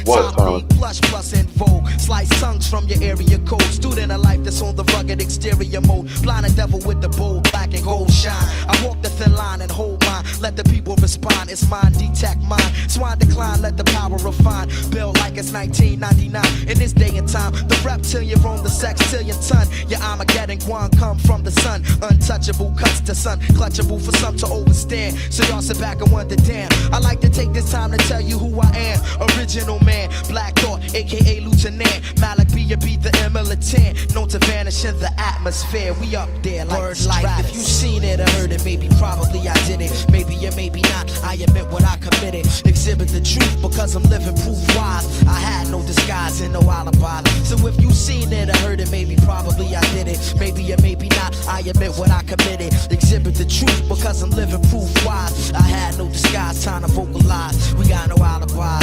What talent? Plush plus in vogue. Slice tongues from your area code. Student of life that's on the rugged exterior mode. Blind a devil with the bold black and gold shine. I walk the thin line and hold mine. Let the people respond. It's mine, detect mine. Swan decline, let the power refine. Build like it's 1999. In this day and time, the reptilian roam the sextillion ton. Your Armageddon one come from the sun. Untouchable cuts to sun. Clutchable for some to overstand. So y'all sit back and wonder, damn. I like to take this time to tell you who I am. Original man, Black Thought, aka Lieutenant. Malik B, be the militant. Known to vanish in the atmosphere. We up there like word life. If you seen it or heard it, maybe probably I did it. Maybe or maybe not. I admit what I committed. Exhibit the truth because I'm living proof wise. I had no disguise and no alibi. So if you seen it or heard it, maybe probably I did it. Maybe or maybe not. I admit what I committed. Exhibit the truth because I'm living proof wise. I had no disguise, time to vocalize. We got no alibi.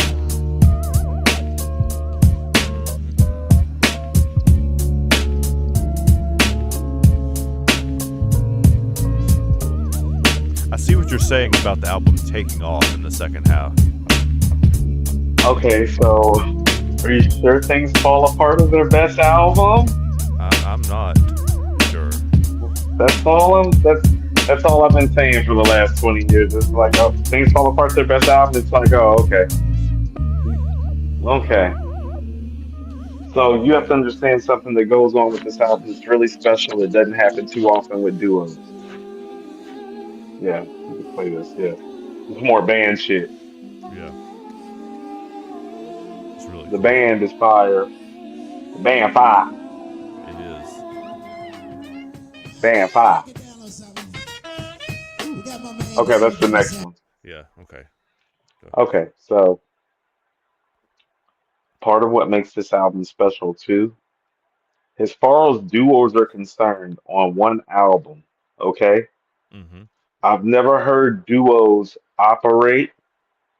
I see what you're saying about the album taking off in the second half. Okay, so are you sure Things Fall Apart is their best album? I'm not sure. That's all I've been saying for the last 20 years. It's like, oh, Things Fall Apart, their best album. It's like, oh, okay. Okay. So you have to understand something that goes on with this album. It's really special. It doesn't happen too often with duos. Yeah, you can play this. Yeah, it's more band shit. Yeah, it's really the band is fire. The band fire. It is. Band fire. Okay, that's the next one. Yeah. Okay. Okay, so part of what makes this album special too, as far as duos are concerned, on one album. Okay. Mm-hmm. I've never heard duos operate,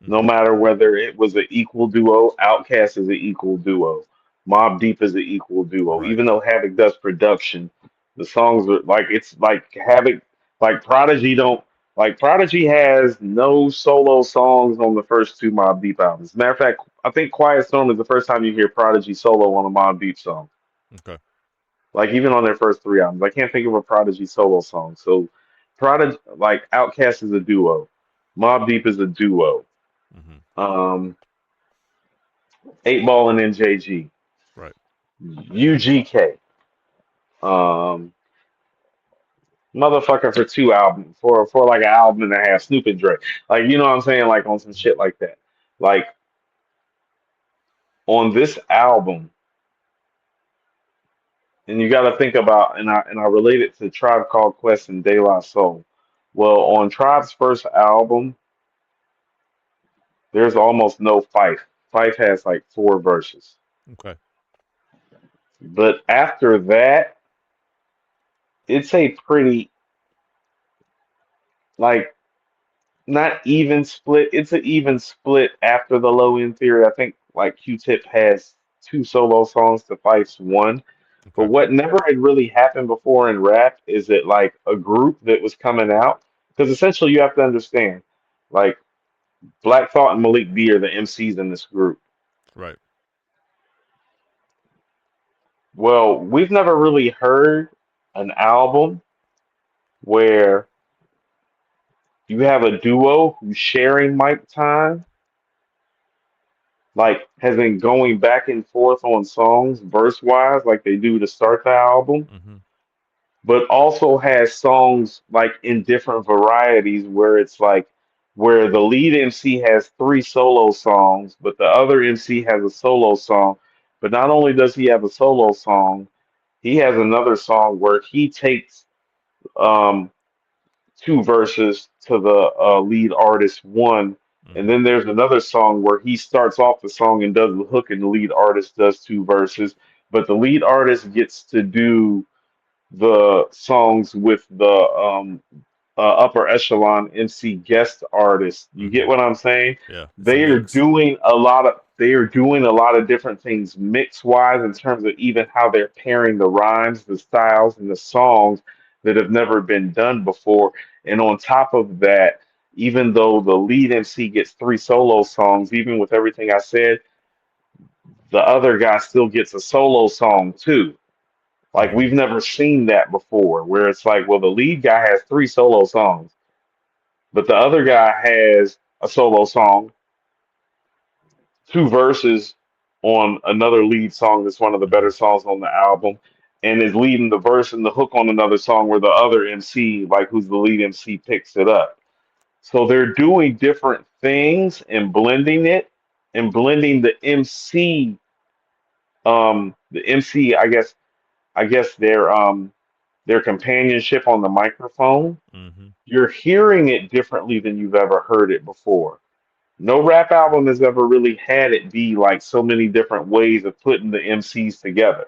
no matter whether it was an equal duo. Outkast is an equal duo. Mobb Deep is an equal duo. Right. Even though Havoc does production, the songs are like, it's like Havoc, like Prodigy has no solo songs on the first two Mobb Deep albums. As a matter of fact, I think Quiet Storm is the first time you hear Prodigy solo on a Mobb Deep song. Okay. Like even on their first three albums, I can't think of a Prodigy solo song. So Prodigy, like Outkast is a duo, Mobb Deep is a duo, 8 Ball and NJG, right, UGK, motherfucker for two albums for like an album and a half, Snoop and Dre, like you know what I'm saying, like on some shit like that, like on this album. And you got to think about, and I relate it to Tribe Called Quest and De La Soul. Well, on Tribe's first album, there's almost no Fife. Fife has like 4 verses. Okay. But after that, it's a pretty, like, not even split. It's an even split after the Low End Theory. I think like Q-Tip has 2 solo songs to Fife's 1. But Okay. what never had really happened before in rap is that like a group that was coming out, because essentially you have to understand, like Black Thought and Malik B are the MCs in this group. Right. Well, we've never really heard an album where you have a duo who's sharing mic time, like has been going back and forth on songs verse wise, like they do to start the album, Mm-hmm. but also has songs like in different varieties where it's like where the lead MC has three solo songs, but the other MC has a solo song. But not only does he have a solo song, he has another song where he takes um, two verses to the lead artist one, and Mm-hmm. then there's another song where he starts off the song and does the hook, and the lead artist does two verses, but the lead artist gets to do the songs with the upper echelon MC guest artists. You Mm-hmm. get what I'm saying? Yeah. It's a mix. They are doing a lot of different things mix wise in terms of even how they're pairing the rhymes, the styles, and the songs that have never been done before. And on top of that, even though the lead MC gets three solo songs, even with everything I said, the other guy still gets a solo song too. Like Mm-hmm. we've never seen that before, where it's like, well, the lead guy has three solo songs, but the other guy has a solo song, two verses on another lead song that's one of the Mm-hmm. better songs on the album, and is leading the verse and the hook on another song where the other MC, like who's the lead MC, picks it up. So they're doing different things and blending it and blending the MC, I guess their companionship on the microphone. Mm-hmm. You're hearing it differently than you've ever heard it before. No rap album has ever really had it be like so many different ways of putting the MCs together.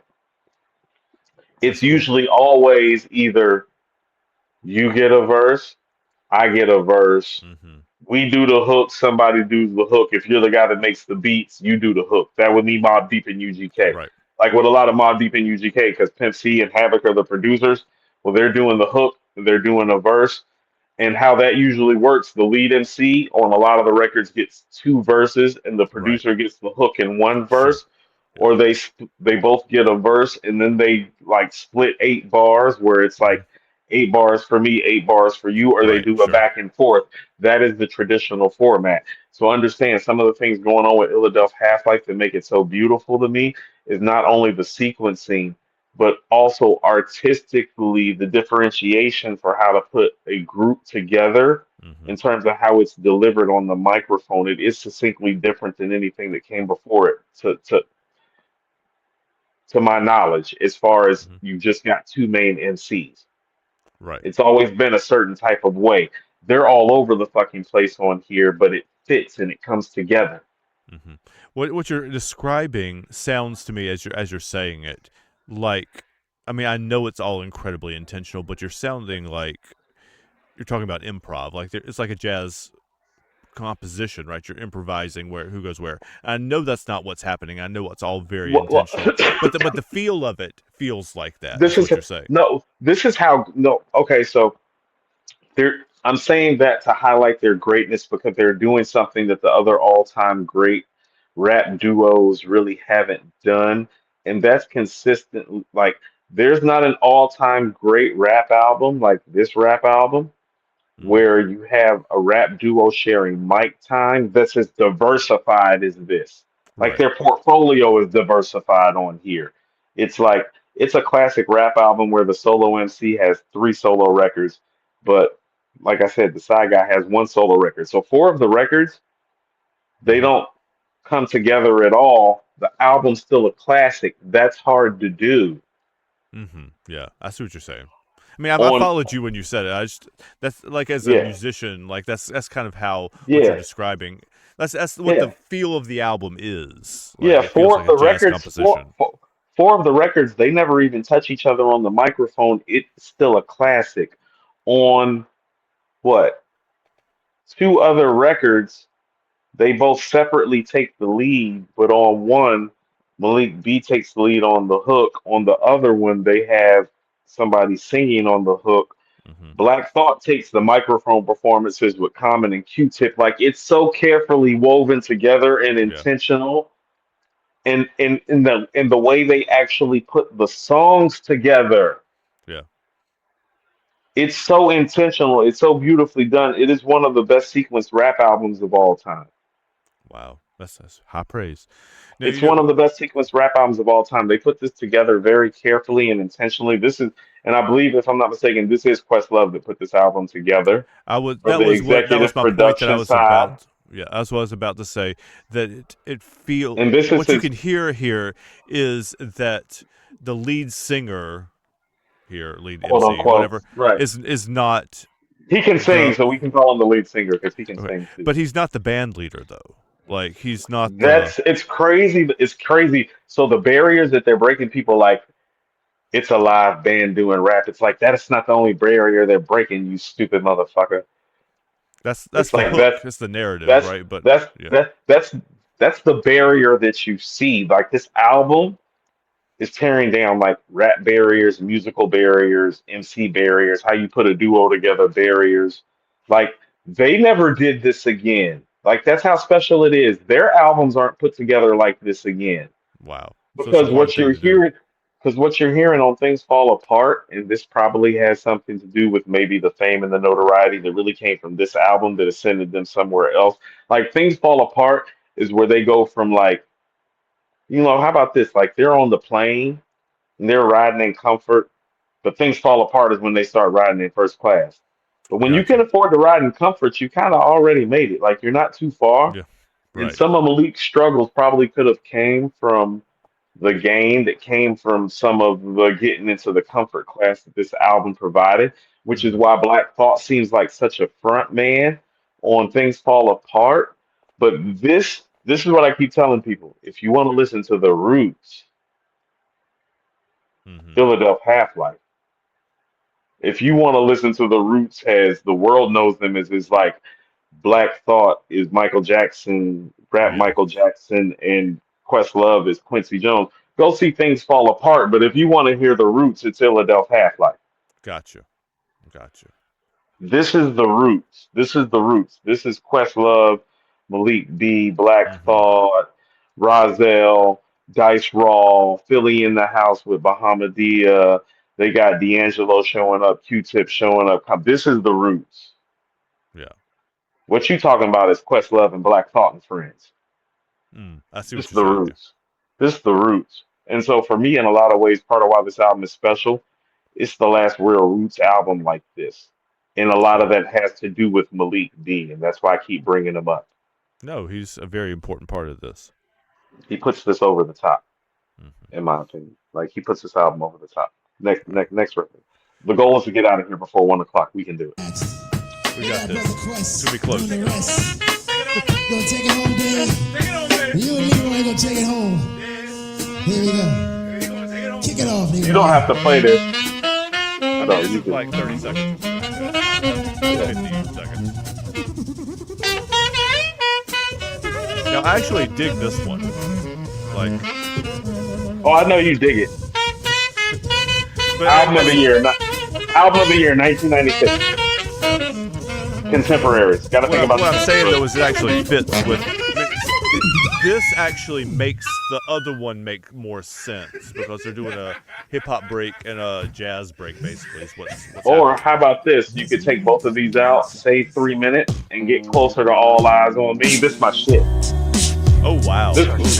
It's That's cool. usually always either you get a verse, I get a verse, Mm-hmm. we do the hook, somebody does the hook. If you're the guy that makes the beats, you do the hook. That would need Mobb Deep and UGK. Right. Like with a lot of Mobb Deep and UGK, because Pimp C and Havoc are the producers. Well, they're doing the hook, they're doing a verse, and how that usually works. The lead MC on a lot of the records gets two verses, and the Right. producer gets the hook in one Sure. verse, Yeah. or they both get a verse, and then they like split 8 bars, where it's Mm-hmm. like 8 bars for me, 8 bars for you, or they Right. do a Sure. back and forth. That is the traditional format. So understand some of the things going on with Illadelph Half-Life that make it so beautiful to me is not only the sequencing but also artistically the differentiation for how to put a group together Mm-hmm. in terms of how it's delivered on the microphone. It is succinctly different than anything that came before it, to my knowledge, as far as Mm-hmm. you've just got two main MCs. Right. It's always been a certain type of way. They're all over the fucking place on here, but it fits and it comes together. Mm-hmm. What you're describing sounds to me as you're saying it like, I mean, I know it's all incredibly intentional, but you're sounding like you're talking about improv. Like it's like a jazz composition, right? You're improvising where who goes where. I know that's not what's happening. I know it's all very Well, intentional, but the feel of it feels like that. this Is is what you're saying. no, this is how no. Okay, so I'm saying that to highlight their greatness because they're doing something that the other all-time great rap duos really haven't done, and that's consistent. Like, there's not an all-time great rap album like this rap album Mm, where you have a rap duo sharing mic time that's as diversified as this. Like right. their portfolio is diversified on here. It's like it's a classic rap album where the solo MC has three solo records, but like I said, the side guy has one solo record. So four of the records, they Mm-hmm. don't come together at all. The album's still a classic. That's hard to do. Mm-hmm. Yeah, I see what you're saying. I mean, I On followed you when you said it. I just that's like as a yeah, musician, like that's kind of how what you're yeah, describing. That's what the yeah. feel of the album is. Like Yeah, it feels four like of a the jazz records, composition. four of the records, they never even touch each other on the microphone. It's still a classic. On what? Two other records, they both separately take the lead, but on one, Malik B takes the lead on the hook. On the other one, they have somebody singing on the hook. Hmm. Black Thought takes the microphone performances with Common and Q-Tip. Like it's so carefully woven together and Yeah. intentional. And in the way they actually put the songs together. Yeah. It's so intentional. It's so beautifully done. It is one of the best sequenced rap albums of all time. Wow. That's high praise. Now, It's one of the best sequenced rap albums of all time. They put this together very carefully and intentionally. And I believe, if I'm not mistaken, this is Questlove that put this album together. that was Executive my point that I production was side. about. Yeah, that's what I was about to say. That it feels. And this is what you his, can hear here is that the lead singer here, lead quote MC, unquote, whatever, right. is not He can sing, the. so we can call him the lead singer because he can Okay, sing too. but he's not the band leader though. Like he's not the. It's crazy. It's crazy. So the barriers that they're breaking, people like it's a live band doing rap. It's like that is not the only barrier they're breaking, you stupid motherfucker. That's It's the like hook. It's the narrative, that's right? But that's yeah, that's the barrier that you see. Like this album is tearing down like rap barriers, musical barriers, MC barriers, how you put a duo together barriers. Like they never did this again. Like that's how special it is. Their albums aren't put together like this again. wow. So it's a Because hard what thing you're to do. hearing because what you're hearing on Things Fall Apart, and this probably has something to do with maybe the fame and the notoriety that really came from this album that ascended them somewhere else. Like Things Fall Apart is where they go from like, how about this? Like they're on the plane and they're riding in comfort, but things fall apart is when they start riding in first class. But when you can Gotcha. afford to ride in comfort, you kind of already made it. Like you're not too far. Yeah. And Right. some of Malik's struggles probably could have came from the gain that came from some of the getting into the comfort class that this album provided, which is Hmm. why Black Thought seems like such a front man on Things Fall Apart. But this is what I keep telling people. If you want to listen to the roots, Hmm. Illadelph Halflife. If you want to listen to the roots as the world knows them as is like Black Thought is Michael Jackson, rap Yeah. Michael Jackson, and Questlove is Quincy Jones. Go see Things Fall Apart. But if you want to hear the roots, it's Illadelph Halflife. Gotcha. This is the roots. This is the roots. This is Questlove, Malik B, Black Hmm. Thought, Rozelle, Dice Raw, Philly in the house with Bahamadia. They got D'Angelo showing up, Q-Tip showing up. This is the roots. Yeah. What you talking about is Questlove and Black Thought and Friends. I see This what is you're the saying. Yeah. roots. This is the roots. And so for me, in a lot of ways, part of why this album is special, it's the last real roots album like this. And a lot of Right. that has to do with Malik B, and that's why I keep bringing him up. No, he's a very important part of this. He puts this over the top, Hmm. in my opinion. Like he puts this album over the top. Next, Right. next record. The goal is to get out of here before 1 o'clock. We can do it. We got this. Should be close. Gonna take it home, Dan. You and Leroy gonna take it home. Here we go. Kick it off, Leroy. You don't have to play this. I know you do. Like 30 seconds. 50 seconds. Now, I actually dig this one. Like, Oh, I know you dig it. but Album of the year, album of the year, 1996. Contemporaries. Got to think about what I'm saying though is it actually contemporaries. fits with. This actually makes the other one make more sense because they're doing a hip hop break and a jazz break, basically. Is what's Or happening. how about this? You could take both of these out, save 3 minutes, and get closer to All Eyes on Me. This is my shit. Oh wow! This is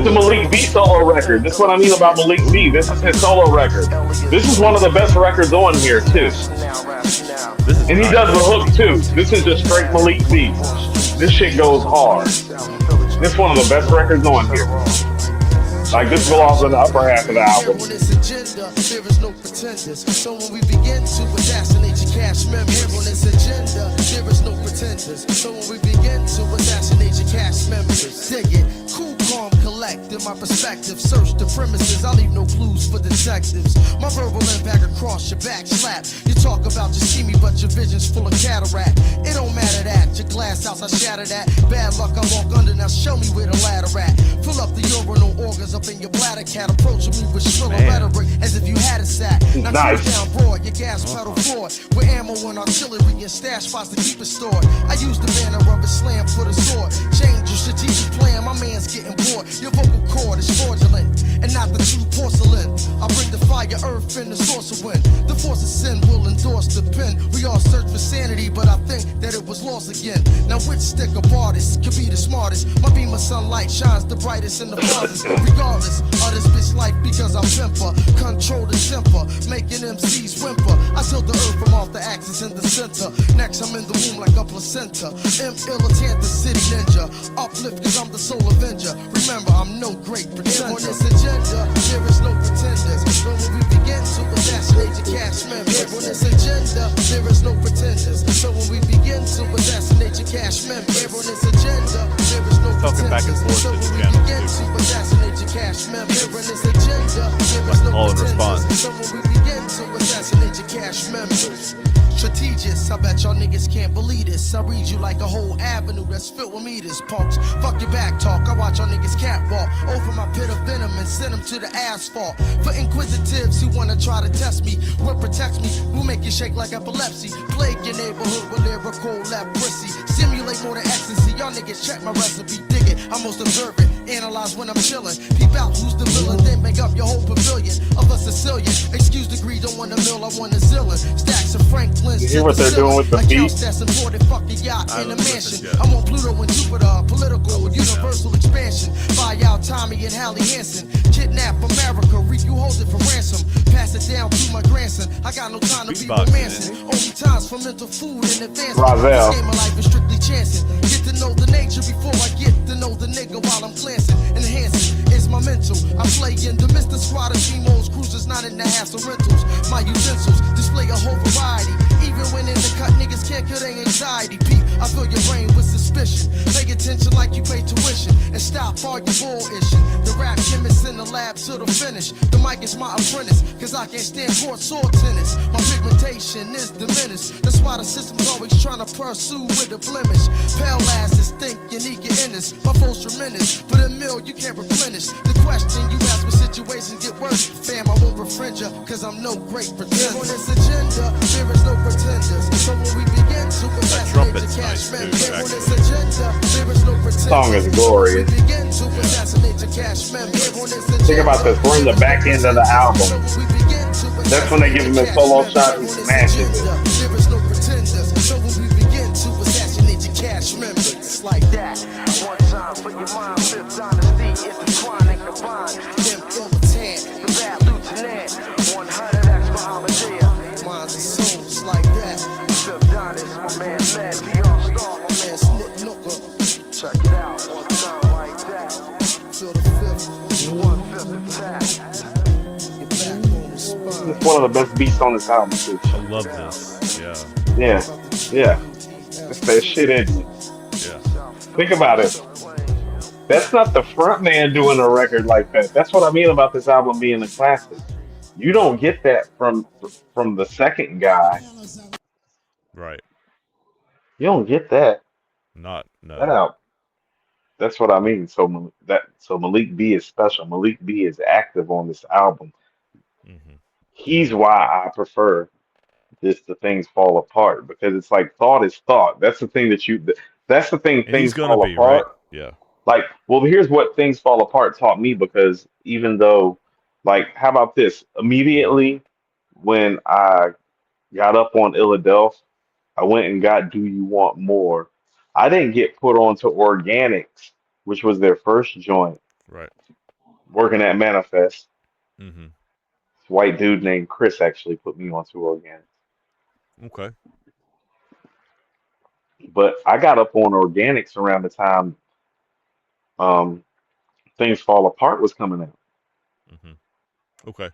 the Malik B solo record. This is what I mean about Malik B. This is his solo record. This is one of the best records on here too. This is And he nice. does the hook too. This is just straight Malik B. This shit goes hard. This is one of the best records on here. Like this belongs in the upper half of the album. On this agenda, there is no pretenders. So when we begin to assassinate your cash memories, on this agenda, there is no pretenders. So when we begin to assassinate your cash memories, dig it, cool, calm, collect. intellect and my perspective. Search the premises, I leave no clues for detectives. My verbal impact across your back slap. You talk about you see me, but your vision's full of cataract. It don't matter that your glass house I shatter that. Bad luck I walk under, now show me where the ladder at. Fill up the urinal organs up in your bladder, cat. Approaching me with shriller rhetoric as if you had a sack. Now Nice. cruise down broad, your gas pedal forward. With ammo and artillery and stash spots to keep it stored. I use the banner of a slam for the sword. Change your strategic plan, my man's getting bored. Your vocal cord is fraudulent and not the true porcelain. I bring the fire, earth, and the source of wind. The force of sin will endorse the pen. We all search for sanity, but I think that it was lost again. Now which stick of artist could be the smartest? My beam of sunlight shines the brightest in the farthest. Regardless of this bitch life, because I'm pimper. Control the temper, making MCs whimper. I tilt the earth from off the axis in the center. Next I'm in the womb like a placenta. Illadelph city ninja. Uplift cause I'm the soul avenger. Remember I'm no great pretender. On this agenda, there is no pretenders. But when we begin to assassinate your cash members. On this agenda, there is no pretenders. So when we begin to assassinate your cash members. On this agenda, there is no Talking back and pretenders. forth So with when the we channel, begin to assassinate your cash members. On this agenda, there is no all in response. pretenders. So when we begin to assassinate your cash members. Strategist, I bet y'all niggas can't believe this. I read you like a whole avenue that's filled with meters, punks. Fuck your back talk, I watch y'all niggas catwalk over my pit of venom and send them to the asphalt. For inquisitives who wanna try to test me, what protects me will make you shake like epilepsy. Plague your neighborhood with lyrical leprosy. Simulate more than ecstasy, y'all niggas check my recipe, dig it. I'm most observant, analyze when I'm chillin'. Peep out who's the villain, then make up your whole pavilion of a Sicilian. Excuse the greed, don't want a mill, I want a zillion. Stacks of Franklin. You hear what they're doing with the beat? That's important, fuck a yacht in a don't mansion. listen yet. I'm on Pluto and Jupiter, political, universal expansion. Buy out Tommy and Hallie Hansen. Kidnap America, reap you hold it for ransom. Pass it down to my grandson. I got no time to be Beatboxing, romancing. Only times for mental food and advancement. Razel. This game of life is strictly chancing. Get to know the nature before I get to know the nigga while I'm glancing. Enhancing is my mental. I play in the Mr. Squad of G-Mo's cruisers, not in the hassle rentals. My utensils display a whole variety. Even when in the cut, niggas can't kill their anxiety. Peep, I fill your brain with suspicion. Pay attention like you pay tuition. And stop all your bullishing. The rap chemist in the lab till the finish. The mic is my apprentice, cause I can't stand court sword tennis. My pigmentation is diminished. That's why the system's always trying to pursue with a blemish. Pale asses think you need your inners. My flow's tremendous, but a mill you can't replenish. The question you ask when situations get worse, fam, I won't befriend ya, cause I'm no great pretender. On this agenda, there is no pretenders. So when we begin to assassinate trumpet's your cash nice, too, members. On actually. this agenda, there is no pretenders. Song is glorious. So when we begin to assassinate your cash members. On this agenda, Think about this. We're in the back end of the album. That's when they give him his solo shot. He smashes it. There is no pretenders. So when we begin to assassinate your cash members, it's like that. One time for your mind, fifth dynasty, intertwining the bond. Them militant, the bad lieutenant. 100x for Holiday. Minds and souls like that. Fifth dynasty, my man led, the all-star, my man Snip Nooker. Check it out, one time like that. Feel the fifth, one-fifth attack. Your backbone is spine. It's one of the best beats on this album, too. I love this. Yeah. Yeah, yeah. That's that shit in it. Yeah. Think about it. That's not the front man doing a record like that. That's what I mean about this album being a classic. You don't get that from the second guy. Right. You don't get that. Not That no. out. That's what I mean. So Malik B is special. Malik B is active on this album. Hmm. He's why I prefer this to Things Fall Apart, because it's like thought is thought. That's the thing that's the thing And he's Things gonna Fall be right. Apart. Yeah. Like, well, here's what Things Fall Apart taught me, because even though, like, how about this? Immediately when I got up on Illadelph, I went and got Do You Want More. I didn't get put onto Organics, which was their first joint, Right. working at Manifest. Hmm. This white dude named Chris actually put me onto Organics. Okay. But I got up on Organics around the time um, Things Fall Apart was coming out. Hmm. Okay.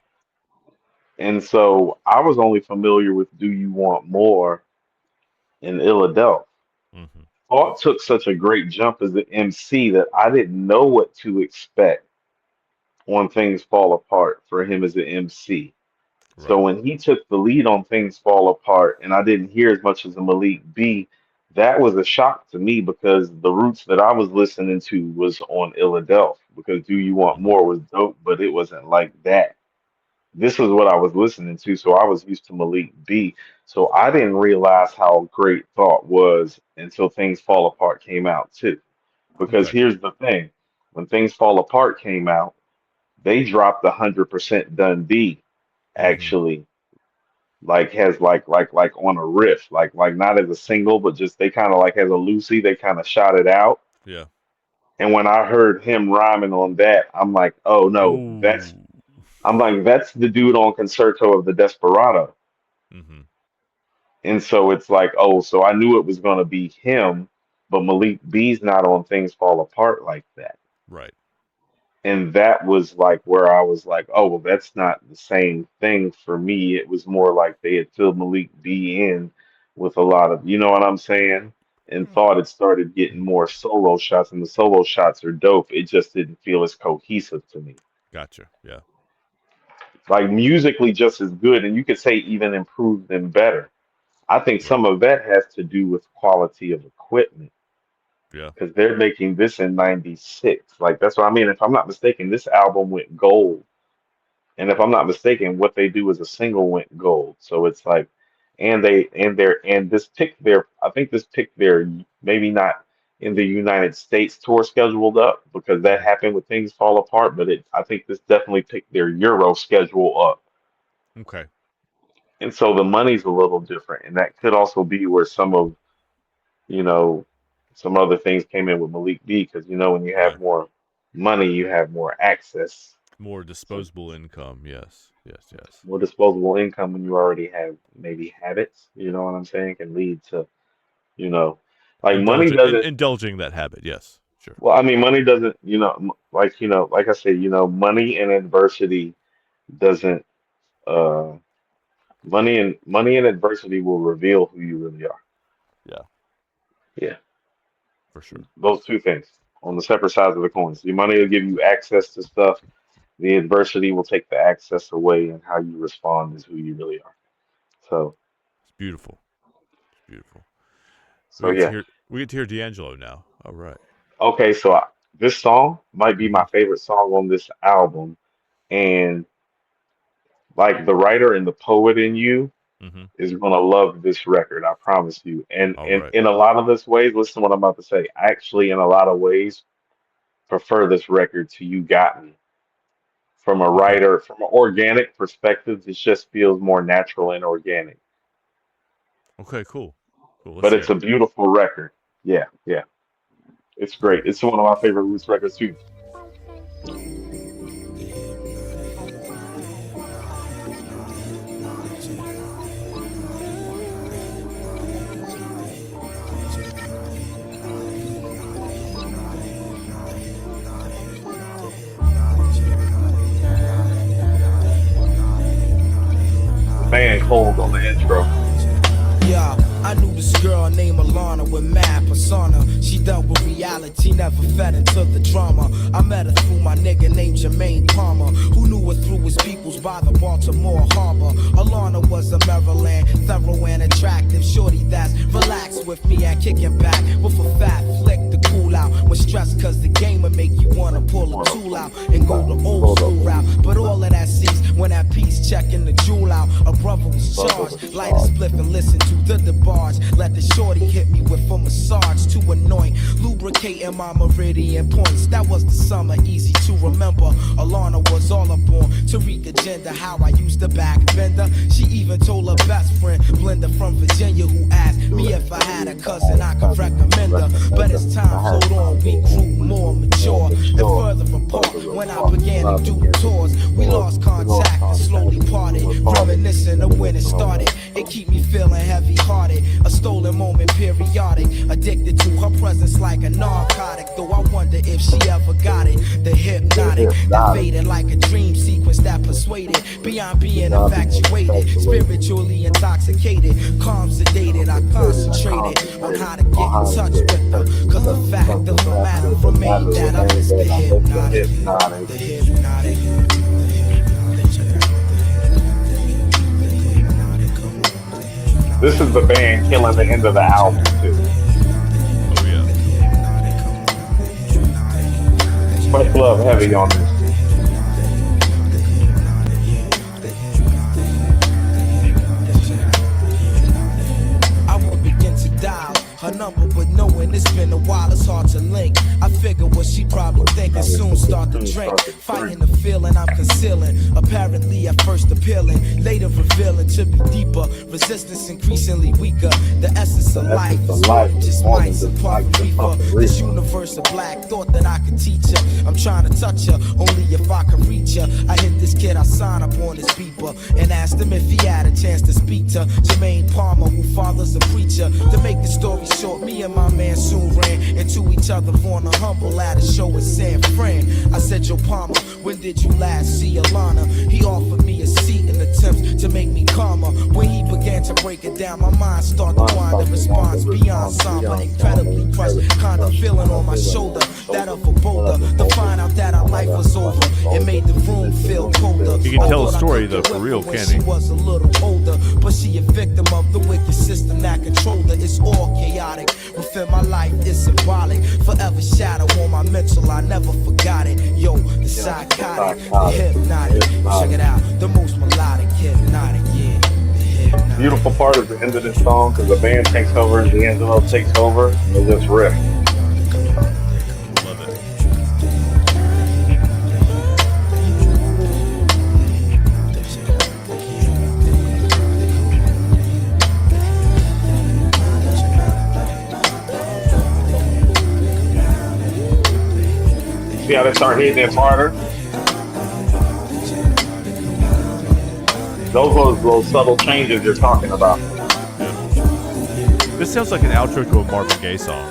And so I was only familiar with Do You Want More in Illadelph. Hmm. Thought took such a great jump as an MC that I didn't know what to expect on Things Fall Apart for him as an MC. So Right. when he took the lead on Things Fall Apart, and I didn't hear as much as a Malik B, that was a shock to me because the roots that I was listening to was on Illadelph because Do You Want Hmm. More was dope, but it wasn't like that. This was what I was listening to, so I was used to Malik B. So I didn't realize how great Thought was until Things Fall Apart came out too. Because Okay. here's the thing, when Things Fall Apart came out, they dropped 100% Done D Hmm. actually like has like on a riff like not as a single but just they kind of like as a Lucy they kind of shot it out, Yeah. and when I heard him rhyming on that I'm like oh no Oh. I'm like that's the dude on Concerto of the Desperado, Hmm. and so it's like oh so I knew it was going to be him, but Malik B's not on Things Fall Apart like that. Right. And that was like where I was like, oh, well, that's not the same thing for me. It was more like they had filled Malik B in with a lot of, you know what I'm saying? And thought it started getting more solo shots, and the solo shots are dope. It just didn't feel as cohesive to me. Gotcha. Yeah. Like musically, just as good, and you could say even improved and better. I think Right. some of that has to do with quality of equipment Yeah. because they're making this in '96. Like that's what I mean. If I'm not mistaken, this album went gold. And if I'm not mistaken, what they do is a single went gold. So it's like, and this picked their, I think this picked their maybe not in the United States tour scheduled up because that Hmm. happened with Things Fall Apart, but I think this definitely picked their Euro schedule up. Okay. And so the money's a little different, and that could also be where some of, you know, some other things came in with Malik B because when you have Right. more money, you have more access. More So disposable income. Yes. Yes. Yes. more disposable income when you already have maybe habits, you know what I'm saying, can lead to, you know, like money doesn't, Indulging that habit. Yes. Sure. well, I mean, money doesn't, like I say, money and adversity doesn't, uh, money and adversity will reveal who you really are. Yeah. Yeah, For sure. those two things on the separate sides of the coin. So your money will give you access to stuff. The adversity will take the access away, and how you respond is who you really are. So, It's beautiful. It's beautiful. so yeah. We get to hear D'Angelo now. All right. Okay, so this song might be Mm-hmm. my favorite song on this album, and like the writer and the poet in you Mm-hmm. is gonna love this record, I promise you. And All and right. in a lot of this ways, listen to what I'm about to say. I actually, in a lot of ways, prefer this record to You Got Me. From a Okay. writer, from an organic perspective, it just feels more natural and organic. Okay. Cool. Cool. Let's But hear it's a it. beautiful record. Yeah, yeah, it's great. It's one of my favorite Roots records too. The man Cold on the intro. Yeah, I knew this girl named Alana with mad persona. She dealt with reality, never fed into the drama. I met her through my nigga named Jermaine Palmer, who knew her through his peoples by the Baltimore Harbor. Alana was a Maryland, thorough and attractive shorty that's relaxed with me and kicking back with a fat flick to cool out. When stressed cause the game would make you wanna pull a tool out and go the old school route. But all of that ceased when that piece checking the jewel out. A brother was charged, light a spliff and listen to the debarge. Let the shorty hit me with a massage to anoint, lubricating my meridian points. That was the summer, easy to remember. Alana was all up on Tariq agenda, how I used to back bender. She even told her best friend, Blenda from Virginia, who asked me if I had a cousin I could recommend her. But as time flowed on, we grew more mature and further apart. When I began to do tours, we lost contact and slowly parted, reminiscing of when it started. It keep me feeling heavy-hearted, a stolen moment periodic, addicted to her presence like a narcotic. Though I wonder if she ever got it. The hypnotic that faded like a dream sequence that persuaded beyond being infatuated, spiritually intoxicated, calm sedated. I concentrated on how to get in touch with her, cause the fact of the matter remained that I miss the hypnotic, the hypnotic. This is the band killing the end of the album too. Oh yeah. Questlove heavy on this. I would begin to dial her number, but knowing it's been a while, it's hard to link. I figure what she probably thinking, soon start to drink. Fighting the feeling I'm concealing, apparently at first appealing, later revealing to be deeper. Resistance increasingly weaker. The essence of life is more than just mice apart from reefer. This universe of black thought that I could teach her. I'm trying to touch her, only if I can reach her. I hit this kid, I sign up on his beeper and asked him if he had a chance to speak to Jermaine Palmer, who fathers a preacher. To make the story short, me and my man soon ran into each other on a humble at a show in San Fran. I said, Joe Palmer, when did you last see Alana? He offered me a seat in attempts to make me calmer. When he began to break it down, my mind started to wind the response beyond somber, incredibly crushed, kind of feeling on my shoulder, that of a boulder, to find out that our life was over. It made the room feel colder. He can tell a story though, for real, can he? She was a little older, but she a victim of the wicked system that controlled her. It's all chaotic. Within my life is symbolic. Forever shadow on my mental, I never forgot it. Yo, the psychotic, the hypnotic. Check it out, the most melodic, hypnotic, yeah. Hypnotic. Beautiful part is the end of this song because the band takes over and D'Angelo takes over and they just riff. Love it. See how they start hitting it harder? Those are those subtle changes you're talking about. This sounds like an outro to a Marvin Gaye song.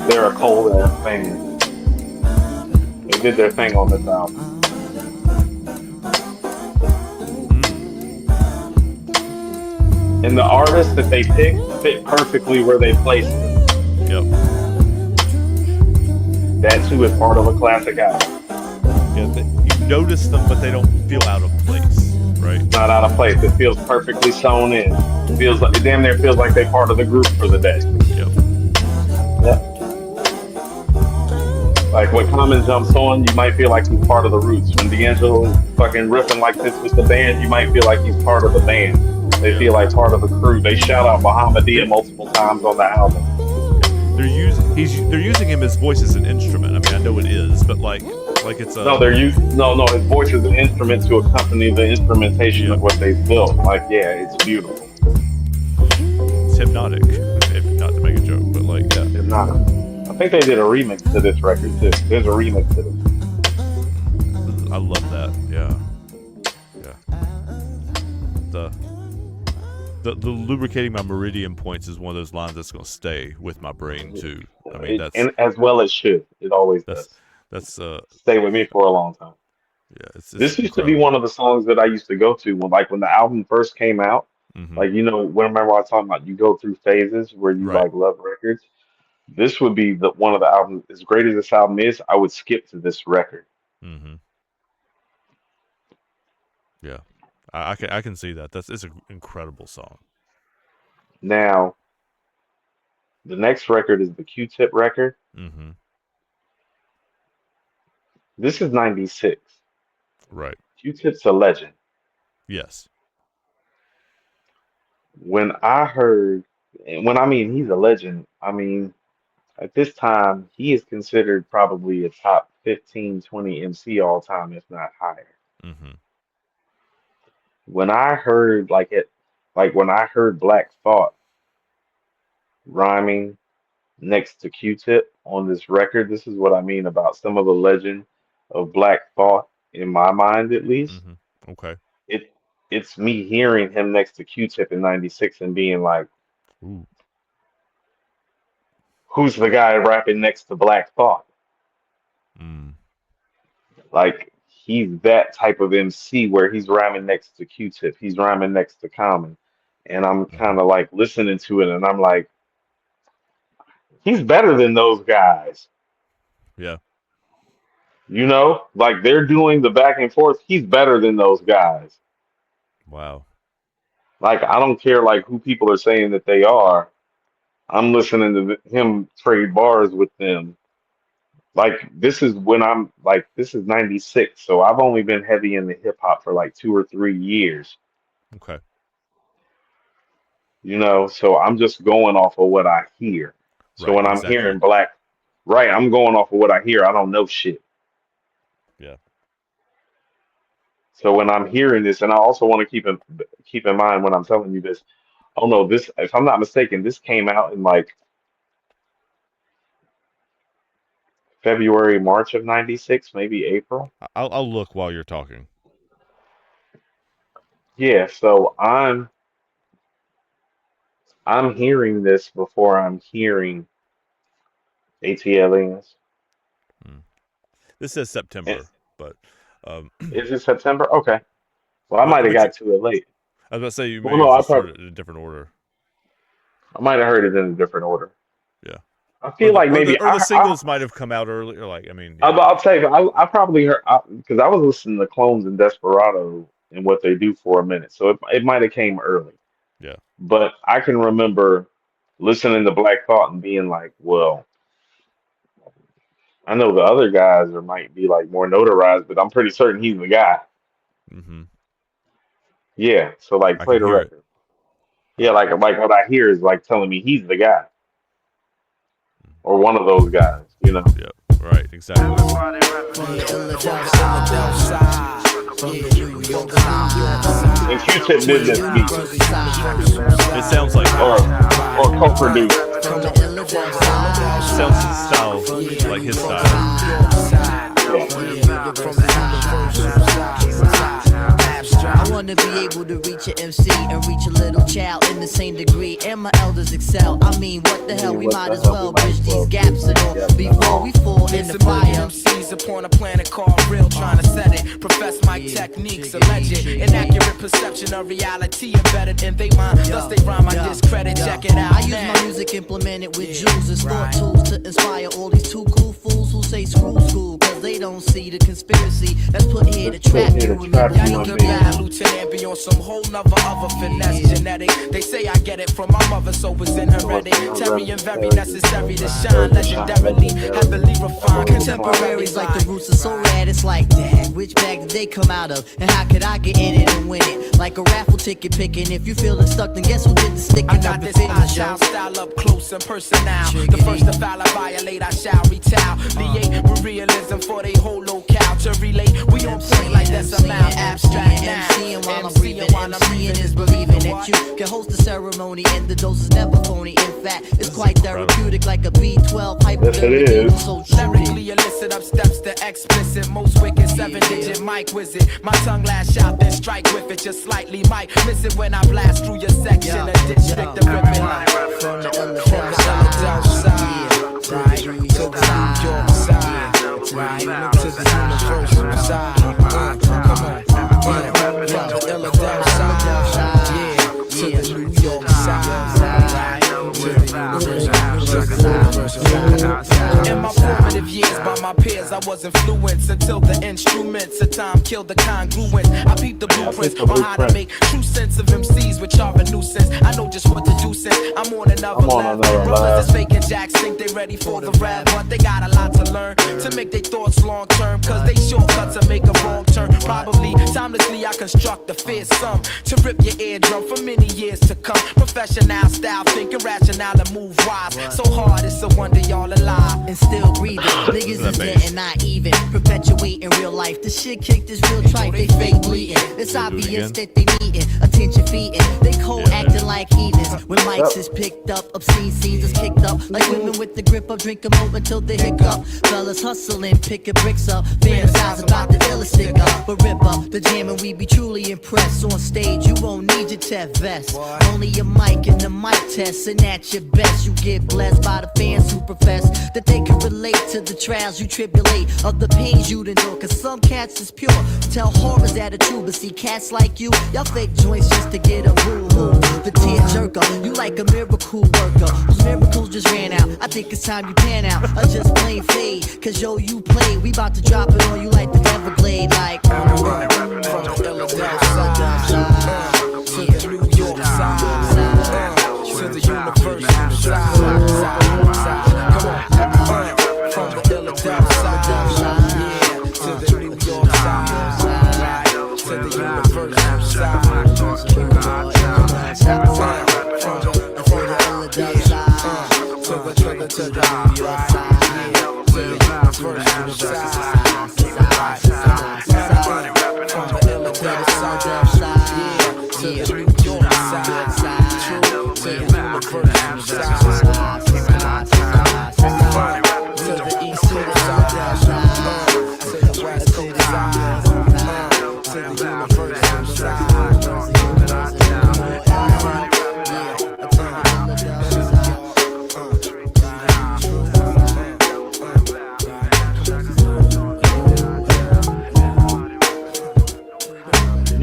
They're a cold ass band. They did their thing on this album. And the artists that they picked fit perfectly where they placed them. Yep. That too is part of a classic album. Yeah, you notice them, but they don't feel out of place, right? Not out of place. It feels perfectly sewn in. It feels like, it damn near feels like they're part of the group for the day. Yep. Yep. Like when Common jumps on, you might feel like he's part of the Roots. When D'Angelo is fucking riffing like this with the band, you might feel like he's part of the band. They feel like part of the crew. They shout out Bahamadia multiple times on the album. They're using him his voice as an instrument. I mean, I know it is, but like it's a no. His voice is an instrument to accompany the instrumentation of what they've built. Like, yeah, it's beautiful. It's hypnotic, if not to make a joke, but like, yeah, Hypnotic. I think they did a remix to this record too. There's a remix to this. I love that. Yeah. The lubricating my meridian points is one of those lines that's going to stay with my brain too. I mean, and as well as should. It always does. That's stay with me for a long time. Yeah, it's this used to be one of the songs that I used to go to when the album first came out. Mm-hmm. Like, remember I was talking about you go through phases where you like love records. This would be one of the albums. As great as this album is, I would skip to this record. Mm-hmm. Yeah. I can see that. It's an incredible song. Now, the next record is the Q-Tip record. Mm-hmm. This is 96. Right. Q-Tip's a legend. Yes. When I mean he's a legend, I mean, at this time, he is considered probably a top 15, 20 MC all time, if not higher. Mm-hmm. When I heard when I heard Black Thought rhyming next to Q-Tip on this record, this is what I mean about some of the legend of Black Thought in my mind, at least. Mm-hmm. Okay. It's me hearing him next to Q-Tip in 96 and being like, ooh, who's the guy rapping next to Black Thought? Mm. Like, he's that type of MC where he's rhyming next to Q-Tip. He's rhyming next to Common. And I'm kind of like listening to it and I'm like, he's better than those guys. Yeah. Like they're doing the back and forth. He's better than those guys. Wow. Like I don't care like who people are saying that they are. I'm listening to him trade bars with them. Like this is when I'm like this is '96, so I've only been heavy into hip hop for like 2 or 3 years. Okay. You know, so I'm just going off of what I hear. So Right. when I'm Exactly. hearing black, right, I'm going off of what I hear. I don't know shit. Yeah. So when I'm hearing this, and I also want to keep in mind when I'm telling you this. Oh no, this if I'm not mistaken, this came out in like February, March of '96, maybe April. I'll look while you're talking. Yeah, so I'm hearing this before I'm hearing ATLiens. Hmm. This says And September, but um, is it September? Okay. Well, I might have but got to it late. I was about to say you Well, may no, have just heard it in a different order. I might have heard it in a different order. Yeah. I feel like maybe or the singles might have come out earlier. Like I mean, yeah. I'll tell you, I probably heard because I was listening to Clones and Desperado and what they do for a minute, so it might have came early. Yeah. But I can remember listening to Black Thought and being like, well, I know the other guys are might be like more notarized, but I'm pretty certain he's the guy. Mm-hmm. Yeah, so like I play can the hear it. record. Yeah, like what I hear is like telling me he's the guy or one of those guys, you know. Yeah. Right. Exactly. From the Illadelph side, from the New York side. And Q-Tip did this beat It sounds like or co-produced. From the Illadelph side. sounds style like his style. I wanna be able to reach an MC and reach a little child in the same degree, and my elders excel. I mean, what the hell, we might as well bridge these gaps and all before we fall in the fire. MCs upon a planet called real, trying to set it. Profess my techniques, alleged inaccurate perception of reality embedded in they mind. Thus they rhyme my discredit. Check it out. I use my music implemented with jewels as thought tools to inspire all these too cool fools who say screw school, cause they don't see the conspiracy that's put here to trap you. Remember, Y'all can be a lieutenant, be on some whole nother other finesse genetic. They say I get it from my mother, so it's in hereditary and very necessary to shine legendarily, heavily refined. Contemporaries like the roots are so rad, it's like, dang, which bag did they come out of? And how could I get in it and win it? Like a raffle ticket picking. If you feeling stuck, then guess who did the sticking? I got this style up close and personal. The first to foul I violate, I shall retaliate with realism for they whole locale to relate. We on point like that's a mouth abstract now. MCing while I'm breathing, MCing is believing that you can host the ceremony and the dose is never phony. In fact, it's quite therapeutic like a B12 hypodermic. So lyrically illicit up steps to explicit. Most wicked 7-digit mic wizard. My tongue lash out, then strike with it just slightly. Might miss it when I blast through your section. A district of ripping line. From the Illadelph side, right to the New York side, right to the universal side. Come on, from the Illadelph side, yeah, to the New York side, right to the universal side. In my formative years, by my peers, I was influenced until the instruments of time killed the congruence. I peeped the blueprints on how to make true sense of MCs, which are a nuisance. I know just what to do since I'm on another level. Brothers that's faking jacks think they ready for the rap, but they got a lot to learn to make their thoughts long term, cause they shortcuts to make a wrong turn. Probably timelessly I construct a fearsome to rip your eardrum for many years to come. Professional style, thinking rational and move wise. So hard it's a wonder y'all alive and still breathing. Niggas is getting not even, perpetuating real life. The shit kicked is real tripe, they fake bleeding. It's obvious that they needin' attention feeding. They co-acting like heathens. When mics is picked up, obscene scenes is kicked up. Like women with the grip up, drink 'em over till they hiccup. Fellas hustling, picking bricks up. Fantasize about the illest stick up. But rip up the jam and we be truly impressed. On stage, you won't need your tech vest. Only your mic and the mic test. And at your best, you get blessed by the fans who profess that they can relate to the trials you tribulate, of the pains you'd endure. Cause some cats is pure, tell horrors that are true. But see cats like you, y'all fake joints just to get a woo-woo. The tear jerker, you like a miracle worker whose miracles just ran out. I think it's time you pan out, or just plain fade. Cause yo, you play, we about to drop it on you like the Everglade. Like from the Illadelph side to the New York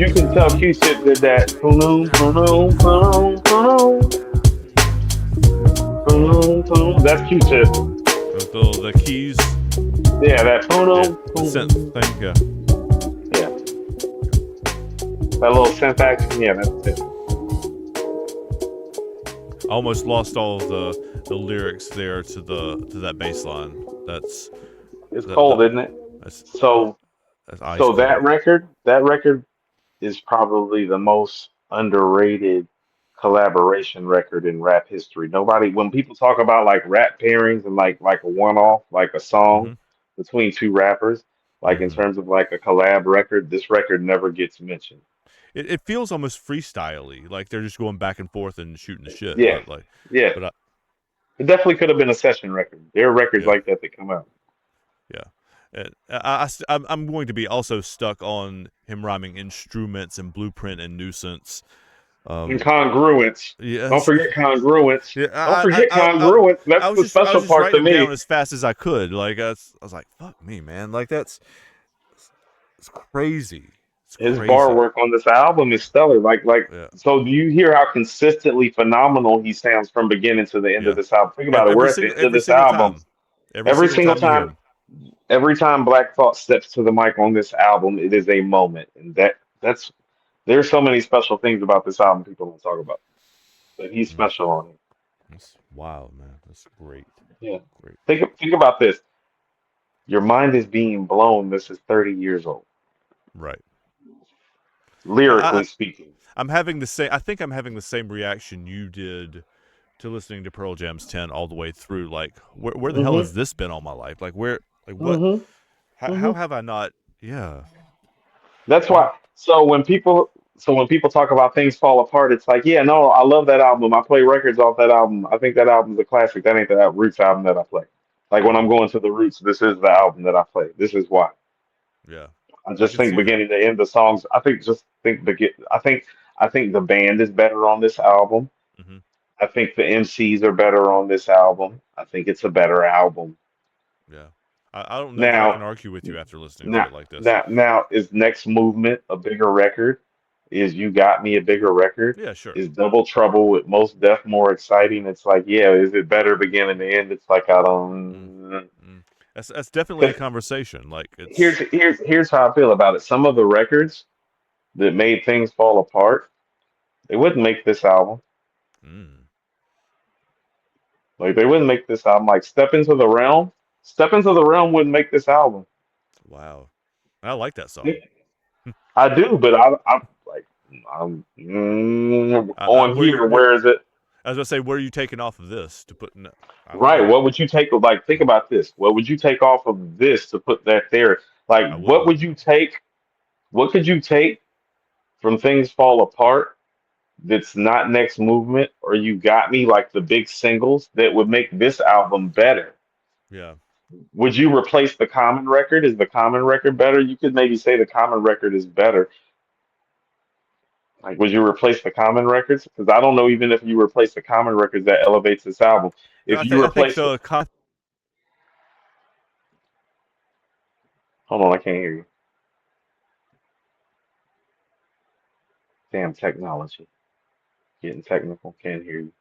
You can tell Q-Tip did that. That's Q-Tip. The keys. Yeah, that the synth thing. Yeah. Yeah. That little synth action. Yeah, that's it. I almost lost all of the lyrics there to that bass line. It's cold, isn't it? So that record is probably the most underrated collaboration record in rap history. When people talk about like rap pairings and like a one-off, like a song between two rappers, like in terms of like a collab record, this record never gets mentioned. It feels almost freestyle-y, like they're just going back and forth and shooting the shit. Yeah, but it definitely could have been a session record. There are records like that come out. Yeah. I'm going to be also stuck on him rhyming instruments and blueprint and nuisance. Incongruence. Yes. Don't forget congruence. Yeah, Don't forget congruence. That's the special part to me. Down as fast as I could. Like I was like, "Fuck me, man!" Like it's crazy. His bar work on this album is stellar. So do you hear how consistently phenomenal he sounds from beginning to the end of this album? Think about it. We're at the end of this album. Every single time. Every time Black Thought steps to the mic on this album, it is a moment, and there's so many special things about this album people don't talk about, but he's special on it. That's wild, man. That's great. Yeah, great. Think about this. Your mind is being blown. This is 30 years old. Right. Lyrically speaking, I think I'm having the same reaction you did to listening to Pearl Jam's 10 all the way through. Like, where the hell has this been all my life? Like, what? How have I not? Yeah. That's why. So when people talk about things fall apart, it's like, yeah, no, I love that album. I play records off that album. I think that album's a classic. That ain't the Roots album that I play. Like when I'm going to the Roots, this is the album that I play. This is why. Yeah. I just think beginning to end the songs. I think the band is better on this album. Mm-hmm. I think the MCs are better on this album. I think it's a better album. Yeah. I don't know if I can argue with you after listening to it like this. Now, is Next Movement a bigger record? Is You Got Me a bigger record? Yeah, sure. Is Double Trouble with Most Def more exciting? It's like, yeah, is it better beginning to end? It's like, I don't... That's definitely a conversation. Like here's how I feel about it. Some of the records that made things fall apart, they wouldn't make this album. Like they wouldn't make this album. Like Step Into the Realm wouldn't make this album. Wow, I like that song. I do, but I'm on here. Where is it? I was gonna say, where are you taking off of this to put? Right. What would you take? Like, think about this. What would you take off of this to put that there? Like, what would you take? What could you take from Things Fall Apart that's not Next Movement or You Got Me, like the big singles that would make this album better? Yeah. Would you replace the Common record? Is the Common record better? You could maybe say the Common record is better. Like, would you replace the Common records? Because I don't know even if you replace the Common records that elevates this album. If you replace hold on, I can't hear you. Damn technology. Getting technical. Can't hear you.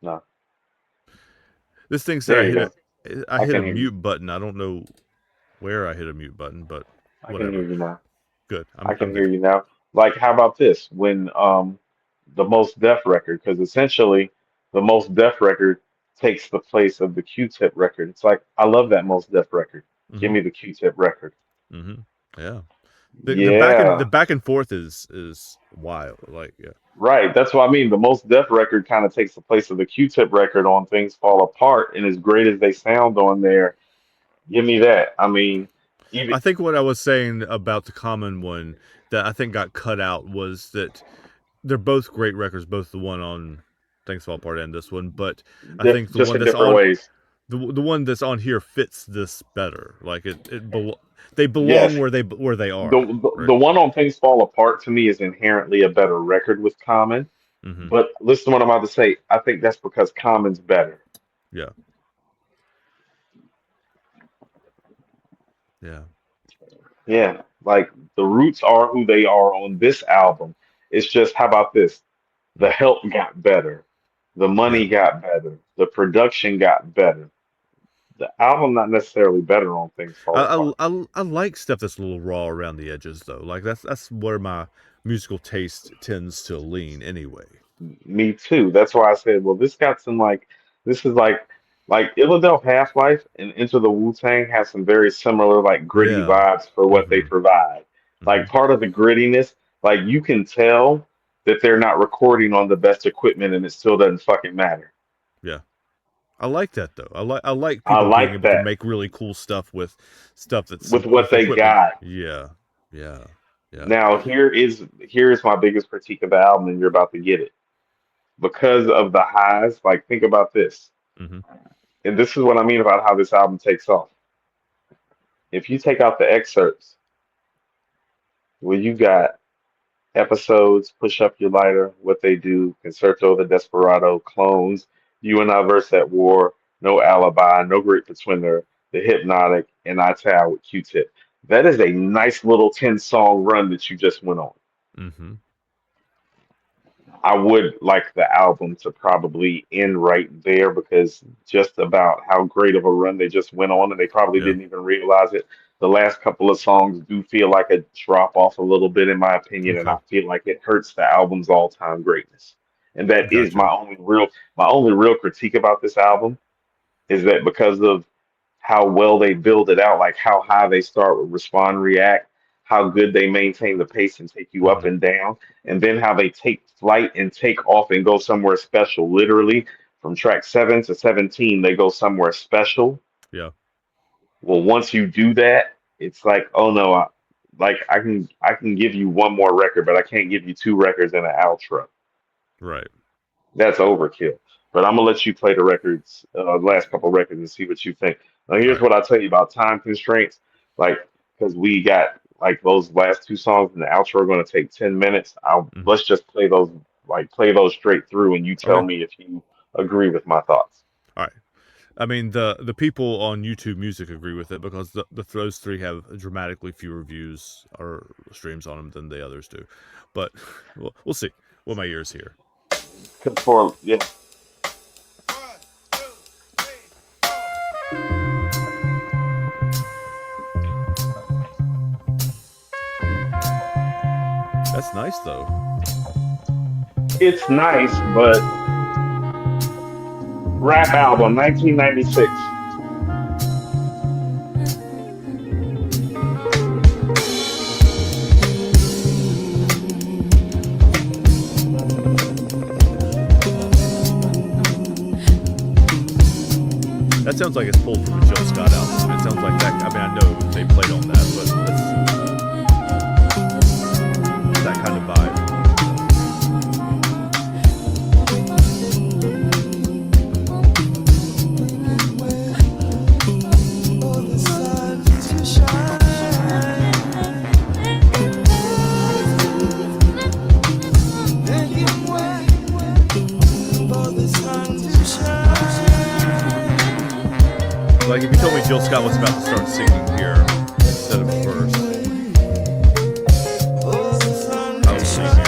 No. This thing said I hit a mute button. I don't know where I hit a mute button, but whatever. I can hear you now. Good. I can hear you now. Like, how about this? When the Most Def record, because essentially the Most Def record takes the place of the Q-Tip record. It's like, I love that Most Def record. Give me the Q-Tip record. Yeah. The back and forth is wild. Like, yeah. Right. That's what I mean. The Most Def record kind of takes the place of the Q-Tip record on Things Fall Apart. And as great as they sound on there, give me that. I mean, I think what I was saying about the Common one that I think got cut out was that they're both great records, both the one on Things Fall Apart and this one. But I think the just one in that's different on ways. the one that's on here fits this better. Like they belong Yes, where they are. the Right. one on Things Fall Apart to me is inherently a better record with Common. Mm-hmm. But listen to what I'm about to say. I think that's because Common's better. Yeah. Yeah. Yeah, like the roots are who they are on this album. It's just, how about this? The help got better, the Yeah. money got better, the production got better. The album not necessarily better on Things Fall Apart. I like stuff that's a little raw around the edges though. Like that's where my musical taste tends to lean anyway. Me too. That's why I said, well, this got some like, this is like Illadelph Half-Life and Into the Wu-Tang have some very similar like gritty Yeah. vibes for what they Mm-hmm. provide. Mm-hmm. Like part of the grittiness, like you can tell that they're not recording on the best equipment and it still doesn't fucking matter. Yeah. I like that though. I like I people being like able to that make really cool stuff with stuff that's with what with they equipment. got. Yeah. Yeah. Yeah. Now here is my biggest critique of the album, and you're about to get it. Because of the highs, like think about this. Mm-hmm. And this is what I mean about how this album takes off. If you take out the excerpts, well, you got episodes, Push Up Your Lighter, What They Do, Concerto, The Desperado, Clones, You and I Verse at War, No Alibi, No Great Pretender, The Hypnotic, and Ital with Q-Tip. That is a nice little 10-song run that you just went on. Mm-hmm. I would like the album to probably end right there because just about how great of a run they just went on, and they probably Yeah. didn't even realize it. The last couple of songs do feel like a drop off a little bit, in my opinion, and Okay. I feel like it hurts the album's all time greatness. And that is Gotcha. my only real critique about this album is that because of how well they build it out, like how high they start with Respond React, how good they maintain the pace and take you up Mm-hmm. and down, and then how they take flight and take off and go somewhere special. Literally, from track 7 to 17, they go somewhere special. Yeah. Well, once you do that, it's like, oh no, I can give you one more record, but I can't give you two records and an outro. Right. That's overkill. But I'm gonna let you play the records, last couple records, and see what you think. Now, All here's right. what I'll tell you about time constraints. Like, because we got like those last two songs and the outro are gonna take 10 minutes. Mm-hmm. Let's just play those straight through, and you tell Okay. me if you agree with my thoughts. All right. I mean, the people on YouTube Music agree with it because those three have dramatically fewer views or streams on them than the others do. But we'll see what my ears hear. Yeah, That's nice though. it's nice, but rap album, 1996. That sounds like it's pulled from a Jill Scott album. It sounds like that. I mean, I know they played on that, but it's that kind of vibe. Like if you told me Jill Scott was about to start singing here instead of a verse, I would sing here.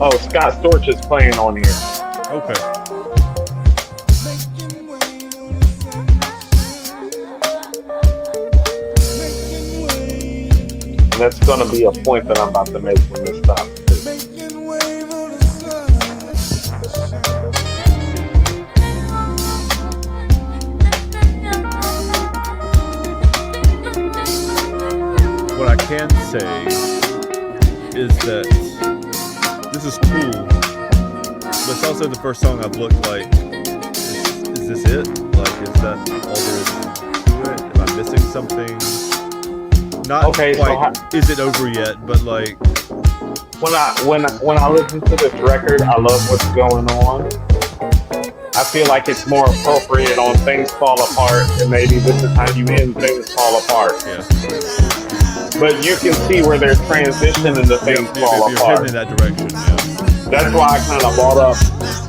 Oh, Scott Storch is playing on here. Okay. And that's going to be a point that I'm about to make when this stops too. What I can say is that this is cool, but it's also the first song I've looked like, is this it? Like, is that all there is to it? Am I missing something? Not okay, quite, so is it over yet? But like, when I listen to this record, I love what's going on. I feel like it's more appropriate on Things Fall Apart, and maybe this is how you end Things Fall Apart. Yeah. But you can see where there's transition into Things Fall you're Apart. heading in that direction. Yeah. That's why I kind of brought up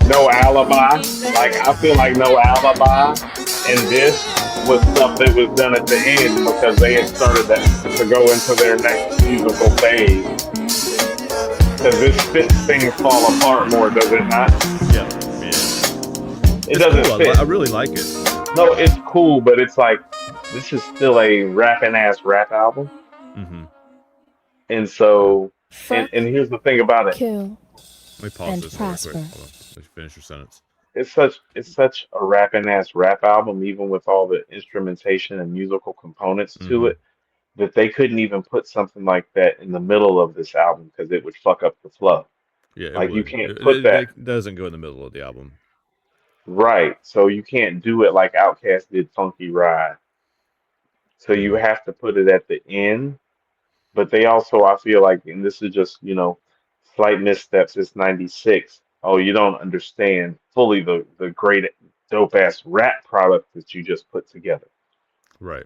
No Alibi. Like, I feel like No Alibi and this was stuff that was done at the end because they had started to go into their next musical phase. Because this fits Things Fall Apart more, does it not? Yeah. It doesn't cool. fit. I really like it. No, it's cool, but it's like, this is still a rapping ass rap album. Mm-hmm. And so, and here's the thing about it. Kill. Let me pause this real quick. Hold on. Let me finish your sentence. It's such a rapping ass rap album, even with all the instrumentation and musical components to it, that they couldn't even put something like that in the middle of this album because it would fuck up the flow. Yeah, like you can't put that. It doesn't go in the middle of the album. Right. So you can't do it like Outkast did Funky Ride. So you have to put it at the end. But they also, I feel like, and this is just, slight missteps, it's 96. Oh, you don't understand fully the great dope ass rap product that you just put together. Right.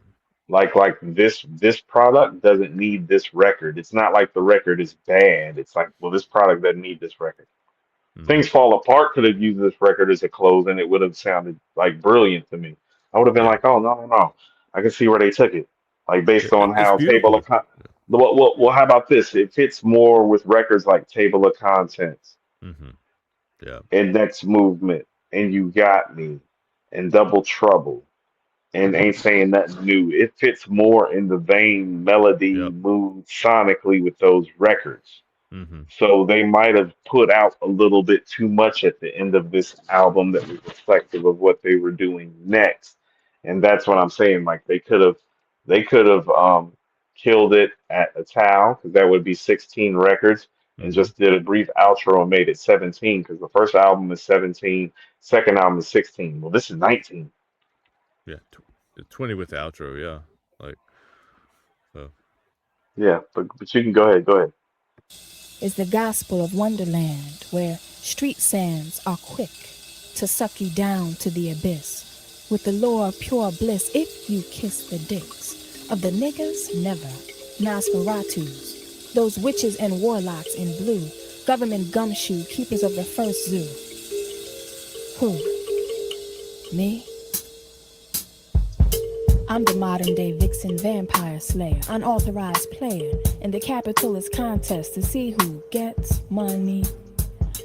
Like this product doesn't need this record. It's not like the record is bad. It's like, well, this product doesn't need this record. Things Fall Apart could have used this record as a close and it would have sounded like brilliant to me. I would have been like, oh, no. I can see where they took it. Like based on how Table of well, how about this? It fits more with records like Table of Contents. Mm-hmm. Yeah. And Next Movement and You Got Me and Double Trouble and Ain't Saying Nothing New. It fits more in the vein, melody, mood, sonically with those records. Mm-hmm. So they might have put out a little bit too much at the end of this album that was reflective of what they were doing next. And that's what I'm saying. Like they could have killed it at Ital because that would be 16 records and just did a brief outro and made it 17 because the first album is 17, second album is 16. Well, this is 19. Yeah, 20 with the outro. Yeah, like. Yeah, but you can go ahead. Is the gospel of Wonderland, where street sands are quick to suck you down to the abyss, with the lure of pure bliss if you kiss the dicks of the niggas, never. Nosferatus, those witches and warlocks in blue, government gumshoe keepers of the first zoo. Who? Me? I'm the modern day vixen vampire slayer, unauthorized player in the capitalist contest to see who gets money.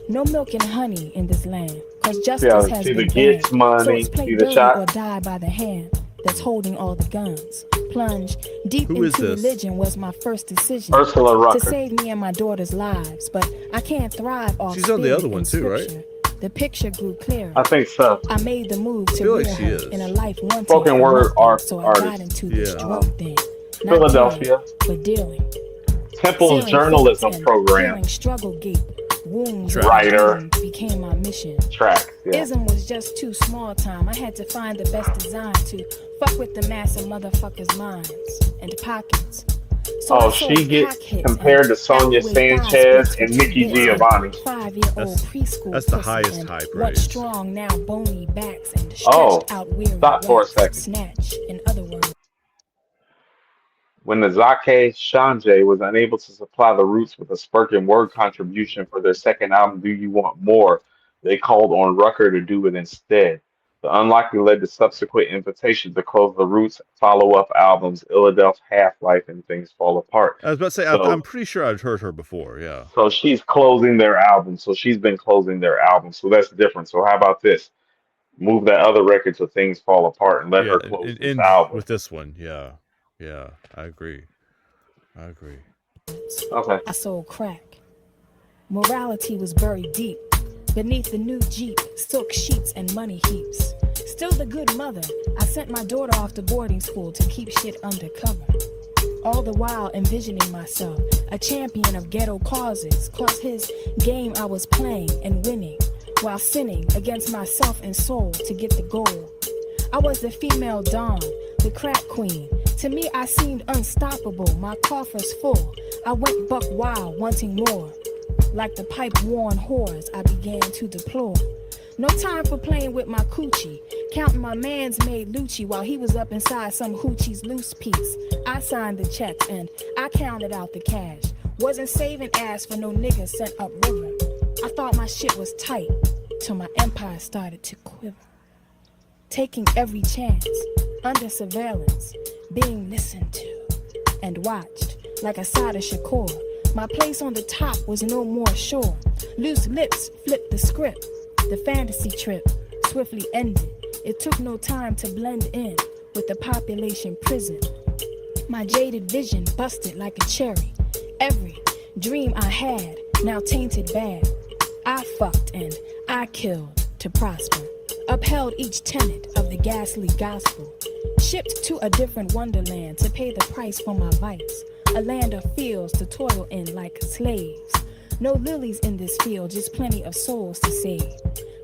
No milk and honey in this land, cause justice has been banned. So it's play dirty or die by the hand that's holding all the guns. Plunge deep into religion was my first decision to save me and my daughter's lives, but I can't thrive off. She's on the other one too, right? The picture grew clearer. I think so. I made the move to rear her in a life one spoken word so I got into this drug thing. Philadelphia. But dealing. Temple's journalism program. Struggle gate. Wounds writer became my mission. Track. Yeah. Ism was just too small time. I had to find the best design to fuck with the mass of motherfuckers' minds and pockets. So she gets compared to Sonia Sanchez and Nikki Giovanni. 5-year-old preschool. That's the highest high praise. What strong now bony backs and stretched out weary stop for a second. Snatch, in other words. When the Zake Shanje was unable to supply the Roots with a spoken word contribution for their second album, Do You Want More, they called on Rucker to do it instead. The unlocking led to subsequent invitations to close the Roots follow-up albums, Illadelph Halflife and Things Fall Apart. I was about to say, I'm So, pretty sure I've heard her before. Yeah. so she's closing their album. So she's been closing their album. So that's different. So how about this? Move that other record to Things Fall Apart and let Yeah, her close and this end album. with this one. Yeah. Yeah, I agree. Okay. I sold crack. Morality was buried deep beneath the new Jeep, silk sheets and money heaps. Still the good mother, I sent my daughter off to boarding school to keep shit undercover. All the while envisioning myself a champion of ghetto causes, cause his game I was playing and winning, while sinning against myself and soul to get the goal. I was the female Dawn, the crack queen. To me I seemed unstoppable, my coffers full. I went buck wild, wanting more. Like the pipe-worn whores I began to deplore. No time for playing with my coochie, counting my man's made Lucci while he was up inside some hoochie's loose piece. I signed the checks and I counted out the cash. Wasn't saving ass for no niggas sent up river. I thought my shit was tight, till my empire started to quiver. Taking every chance, under surveillance, being listened to and watched like a Sada Shakur. My place on the top was no more sure. Loose lips flipped the script. The fantasy trip swiftly ended. It took no time to blend in with the population prison. My jaded vision busted like a cherry. Every dream I had now tainted bad. I fucked and I killed to prosper. Upheld each tenet of the ghastly gospel. Shipped to a different wonderland to pay the price for my vice. A land of fields to toil in like slaves. No lilies in this field, just plenty of souls to save.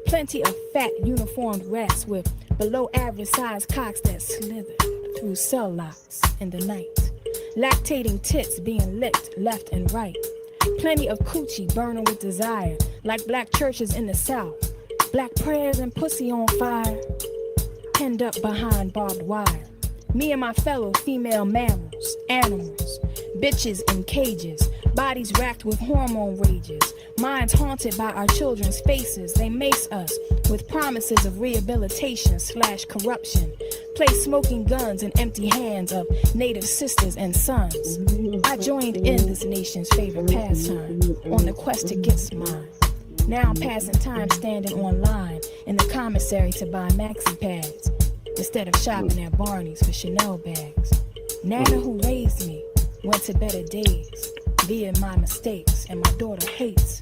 Plenty of fat uniformed rats with below average sized cocks that slither through cell locks in the night. Lactating tits being licked left and right. Plenty of coochie burning with desire, like black churches in the South. Black prayers and pussy on fire, penned up behind barbed wire. Me and my fellow female mammals, animals, bitches in cages, bodies racked with hormone rages, minds haunted by our children's faces. They mace us with promises of rehabilitation/corruption. Place smoking guns in empty hands of native sisters and sons. I joined in this nation's favorite pastime, on the quest to get mine. Now I'm passing time standing online in the commissary to buy maxi pads, instead of shopping at Barney's for Chanel bags. Nana, who raised me, went to better days via my mistakes, and my daughter hates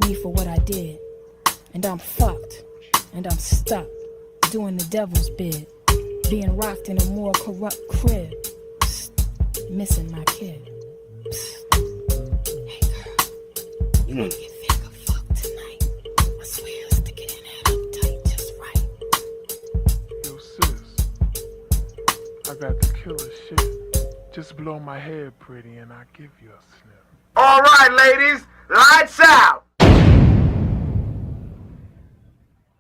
me for what I did. And I'm fucked, and I'm stuck, doing the devil's bid, being rocked in a more corrupt crib, missing my kid. Hey girl, you make me think of fuck tonight. I swear it's to get in that uptight just right. Yo sis, I got the killer shit. Just blow my head pretty and I'll give you a sniff. All right, ladies, lights out.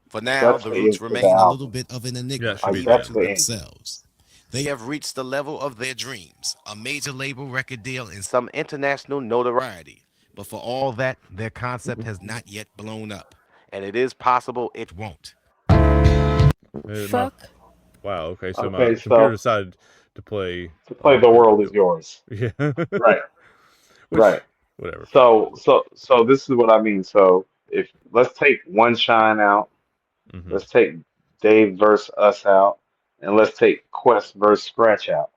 For now, That's the the Roots end of remain the a album. little bit of an enigma Yeah, even that's to the end. themselves. They have reached the level of their dreams, a major label record deal and some international notoriety. But for all that, their concept has not yet blown up. And it is possible it won't. Fuck. Wow. Okay. So my Okay, computer so decided to play. The world is yours. Yeah. Right. Which, Right. Whatever. So this is what I mean. So if let's take One Shine out, Mhm. let's take Dave versus Us out, and let's take Quest versus Scratch out.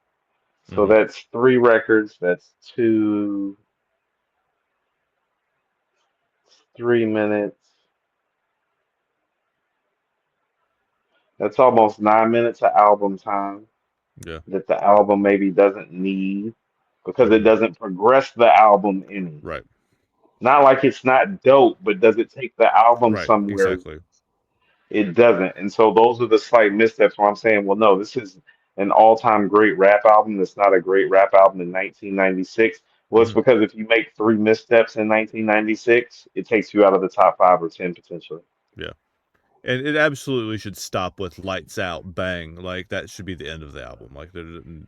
So Mhm. that's 3 records. That's 3 minutes. That's almost 9 minutes of album time Yeah. that the album maybe doesn't need because it doesn't progress the album any. Right. Not like it's not dope, but does it take the album Right. somewhere? Exactly. It doesn't. And so those are the slight missteps where I'm saying, well, no, this is an all-time great rap album. That's not a great rap album in 1996. Well, it's Mhm. because if you make 3 missteps in 1996, it takes you out of the top 5 or 10 potentially. Yeah. And it absolutely should stop with lights out, bang. Like that should be the end of the album. Like at the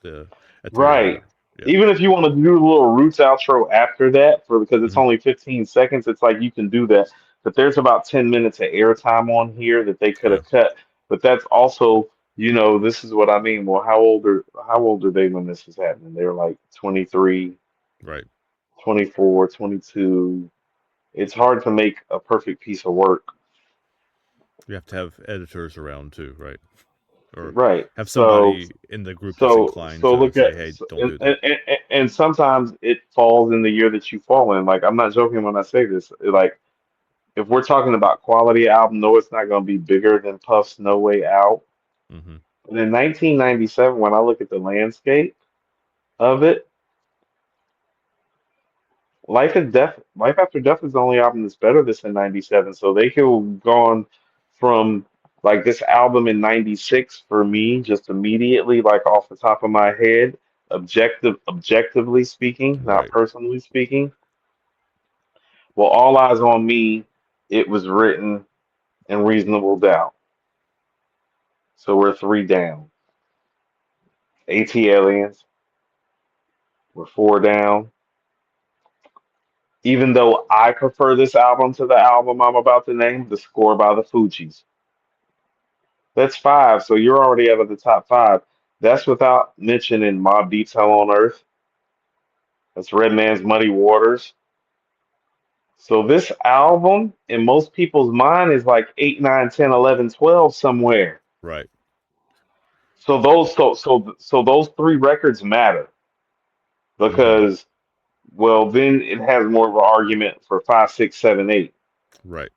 very Right. end. Yeah. Even if you want to do a little Roots outro after that, because it's Mhm. only 15 seconds, it's like you can do that. but there's about 10 minutes of airtime on here that they could Yeah. have cut. But that's also, this is what I mean. Well, how old are they when this is happening? They're like 23, Right. 24, 22. It's hard to make a perfect piece of work. You have to have editors around too, right? Or Right. have So somebody in the group that's so inclined so to look say, at "Hey, don't and, do that." and sometimes it falls in the year that you fall in. Like I'm not joking when I say this. Like if we're talking about quality album, no, it's not going to be bigger than Puff's No Way Out. Mm-hmm. But in 1997, when I look at the landscape of it, Life After Death is the only album that's better this in 97. So they could have gone from like this album in 96 for me, just immediately, like off the top of my head, objectively speaking, not Right. personally speaking. Well, All Eyes on Me, it was written in Reasonable Doubt. So we're three down. AT Aliens, we're four down. Even though I prefer this album to the album I'm about to name, The Score by the Fugees. That's five, so you're already out of the top five. That's without mentioning Mobb Deep's Hell on Earth. That's Redman's Muddy Waters. So this album, in most people's mind, is like 8, 9, 10, 11, 12 somewhere. Right. So those three records matter Mm-hmm. because, well, then it has more of an argument for 5, 6, 7, 8. Right.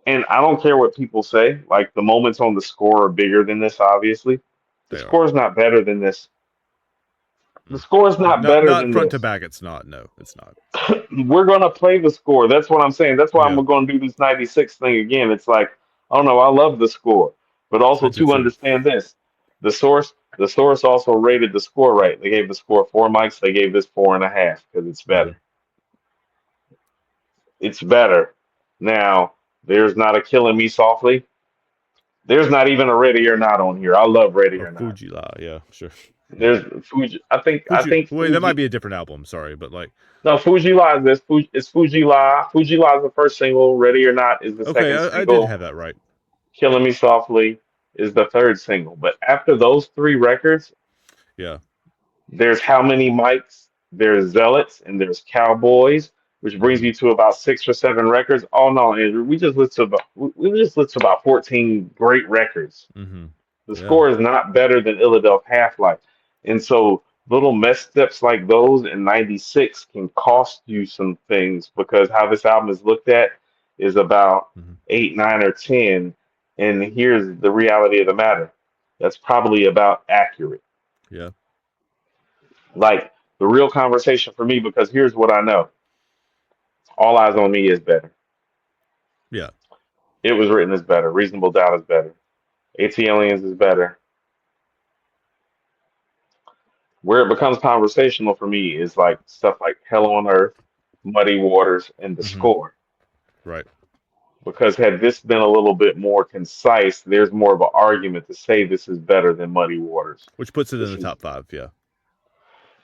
And I don't care what people say. Like the moments on the score are bigger than this, obviously. The They are. score is not better than this. The score is not better Not than front to this. back. It's not. No, it's not. We're gonna play the score. That's what I'm saying. That's why Yeah, I'm gonna do this 96 thing again. It's like, I don't know, I love the score. But I also do to too. understand this. The source also rated the score right. They gave the score 4 mics, they gave this 4.5 because it's Mm-hmm. better. It's better. Now, there's not a Killing Me Softly. There's not even a Ready or Not on here. I love Ready Or or Not. Fuji La. Yeah, sure. Yeah. There's Fuji. I Fuji. think Wait, that might Fuji. be a different album. Sorry, but like, No, Fuji La is this. It's Fuji La. Fuji La is the first single. Ready or Not is the okay, second I did single. have that right. Killing Me Softly is the third single. But after those three records, Yeah. there's How Many Mics, there's Zealots, and there's Cowboys, which brings Mm-hmm. you to about 6 or 7 records. Oh no, Andrew, we just listened to about 14 great records. Mm-hmm. The Yeah. score is not better than Illadelph Half-Life. And so little missteps like those in 96 can cost you some things because how this album is looked at is about Mm-hmm. 8, 9, or 10. And here's the reality of the matter. That's probably about accurate. Yeah. Like the real conversation for me, because here's what I know. All Eyes on Me is better. Yeah. It Was Written is better. Reasonable Doubt is better. AT Aliens is better. Where it becomes conversational for me is like stuff like Hell on Earth, Muddy Waters, and the Mm-hmm. score. Right. Because had this been a little bit more concise, there's more of an argument to say this is better than Muddy Waters. Which puts it in This the is top 5. Yeah.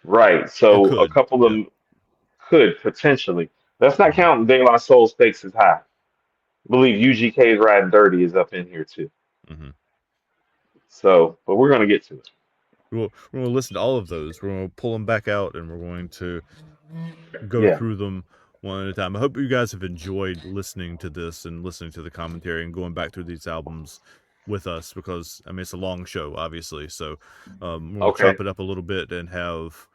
right. Or So a could. couple of Yeah. them could potentially. That's not Mm-hmm. counting De La Soul Stakes is high. I believe UGK's Riding Dirty is up in here too. Mm-hmm. So, but we're gonna get to it. We're going to listen to all of those. We're going to pull them back out, and we're going to go Yeah. through them one at a time. I hope you guys have enjoyed listening to this and listening to the commentary and going back through these albums with us because, I mean, it's a long show, obviously. So we're going to Okay. chop it up a little bit and have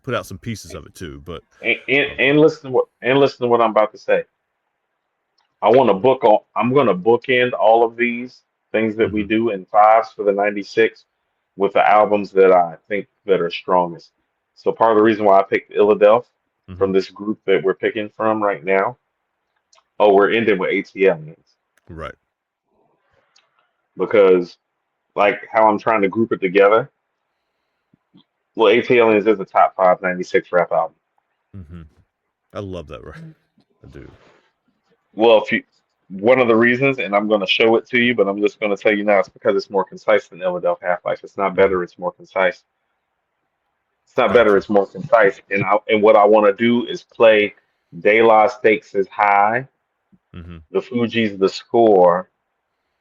put out some pieces of it too. But And listen to what I'm about to say. I'm gonna bookend all of these things that we mm-hmm. do in fives for the 96 with the albums that I think that are strongest. So part of the reason why I picked Illadelph Mm-hmm. from this group that we're picking from right now. Oh, we're ending with ATLians Right. because like how I'm trying to group it together. Well, ATLians is a top 5 96 rap album. Mm-hmm. I love that record. I do. Well, one of the reasons, and I'm going to show it to you, but I'm just going to tell you now, it's because it's more concise than Illadelph Half-Life. It's not better, it's more concise. It's not better, Gotcha. it's more concise. And what I want to do is play De La Stakes is High Mm-hmm. The Fugees, The Score,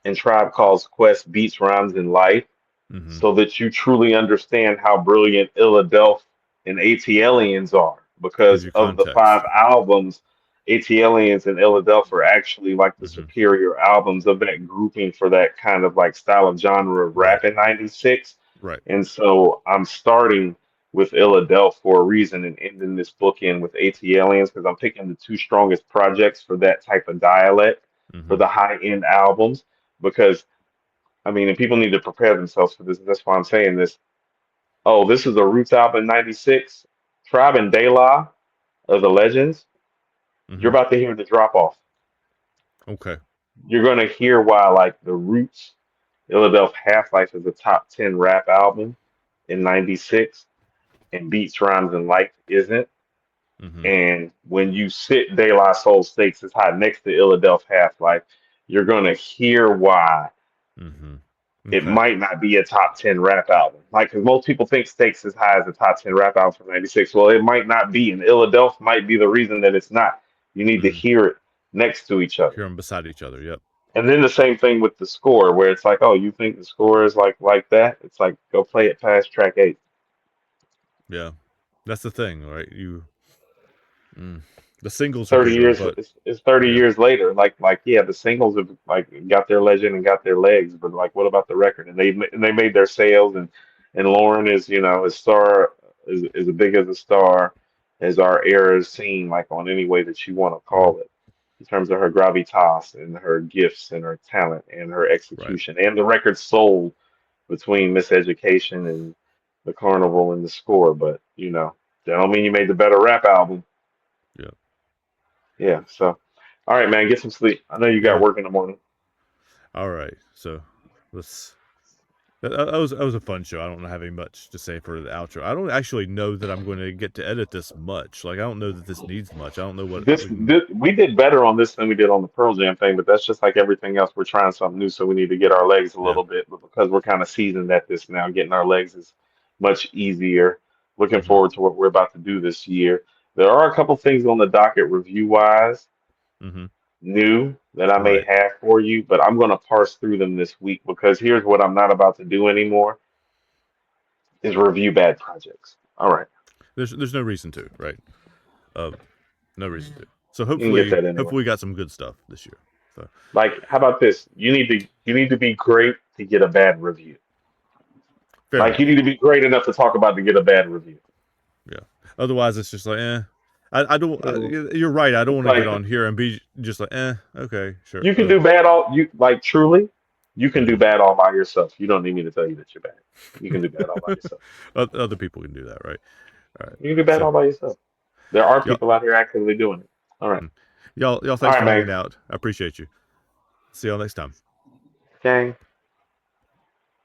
and Tribe Calls Quest, Beats, Rhymes, and Life, Mm-hmm. so that you truly understand how brilliant Illadelph and ATLians are. Gives Because you of the 5 context. albums, ATLians and Illadelph are actually like the Mm-hmm. superior albums of that grouping for that kind of like style of genre of Right. rap in '96. Right. And so I'm starting with Illadelph for a reason and ending this book in with ATLians because I'm picking the 2 strongest projects for that type of dialect for Mm-hmm. the high end albums. Because I mean, and people need to prepare themselves for this. That's why I'm saying this. Oh, this is a Roots album '96. Tribe and De La of the Legends. You're Mm-hmm. about to hear the drop off. Okay. You're gonna hear why, like the Roots, Illadelph Halflife is a top 10 rap album in '96, and Beats, Rhymes, and Life isn't. Mm-hmm. And when you sit De La Soul Stakes is high next to Illadelph Halflife, you're gonna hear why Mm-hmm. it Okay. might not be a top 10 rap album. Like, because most people think Stakes is high as a top 10 rap album from '96. Well, it might not be. And Illadelph might be the reason that it's not. You need to Mm-hmm. hear it next to each other. Hear them beside each other. Yep. And then the same thing with the score, where it's like, oh, you think the score is like that? It's like, go play it past track 8. Yeah. That's the thing, right? Mm, the singles are 30 bigger, years, but it's 30 yeah. years later. Like, yeah, the singles have like got their legend and got their legs, but like, what about the record? And they made their sales, and Lauren is, a star, is as big as a star as our era has seen, like on any way that you want to Mm-hmm. call it, in terms of her gravitas and her gifts and her talent and her Right. execution, and the record sold between Miseducation and the Carnival and the Score. But that don't mean you made the better rap album. Yeah. Yeah, so all right, man, get some sleep. I know you got Yeah. work in the morning. All right. So let's. That was a fun show. I don't have any much to say for the outro. I don't actually know that I'm going to get to edit this much. Like I don't know that this needs much. I don't know what This, we can. this we did better on this than we did on the Pearl Jam thing, but that's just like everything else. We're trying something new, so we need to get our legs a Yeah. little bit. But because we're kind of seasoned at this now, getting our legs is much easier. Looking Mm-hmm. forward to what we're about to do this year. There are a couple things on the docket review wise Mm-hmm. new that I may Right. have for you, but I'm going to parse through them this week because here's what I'm not about to do anymore is review bad projects. All right. There's no reason to, right? No reason to. So You can get hopefully that anyway. we got some good stuff this year. So Like, how about this? You need to be great to get a bad review. fair Like, you enough. need to be great enough to talk about to get a bad review. Yeah. Otherwise, it's just like, eh. I don't. So, You're right. I don't it's want to get like on here and be just like, eh. Okay, sure. you can do bad truly, you can do Mhm. bad all by yourself. You don't need me to tell you that you're bad. You can do bad all by yourself. Other people can do that, right? All right. You can do bad So all by yourself. There are y'all, people out here actively doing it. All right. y'all, All thanks right, for man. hanging out. I appreciate you. See y'all next time. Gang.